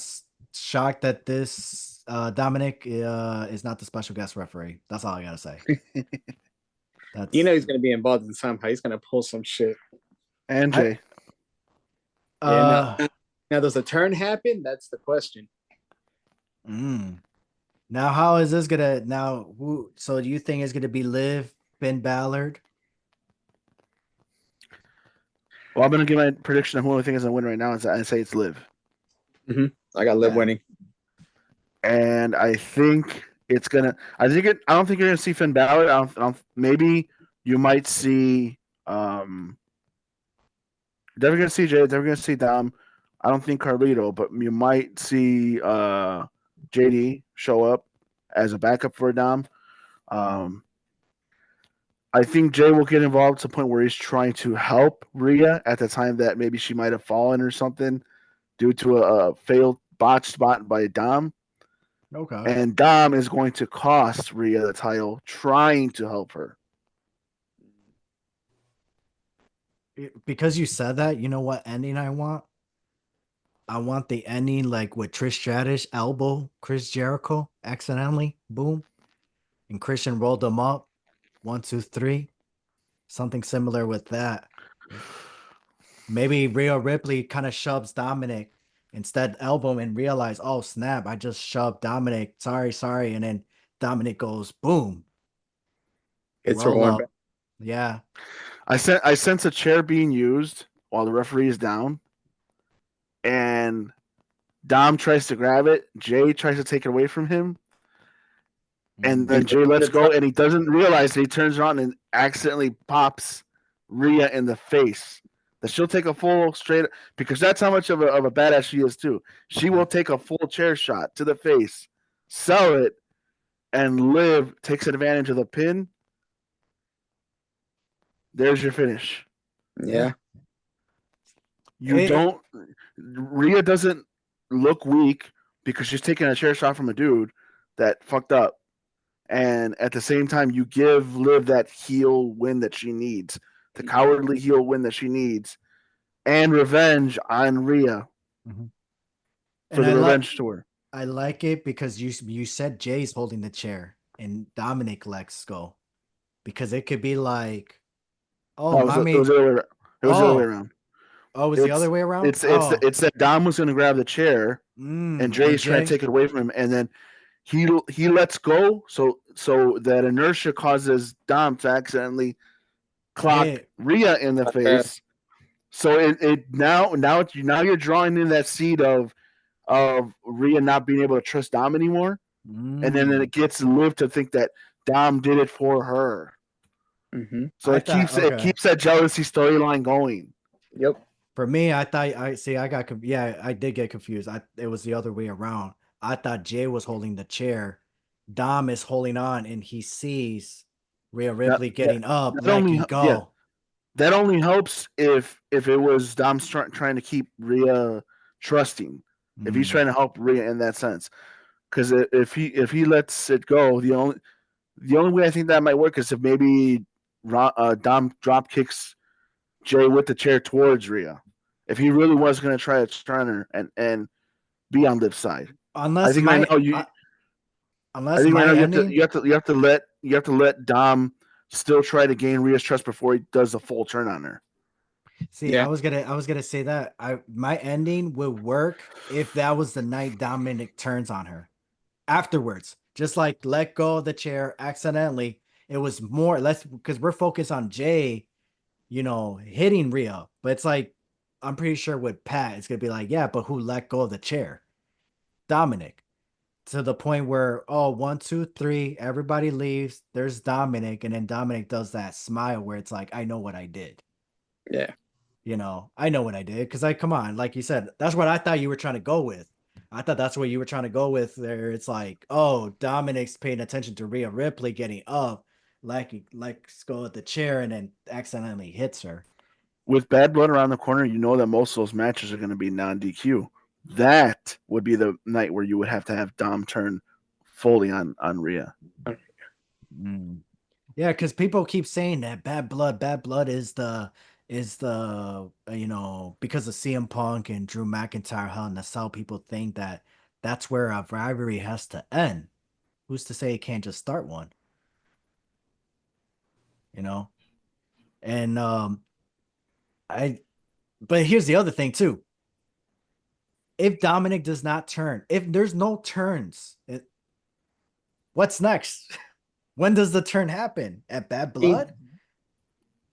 shocked that this Dominic is not the special guest referee. That's all I gotta say. You That's know he's going to be involved in somehow. He's going to pull some shit. And I Jay. Yeah. uh Now does the turn happen? That's the question. mm. Now how is this gonna now who so do you think it's gonna be Liv, Finn Ballard? Well, I'm gonna give my prediction of who I think is gonna win right now. Is I say it's Liv, I got Liv Yeah. winning. and I think it's gonna. I think it. I don't think you're gonna see Finn Balor. Maybe you might see. Definitely gonna see Jay. Definitely gonna see Dom. I don't think Carlito, but you might see JD show up as a backup for Dom. Um, I think Jay will get involved to the point where he's trying to help Rhea at the time that maybe she might have fallen or something due to a failed botch spot by Dom. Okay. And Dom is going to cost Rhea the title trying to help her. Because you said that, you know what ending I want? I want the ending like with Trish Stratus elbow Chris Jericho accidentally, boom, and Christian rolled them up, 1, 2, 3, something similar with that. Maybe Rhea Ripley kind of shoves Dominic instead elbow and realize, oh snap, I just shoved Dominic. Sorry, and then Dominic goes boom, It's her roll one back. up. Yeah. I sense a chair being used while the referee is down, and Dom tries to grab it. Jay tries to take it away from him, and Mm. then And Jay lets the go, top, and he doesn't realize that he turns around and accidentally pops Rhea in the face. That she'll take a full straight because that's how much of a badass she is too. She will take a full chair shot to the face, sell it, and Liv takes advantage of the pin. There's your finish. Yeah. yeah, You It, don't. Rhea doesn't look weak because she's taking a chair shot from a dude that fucked up, and at the same time, you give Liv that heel win that she needs, the cowardly heel win that she needs, and revenge on Rhea Mhm. for and the revenge tour. I like it because you said Jay's holding the chair and Dominic lets go because it could be like, oh, No, it was mommy, the other way. It was the other way oh, around. oh, it was the It's other way around. it's it's Oh, it's that Dom was going to grab the chair, and and Jay's trying to Jay, take it away from him, and then he lets go, so that inertia causes Dom to accidentally clock it, Rhea in the okay. face. So it now you're drawing in that seed of Rhea not being able to trust Dom anymore, and then mm, it gets Liv to think that Dom did it for her. Mm-hmm. So I it thought, keeps it okay. keeps that jealousy storyline going. Yep. For me, I thought I see. Yeah, I did get confused. It was the other way around. I thought Jay was holding the chair. Dom is holding on, and he sees Rhea That Ripley that, getting up, that only letting yeah go. that only helps if it was Dom trying to keep Rhea trusting. If he's Mm. trying to help Rhea in that sense, because if he lets it go, the only way I think that might work is if maybe Dom drop kicks Jay with the chair towards Rhea. If he really was going to try to turn her and be on Liv's side, I Unless think right my now I unless think right my now ending. you have to let Dom still try to gain Rhea's trust before he does the full turn on her. See, Yeah. I was gonna say that my ending would work if that was the night Dominic turns on her afterwards. Just like let go of the chair accidentally. It was more less because we're focused on Jay, hitting Rhea. But it's like I'm pretty sure with Pat, it's gonna be like, yeah, but who let go of the chair? Dominic. To the point where, oh, 1, 2, 3, everybody leaves. There's Dominic, and then Dominic does that smile where it's like, I know what I did. Yeah. I know what I did because I come on, like you said, that's what I thought you were trying to go with. I thought that's what you were trying to go with. There, it's like, oh, Dominic's paying attention to Rhea Ripley getting up, let's go at the chair, and then accidentally hits her. With Bad Blood around the corner, you know that most of those matches are going to be non DQ. That would be the night where you would have to have Dom turn fully on Rhea. Mm. Yeah, because people keep saying that bad blood is the because of CM Punk and Drew McIntyre, Hell in the Cell, people think that that's where a rivalry has to end. Who's to say it can't just start one? You know, and I. But here's the other thing too. If Dominic does not turn, if there's no turns, what's next? When does the turn happen? At Bad I mean, Blood?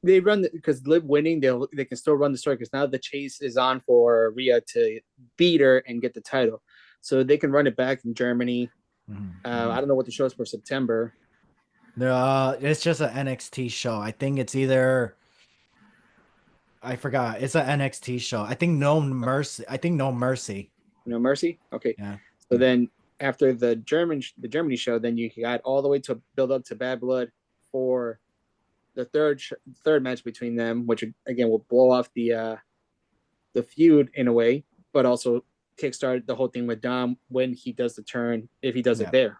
they run because Liv winning, they can still run the story because now the chase is on for Rhea to beat her and get the title, so they can run it back in Germany. I Mhm. don't know what the show is for September. It's just an NXT show. I think it's either I forgot. It's an NXT show. I think No Mercy. I think No Mercy. No Mercy. Okay, Yeah. so then after the Germany show, then you got all the way to build up to Bad Blood for the third match between them, which again will blow off the feud in a way, but also kickstart the whole thing with Dom when he does the turn, if he does it Yeah. there.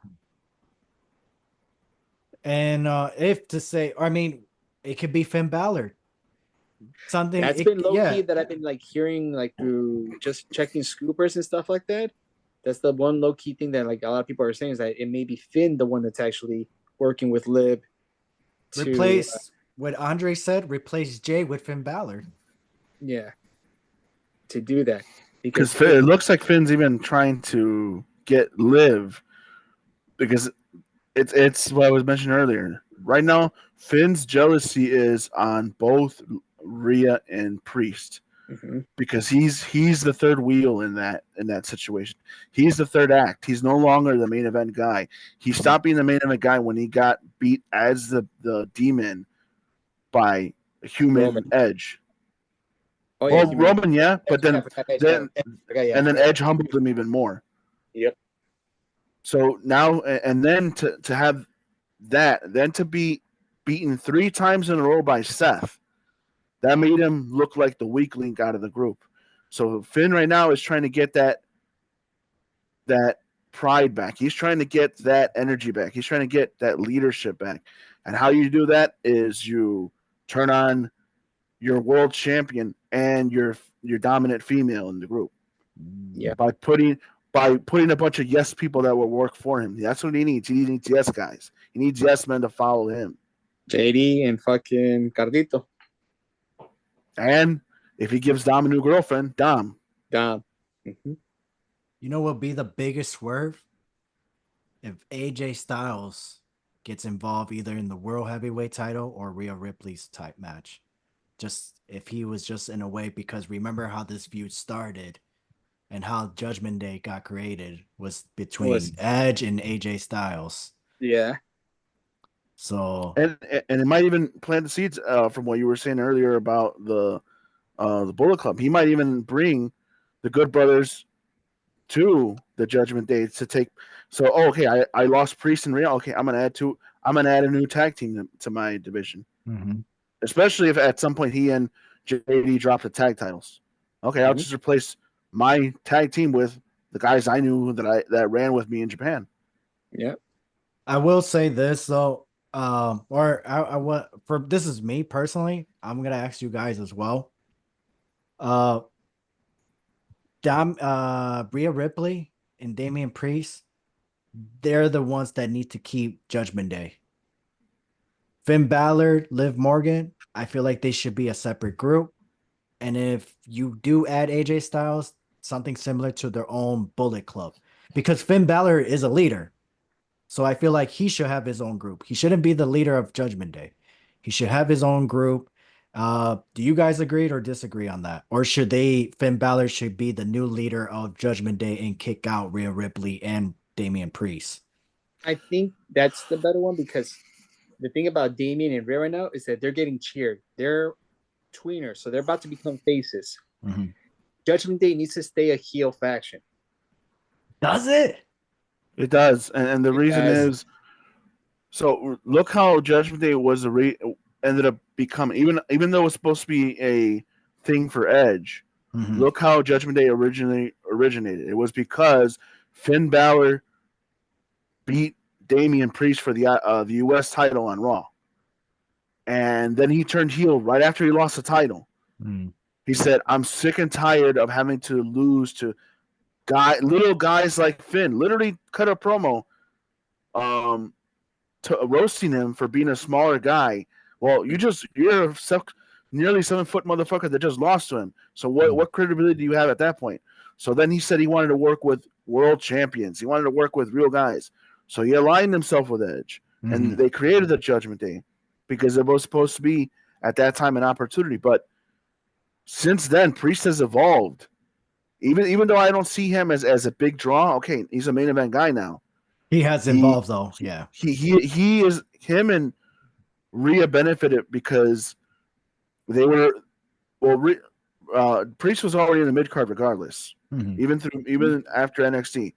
And if to say, I mean, it could be Finn Balor. Something That's been low key yeah. that I've been like hearing like through just checking scoopers and stuff like that. That's the one low key thing that like a lot of people are saying is that it may be Finn the one that's actually working with Lib to Replace what Andre said, replace Jay with Finn Balor. yeah, to do that because Because it looks like Finn's even trying to get Liv because it's what I was mentioning earlier. Right now, Finn's jealousy is on both Rhea and Priest Mhm. because he's the third wheel in that situation. He's the third act. He's no longer the main event guy. He stopped being the main event guy when he got beat as the demon by human Roman. Edge. Oh yeah, Well, human. Roman, yeah, Edge, but yeah, I forgot Edge. Yeah, then Edge, I forgot, yeah. and then Edge humbled him even more. Yep. So now and then to have that, then to be beaten 3 times in a row by Seth, that made him look like the weak link out of the group. So Finn right now is trying to get that pride back. He's trying to get that energy back. He's trying to get that leadership back. And how you do that is you turn on your world champion and your dominant female in the group Yeah. by putting a bunch of yes people that will work for him. That's what he needs. He needs yes guys. He needs yes men to follow him. JD and fucking Cardito. And if he gives Dom a new girlfriend, Dom. Dom. Mhm. You know what would be the biggest swerve? If AJ Styles gets involved either in the World Heavyweight title or Rhea Ripley's type match. Just if he was just in a way, because remember how this feud started and how Judgment Day got created was between Edge and AJ Styles. Yeah. So And it might even plant the seeds from what you were saying earlier about the Bullet Club. He might even bring the Good Brothers to the Judgment Day to take. So, okay, I lost Priest and Rhea. Okay, I'm gonna add a new tag team to my division. mm-hmm. Especially if at some point he and JD drop the tag titles. Okay, I'll just replace my tag team with the guys I knew that ran with me in Japan. Yeah. I will say this though, or I want for this is me personally. I'm gonna ask you guys as well. Uh, Rhea Ripley and Damian Priest, they're the ones that need to keep Judgment Day. Finn Balor, Liv Morgan, I feel like they should be a separate group. And if you do add AJ Styles, something similar to their own Bullet Club, because Finn Balor is a leader. So I feel like he should have his own group. He shouldn't be the leader of Judgment Day. He should have his own group. Do you guys agree or disagree on that? Or should Finn Balor should be the new leader of Judgment Day and kick out Rhea Ripley and Damian Priest? I think that's the better one because the thing about Damien and Rhea right now is that they're getting cheered. They're tweeners, so they're about to become faces. Mm-hmm. Judgment Day needs to stay a heel faction. Does it? It does, and the reason is, so look how Judgment Day ended up becoming, even though it was supposed to be a thing for Edge. Mm-hmm. Look how Judgment Day originated. It was because Finn Balor beat Damian Priest for the U.S. title on Raw, and then he turned heel right after he lost the title. Mm-hmm. He said, "I'm sick and tired of having to lose to little guys like Finn." Literally cut a promo, roasting him for being a smaller guy. Well, you're a nearly 7-foot motherfucker that just lost to him. So what credibility do you have at that point? So then he said he wanted to work with world champions. He wanted to work with real guys. So he aligned himself with Edge, and they created the Judgment Day because it was supposed to be at that time an opportunity. But since then, Priest has evolved. Even though I don't see him as a big draw, okay, he's a main event guy now. He has evolved though, yeah. He is him and Rhea benefited because they were Priest was already in the mid card regardless, even after NXT,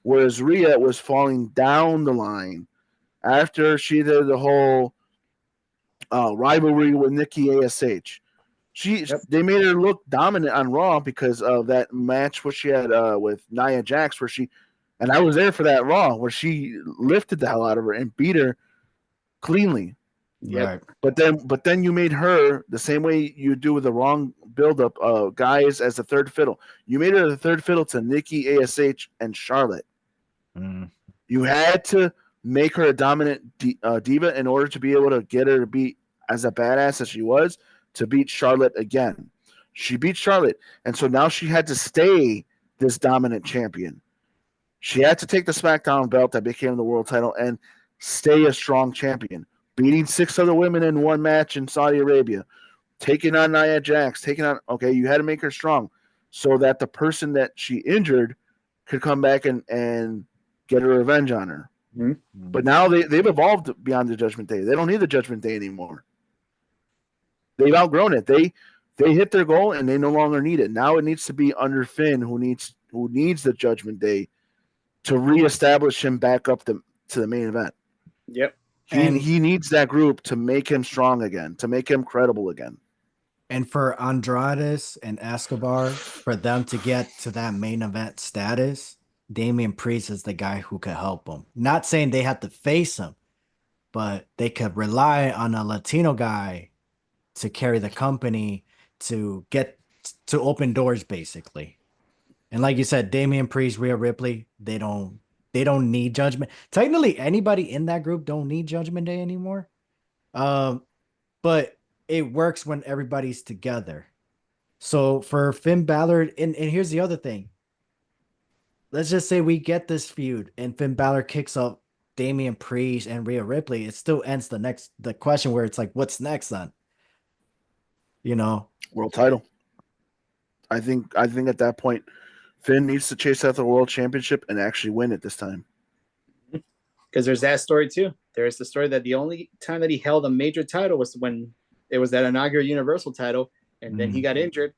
whereas Rhea was falling down the line after she did the whole rivalry with Nikki ASH. They made her look dominant on Raw because of that match where she had with Nia Jax, and I was there for that Raw where she lifted the hell out of her and beat her cleanly. Right. But then you made her the same way you do with the wrong buildup of guys as the third fiddle. You made her the third fiddle to Nikki ASH and Charlotte. You had to make her a dominant diva in order to be able to get her to be as a badass as she was, to beat Charlotte again. She beat Charlotte, and so now she had to stay this dominant champion. She had to take the SmackDown belt that became the world title and stay a strong champion. beating 6 other women in one match in Saudi Arabia, taking on Nia Jax, okay, you had to make her strong so that the person that she injured could come back and get her revenge on her. Mm-hmm. But now they've evolved beyond the Judgment Day. They don't need the Judgment Day anymore. They've outgrown it. They hit their goal and they no longer need it. Now it needs to be under Finn, who needs the Judgment Day to reestablish him back up to the main event. Yep. He needs that group to make him strong again, to make him credible again. And for Andrade and Escobar, for them to get to that main event status, Damian Priest is the guy who could help them. Not saying they have to face him, but they could rely on a Latino guy to carry the company to get to open doors, basically. And like you said, Damian Priest, Rhea Ripley, they don't need Judgment. Technically, anybody in that group don't need Judgment Day anymore. But it works when everybody's together. So for Finn Balor, and here's the other thing. Let's just say we get this feud and Finn Balor kicks up Damian Priest and Rhea Ripley. It still ends the question where it's like, what's next then? You know? World title. I think at that point, Finn needs to chase out the world championship and actually win it this time. Because there's that story too. There's the story that the only time that he held a major title was when it was that inaugural Universal title, and then he got injured.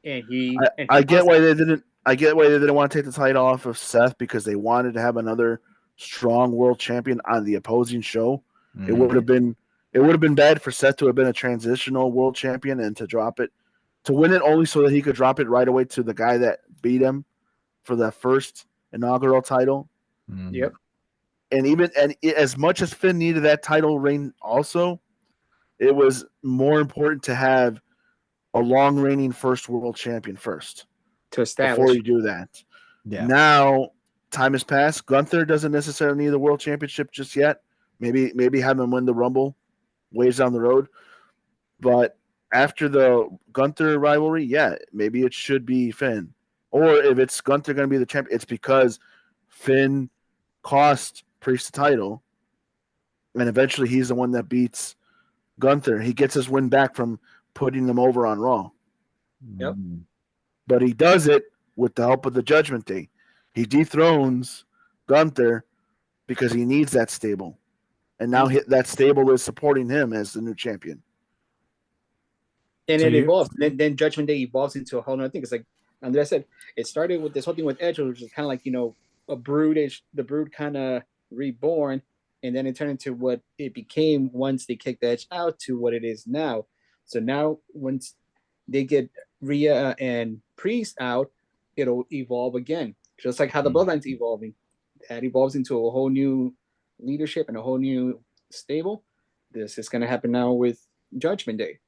And I get why they didn't. I get why they didn't want to take the title off of Seth, because they wanted to have another strong world champion on the opposing show. It would have been bad for Seth to have been a transitional world champion and to win it only so that he could drop it right away to the guy that beat him for that first inaugural title. Yep. And as much as Finn needed that title reign, also, it was more important to have a long reigning first world champion first to establish before you do that. Yeah. Now time has passed. Gunther doesn't necessarily need the world championship just yet. Maybe have him win the Rumble ways down the road. But after the Gunther rivalry, yeah, maybe it should be Finn. Or if it's Gunther going to be the champion, it's because Finn cost Priest the title, and eventually he's the one that beats Gunther. He gets his win back from putting them over on Raw. Yep. But he does it with the help of the Judgment Day. He dethrones Gunther because he needs that stable. And now that stable is supporting him as the new champion. And it evolves. Then Judgment Day evolves into a whole other thing. It's like Andrea said, it started with this whole thing with Edge, which is kind of like, the Brood kind of reborn. And then it turned into what it became once they kicked Edge out to what it is now. So now once they get Rhea and Priest out, it'll evolve again. Just like how the Bloodline's evolving. That evolves into a whole new leadership and a whole new stable. This is going to happen now with Judgment Day.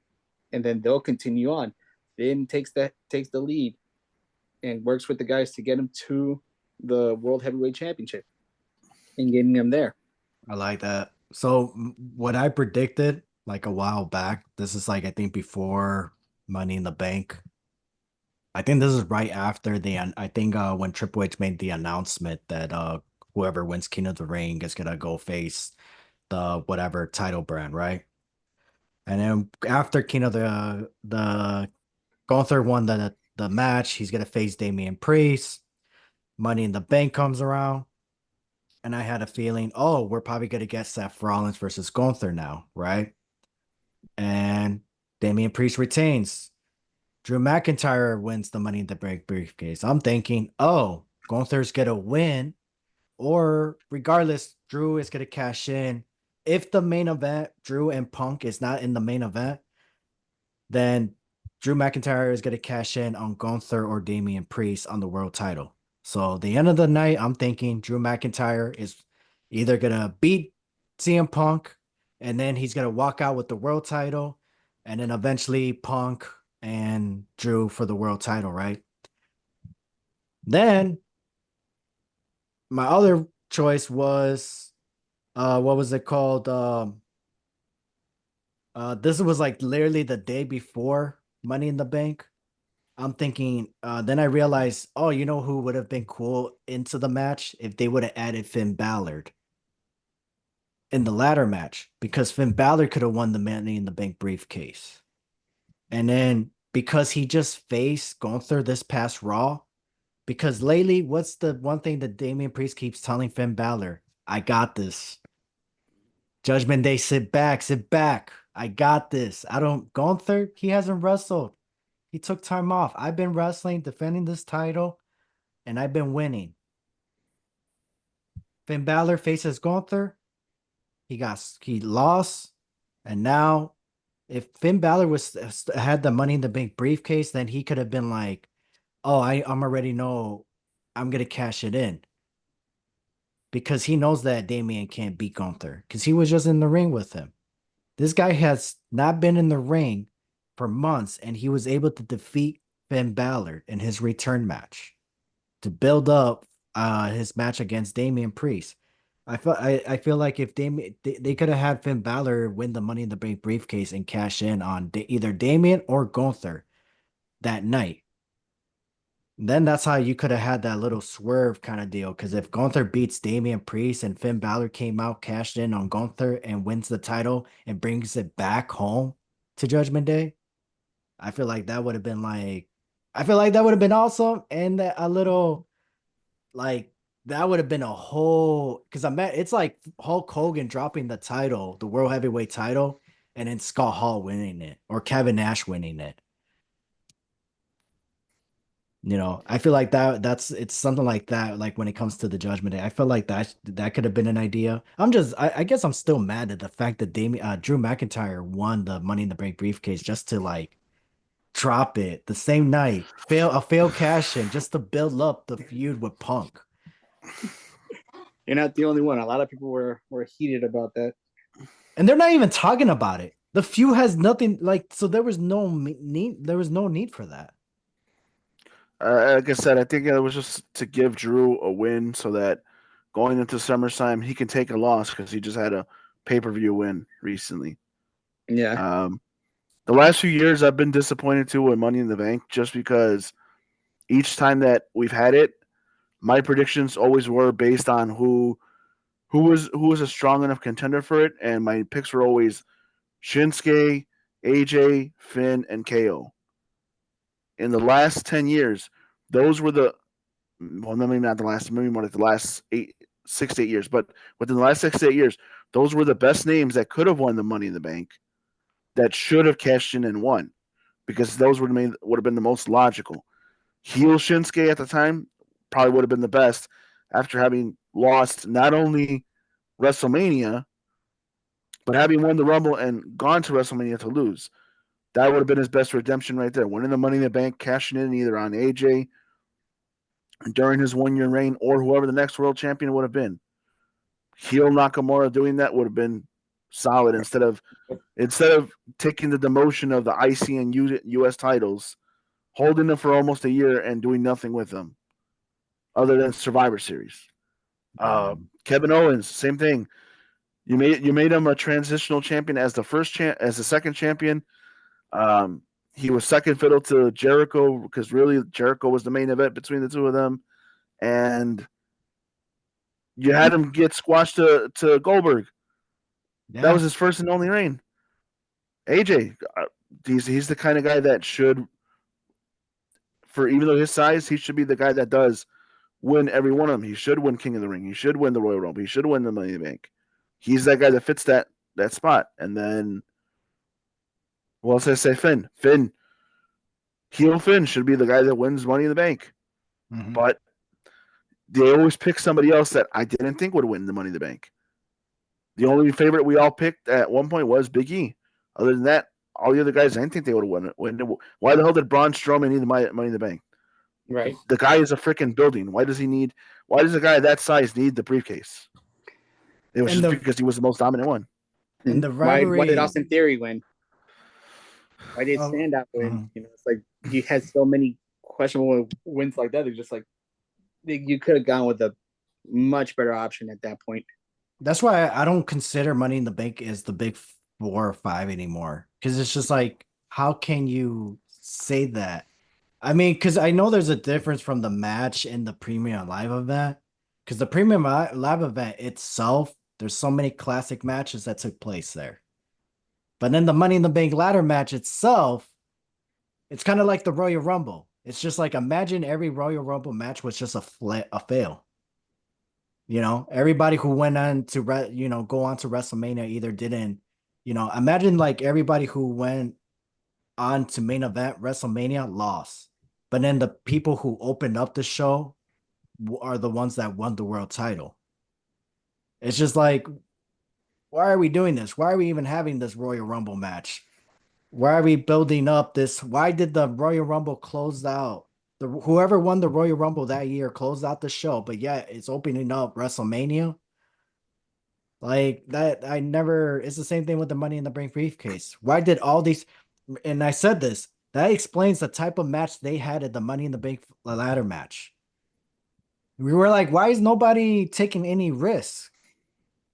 And then they'll continue on. Finn takes the lead and works with the guys to get him to the World Heavyweight Championship and getting him there. I like that. So what I predicted like a while back, this is like, I think before Money in the Bank. I think this is right after when Triple H made the announcement that whoever wins King of the Ring is gonna go face the whatever title brand, right? And then after King of the Gunther won the match, he's gonna face Damian Priest. Money in the Bank comes around, and I had a feeling, oh, we're probably gonna get Seth Rollins versus Gunther now, right? And Damian Priest retains. Drew McIntyre wins the Money in the Bank briefcase. I'm thinking, oh, Gunther's gonna win, or regardless, Drew is gonna cash in. If the main event, Drew and Punk, is not in the main event, then Drew McIntyre is gonna cash in on Gunther or Damian Priest on the world title. So the end of the night, I'm thinking Drew McIntyre is either gonna beat CM Punk, and then he's gonna walk out with the world title, and then eventually Punk and Drew for the world title, right? Then my other choice was what was it called? This was like literally the day before Money in the Bank. I'm thinking, then I realized, oh, you know who would have been cool into the match if they would have added Finn Balor. in the ladder match because Finn Balor could have won the Money in the Bank briefcase. And then because he just faced Gunther this past Raw, because lately, what's the one thing that Damian Priest keeps telling Finn Balor? I got this. Judgment Day, sit back, sit back. I got this. I don't, Gunther, he hasn't wrestled. He took time off. I've been wrestling, defending this title, and I've been winning. Finn Balor faces Gunther. He lost, and now if Finn Balor had the Money in the Bank briefcase, then he could have been like, "Oh, I'm already know I'm gonna cash it in," because he knows that Damian can't beat Gunther because he was just in the ring with him. This guy has not been in the ring for months, and he was able to defeat Finn Balor in his return match to build up his match against Damian Priest. I feel like if they could have had Finn Balor win the Money in the Bank briefcase and cash in on either Damian or Gunther that night. Then that's how you could have had that little swerve kind of deal. Because if Gunther beats Damian Priest and Finn Balor came out, cashed in on Gunther and wins the title and brings it back home to Judgment Day, I feel like that would have been I feel like that would have been awesome. And a little like that would have been a whole because it's like Hulk Hogan dropping the title, the World Heavyweight title, and then Scott Hall winning it or Kevin Nash winning it. I feel like it's something like that. Like when it comes to the Judgment Day, I feel like that could have been an idea. I guess I'm still mad at the fact that Drew McIntyre won the Money in the Bank briefcase just to like drop it the same night, fail cash in just to build up the feud with Punk. You're not the only one. A lot of people were heated about that, and they're not even talking about it. The feud has nothing so there was no need. There was no need for that. Like I said, I think it was just to give Drew a win so that going into SummerSlam he can take a loss because he just had a pay-per-view win recently. Yeah. The last few years I've been disappointed too with Money in the Bank just because each time that we've had it, my predictions always were based on who was a strong enough contender for it, and my picks were always Shinsuke, AJ, Finn, and KO. In the last 10 years, those were maybe not the last, maybe more like the last 6 to 8 years, but within the last 6 to 8 years, those were the best names that could have won the Money in the Bank, that should have cashed in and won, because those would have been the most logical. Heel Shinsuke at the time probably would have been the best after having lost not only WrestleMania, but having won the Rumble and gone to WrestleMania to lose. That would have been his best redemption right there. Winning the Money in the Bank, cashing in either on AJ during his 1 year reign or whoever the next world champion would have been. Heel Nakamura doing that would have been solid instead of taking the demotion of the IC and US titles, holding them for almost a year and doing nothing with them other than Survivor Series. Kevin Owens, same thing. You made him a transitional champion as the second champion. He was second fiddle to Jericho because really Jericho was the main event between the two of them, and you had him get squashed to Goldberg. Yeah. That was his first and only reign. AJ, he's the kind of guy that should, for even though his size, he should be the guy that does win every one of them. He should win King of the Ring. He should win the Royal Rumble. He should win the Money in the Bank. He's that guy that fits that spot. And then, well, let's say Finn. Heel Finn should be the guy that wins Money in the Bank. Mm-hmm. But they always pick somebody else that I didn't think would win the Money in the Bank. The only favorite we all picked at one point was Big E. Other than that, all the other guys, I didn't think they would have won. Why the hell did Braun Strowman need the Money in the Bank? Right. The guy is a freaking building. Why does a guy that size need the briefcase? It was just because he was the most dominant one. And the rivalry. Why did Austin Theory win? Why did Stand Out win? It's like you had so many questionable wins like that. It's just like you could have gone with a much better option at that point. That's why I don't consider Money in the Bank as the big 4 or 5 anymore. Because it's just like, how can you say that? I mean, because I know there's a difference from the match and the premium live event. Because the premium live event itself There's so many classic matches that took place there. But then the Money in the Bank ladder match itself, it's kind of like the Royal Rumble. It's just like imagine every Royal Rumble match was just a fail. Everybody who went on to go on to WrestleMania either didn't, imagine like everybody who went on to main event WrestleMania lost. But then the people who opened up the show are the ones that won the world title. It's just like, why are we doing this? Why are we even having this Royal Rumble match? Why are we building up this? Why did the Royal Rumble close out? Whoever won the Royal Rumble that year closed out the show, but yeah, it's opening up WrestleMania. Like that, I never. It's the same thing with the Money in the Bank briefcase. Why did all these? And I said this. That explains the type of match they had at the Money in the Bank ladder match. We were like, why is nobody taking any risks?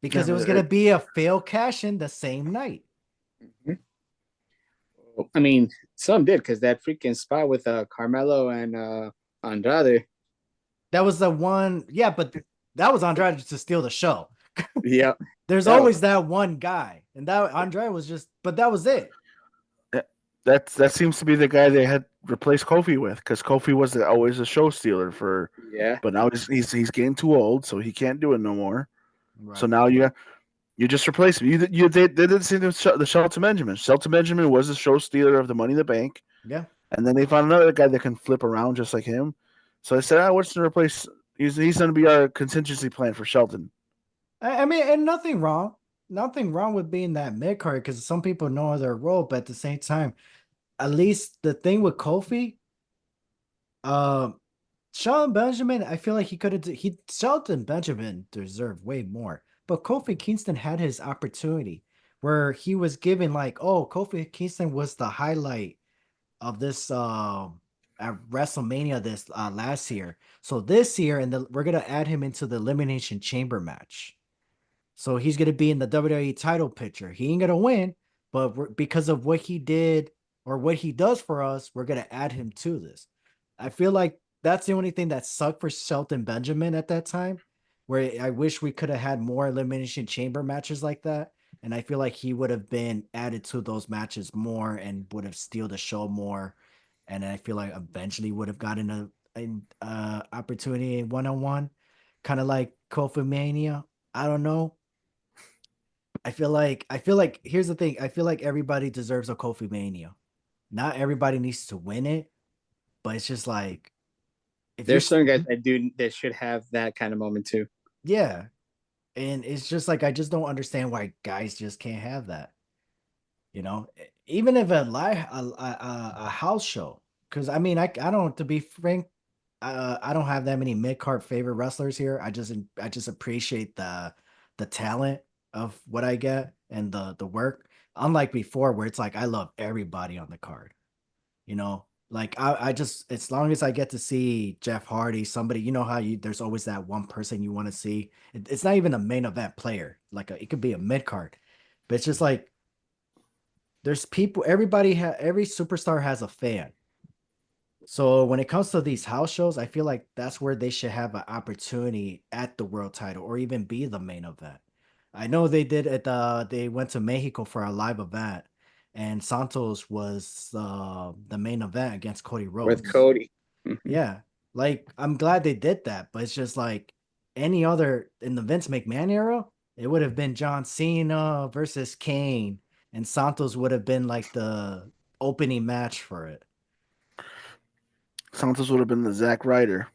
Because it was gonna be a fail cash in the same night. I mean, some did because that freaking spot with Carmelo and Andrade. That was the one, yeah, but that was Andrade to steal the show. Yeah, There's always that one guy, and that Andrade was just, but that was it. That seems to be the guy they had replaced Kofi with, because Kofi was always a show stealer for. Yeah, but now he's getting too old, so he can't do it no more. Right. So now you just replace him. They didn't see the Shelton Benjamin. Shelton Benjamin was the show stealer of the Money in the Bank. Yeah. And then they found another guy that can flip around just like him. So I said, what's to replace? He's going to be our contingency plan for Shelton. I mean, and nothing wrong with being that mid card because some people know their role, but at the same time, at least the thing with Kofi, Shelton Benjamin, I feel like Shelton Benjamin deserved way more. But Kofi Kingston had his opportunity where he was given like, oh, Kofi Kingston was the highlight of this at WrestleMania this last year. So this year, we're gonna add him into the Elimination Chamber match. So he's gonna be in the WWE title picture. He ain't gonna win, but because of what he did or what he does for us, we're gonna add him to this. I feel like that's the only thing that sucked for Shelton Benjamin at that time, where I wish we could have had more Elimination Chamber matches like that. And I feel like he would have been added to those matches more and would have steal the show more. And I feel like eventually would have gotten an opportunity one on one, kind of like Kofi Mania. I don't know. I feel like here's the thing. I feel like everybody deserves a Kofi Mania. Not everybody needs to win it, but it's just like if there's some guys that should have that kind of moment too. Yeah. And it's just like I just don't understand why guys just can't have that. Even if a house show, because I mean I don't, to be frank, I don't have that many mid card favorite wrestlers here. I just appreciate the talent of what I get and the work. Unlike before, where it's like I love everybody on the card. Like I just, as long as I get to see Jeff Hardy, somebody, how there's always that one person you want to see. It's not even a main event player. Like it could be a mid card, but it's just like there's people. Every superstar has a fan. So when it comes to these house shows, I feel like that's where they should have an opportunity at the world title or even be the main event. I know they did it. They went to Mexico for a live event, and Santos was the main event against Cody Rhodes. With Cody. Yeah. Like, I'm glad they did that, but it's just like any other in the Vince McMahon era, it would have been John Cena versus Kane, and Santos would have been like the opening match for it. Santos would have been the Zack Ryder.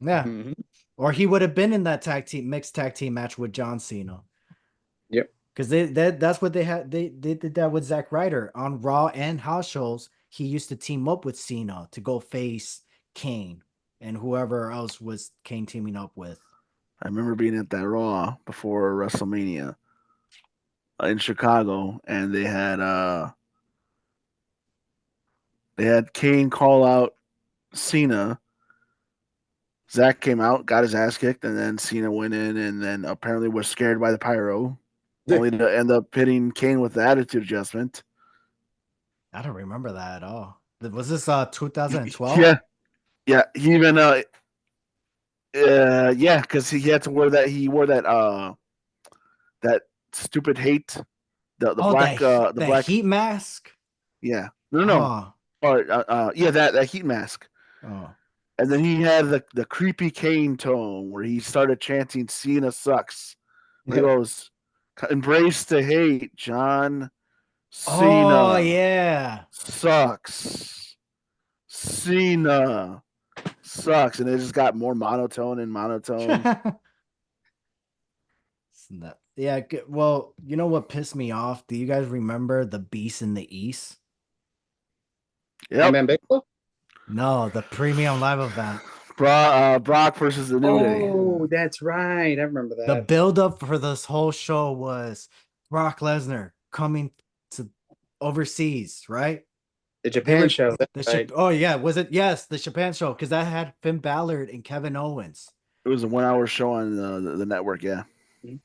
Yeah. Mm-hmm. Or he would have been in that mixed tag team match with John Cena. Yep. Because that's what they had. They did that with Zack Ryder on Raw and house shows. He used to team up with Cena to go face Kane and whoever else was Kane teaming up with. I remember being at that Raw before WrestleMania in Chicago, and they had Kane call out Cena. Zack came out, got his ass kicked, and then Cena went in and then apparently was scared by the pyro, only to end up hitting Kane with the attitude adjustment. I don't remember that at all. Was this 2012? Yeah. He even because he had to wear that. He wore that that stupid hate, the Oh, black the the black heat mask. yeah no Oh, or yeah that heat mask. oh. And then he had the creepy Kane tone where he started chanting Cena sucks. He goes, embrace the hate, John. Oh Cena yeah. sucks. Cena sucks. And it just got more monotone and monotone. Yeah, well, you know what pissed me off? Do you guys remember the Beast in the East? Yep. Hangman Big Show? No, the premium live event. Brock versus the New Day. Oh, that's right. I remember The that. build-up for this whole show was Brock Lesnar coming to overseas, right? The They Japan were show. That's the right. oh yeah, was it? Yes, the Japan show because that had Finn Balor and Kevin Owens. It was a 1 hour show on the network. Yeah.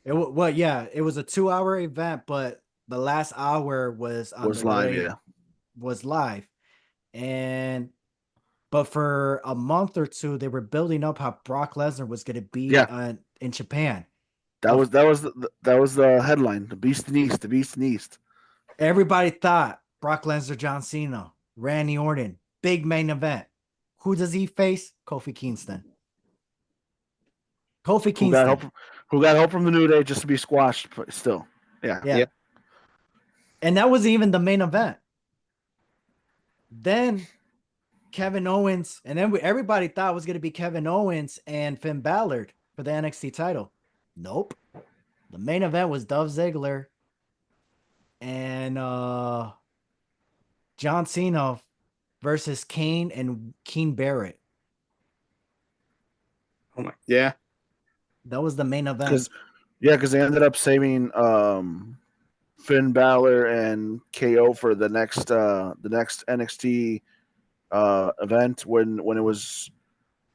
Well, yeah, it was a 2 hour event, but the last hour was on Was the live. radio, Yeah. was live, and but for a month or two, they were building up how Brock Lesnar was going to be Yeah. in Japan. That was the headline. The Beast in East. The Beast in East. Everybody thought Brock Lesnar, John Cena, Randy Orton, big main event. Who does he face? Kofi Kingston. Kofi Who got Kingston. help? Who got help from the New Day just to be squashed? Still. Yeah. Yeah. Yeah. And that wasn't even the main event. Then Kevin Owens, and then everybody thought it was going to be Kevin Owens and Finn Balor for the NXT title. Nope. The main event was Dolph Ziggler and John Cena versus Kane and Keen Barrett. Oh my. Yeah. That was the main event. Because they ended up saving Finn Balor and KO for the next NXT event when it was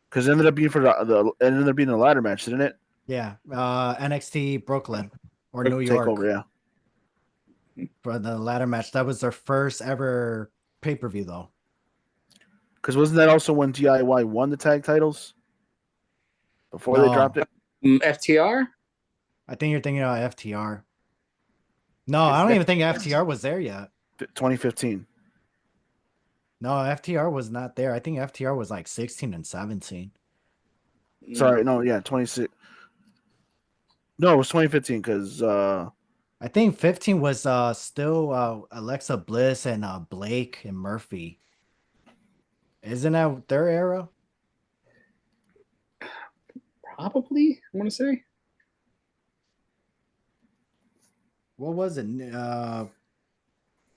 because it ended up being for it ended up being a ladder match, didn't it? Yeah. NXT Brooklyn or New York Takeover, yeah. for the ladder match. That was their first ever pay-per-view though. Because wasn't that also when DIY won the tag titles before they No. dropped it? FTR? I think you're thinking about FTR. No, I don't even think FTR was there yet. 2015. No, FTR was not there. I think FTR was like 16 and 17. Sorry, no, yeah, 26. No, it was 2015 because I think 15 was still Alexa Bliss and Blake and Murphy. Isn't that their era? Probably, I want to say. What was it?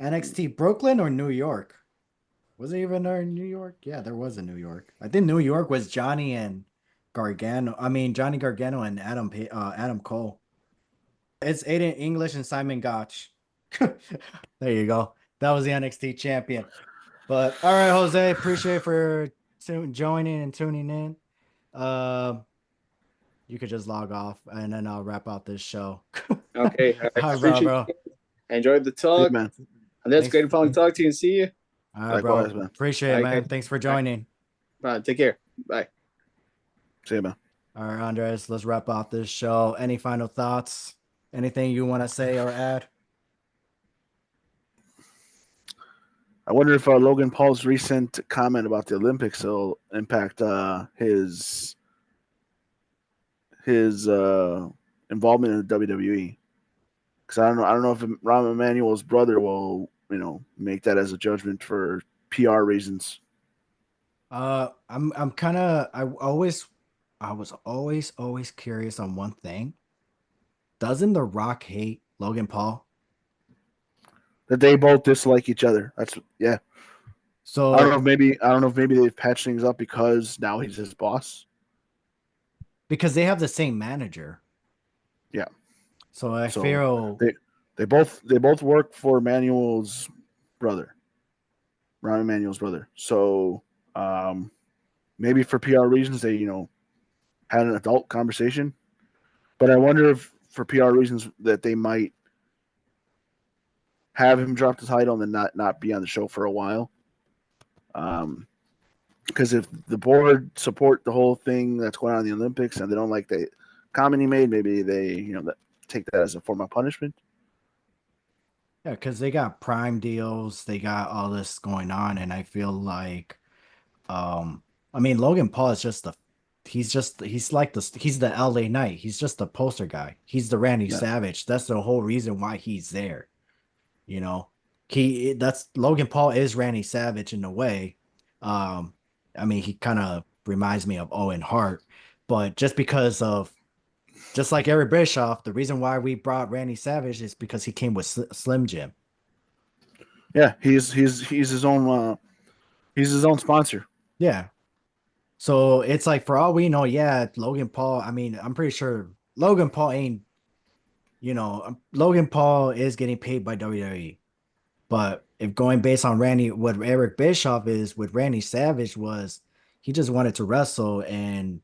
NXT Brooklyn or New York? Was it even there in New York? Yeah, there was a New York. I think New York was Johnny and Gargano. I mean Johnny Gargano and Adam Cole. It's Aiden English and Simon Gotch. There you go. That was the NXT champion. But all right, Jose, appreciate for joining and tuning in. You could just log off and then I'll wrap out this show. Okay. I All right, appreciate bro. you. I enjoyed the yeah, talk. man. And that's Thanks. great to finally talk to you and see you. All right, Likewise, bro. man. Appreciate it, All right, man. guys. Thanks for joining. Take care. Bye. See you, man. All right, Andres, let's wrap out this show. Any final thoughts? Anything you want to say or add? I wonder if Logan Paul's recent comment about the Olympics will impact his involvement in the WWE. Because I don't know if Rahm Emanuel's brother will make that as a judgment for PR reasons. I'm kind of I was always curious on one thing. Doesn't The Rock hate Logan Paul? That they both dislike each other. That's yeah. So I don't know if maybe they've patched things up because now he's his boss. because they have the same manager. Yeah. So I So feel they both work for Manuel's brother, Ron Emanuel's brother. So maybe for PR reasons they had an adult conversation, but I wonder if for PR reasons that they might have him drop the title and then not be on the show for a while. Because if the board support the whole thing that's going on in the Olympics and they don't like the comment he made, maybe they take that as a form of punishment. Yeah, because they got prime deals, they got all this going on, and I feel like, I mean, Logan Paul is just he's like he's the LA Knight. He's just the poster guy. He's the Randy Yeah. Savage. That's the whole reason why he's there. You know, that's Logan Paul is Randy Savage in a way. Um, I mean, he kind of reminds me of Owen Hart, but just like Eric Bischoff, the reason why we brought Randy Savage is because he came with Slim Jim. Yeah, he's his own sponsor. Yeah. So it's like for all we know, yeah, Logan Paul. I mean, I'm pretty sure Logan Paul ain't, Logan Paul is getting paid by WWE. But if going based on Randy, what Eric Bischoff is with Randy Savage was he just wanted to wrestle. And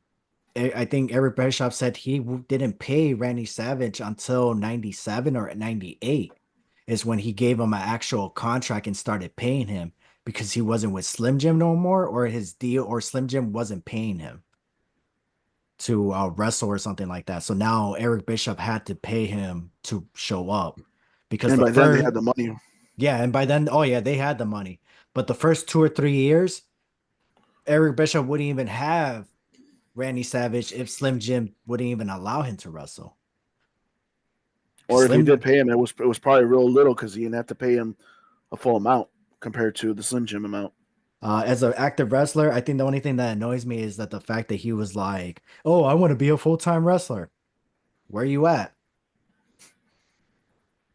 I think Eric Bischoff said he didn't pay Randy Savage until 97 or 98 is when he gave him an actual contract and started paying him because he wasn't with Slim Jim no more, or his deal, or Slim Jim wasn't paying him to wrestle or something like that. So now Eric Bishop had to pay him to show up because And the by then they first, had the money. yeah, and by then, oh yeah, they had the money. But the first 2 or 3 years, Eric Bishop wouldn't even have Randy Savage if Slim Jim wouldn't even allow him to wrestle. Or if he did Slim, pay him, it was probably real little because he didn't have to pay him a full amount compared to the Slim Jim amount. as an active wrestler, I think the only thing that annoys me is that the fact that he was like, "Oh, I want to be a full-time wrestler." Where are you at?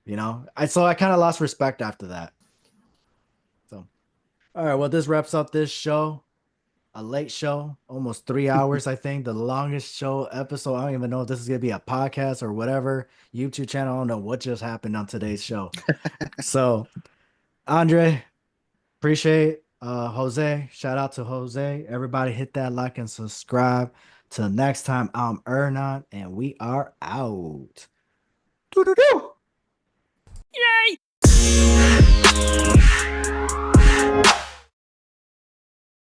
I kind of lost respect after that. So, all right, well, this wraps up this show. A late show, almost 3 hours, I think, the longest show episode. I don't even know if this is gonna be a podcast or whatever. YouTube channel. I don't know what just happened on today's show. So, Andre, appreciate Jose. Shout out to Jose. Everybody hit that like and subscribe. Till next time, I'm Ernan, and we are out. Doo-doo-doo.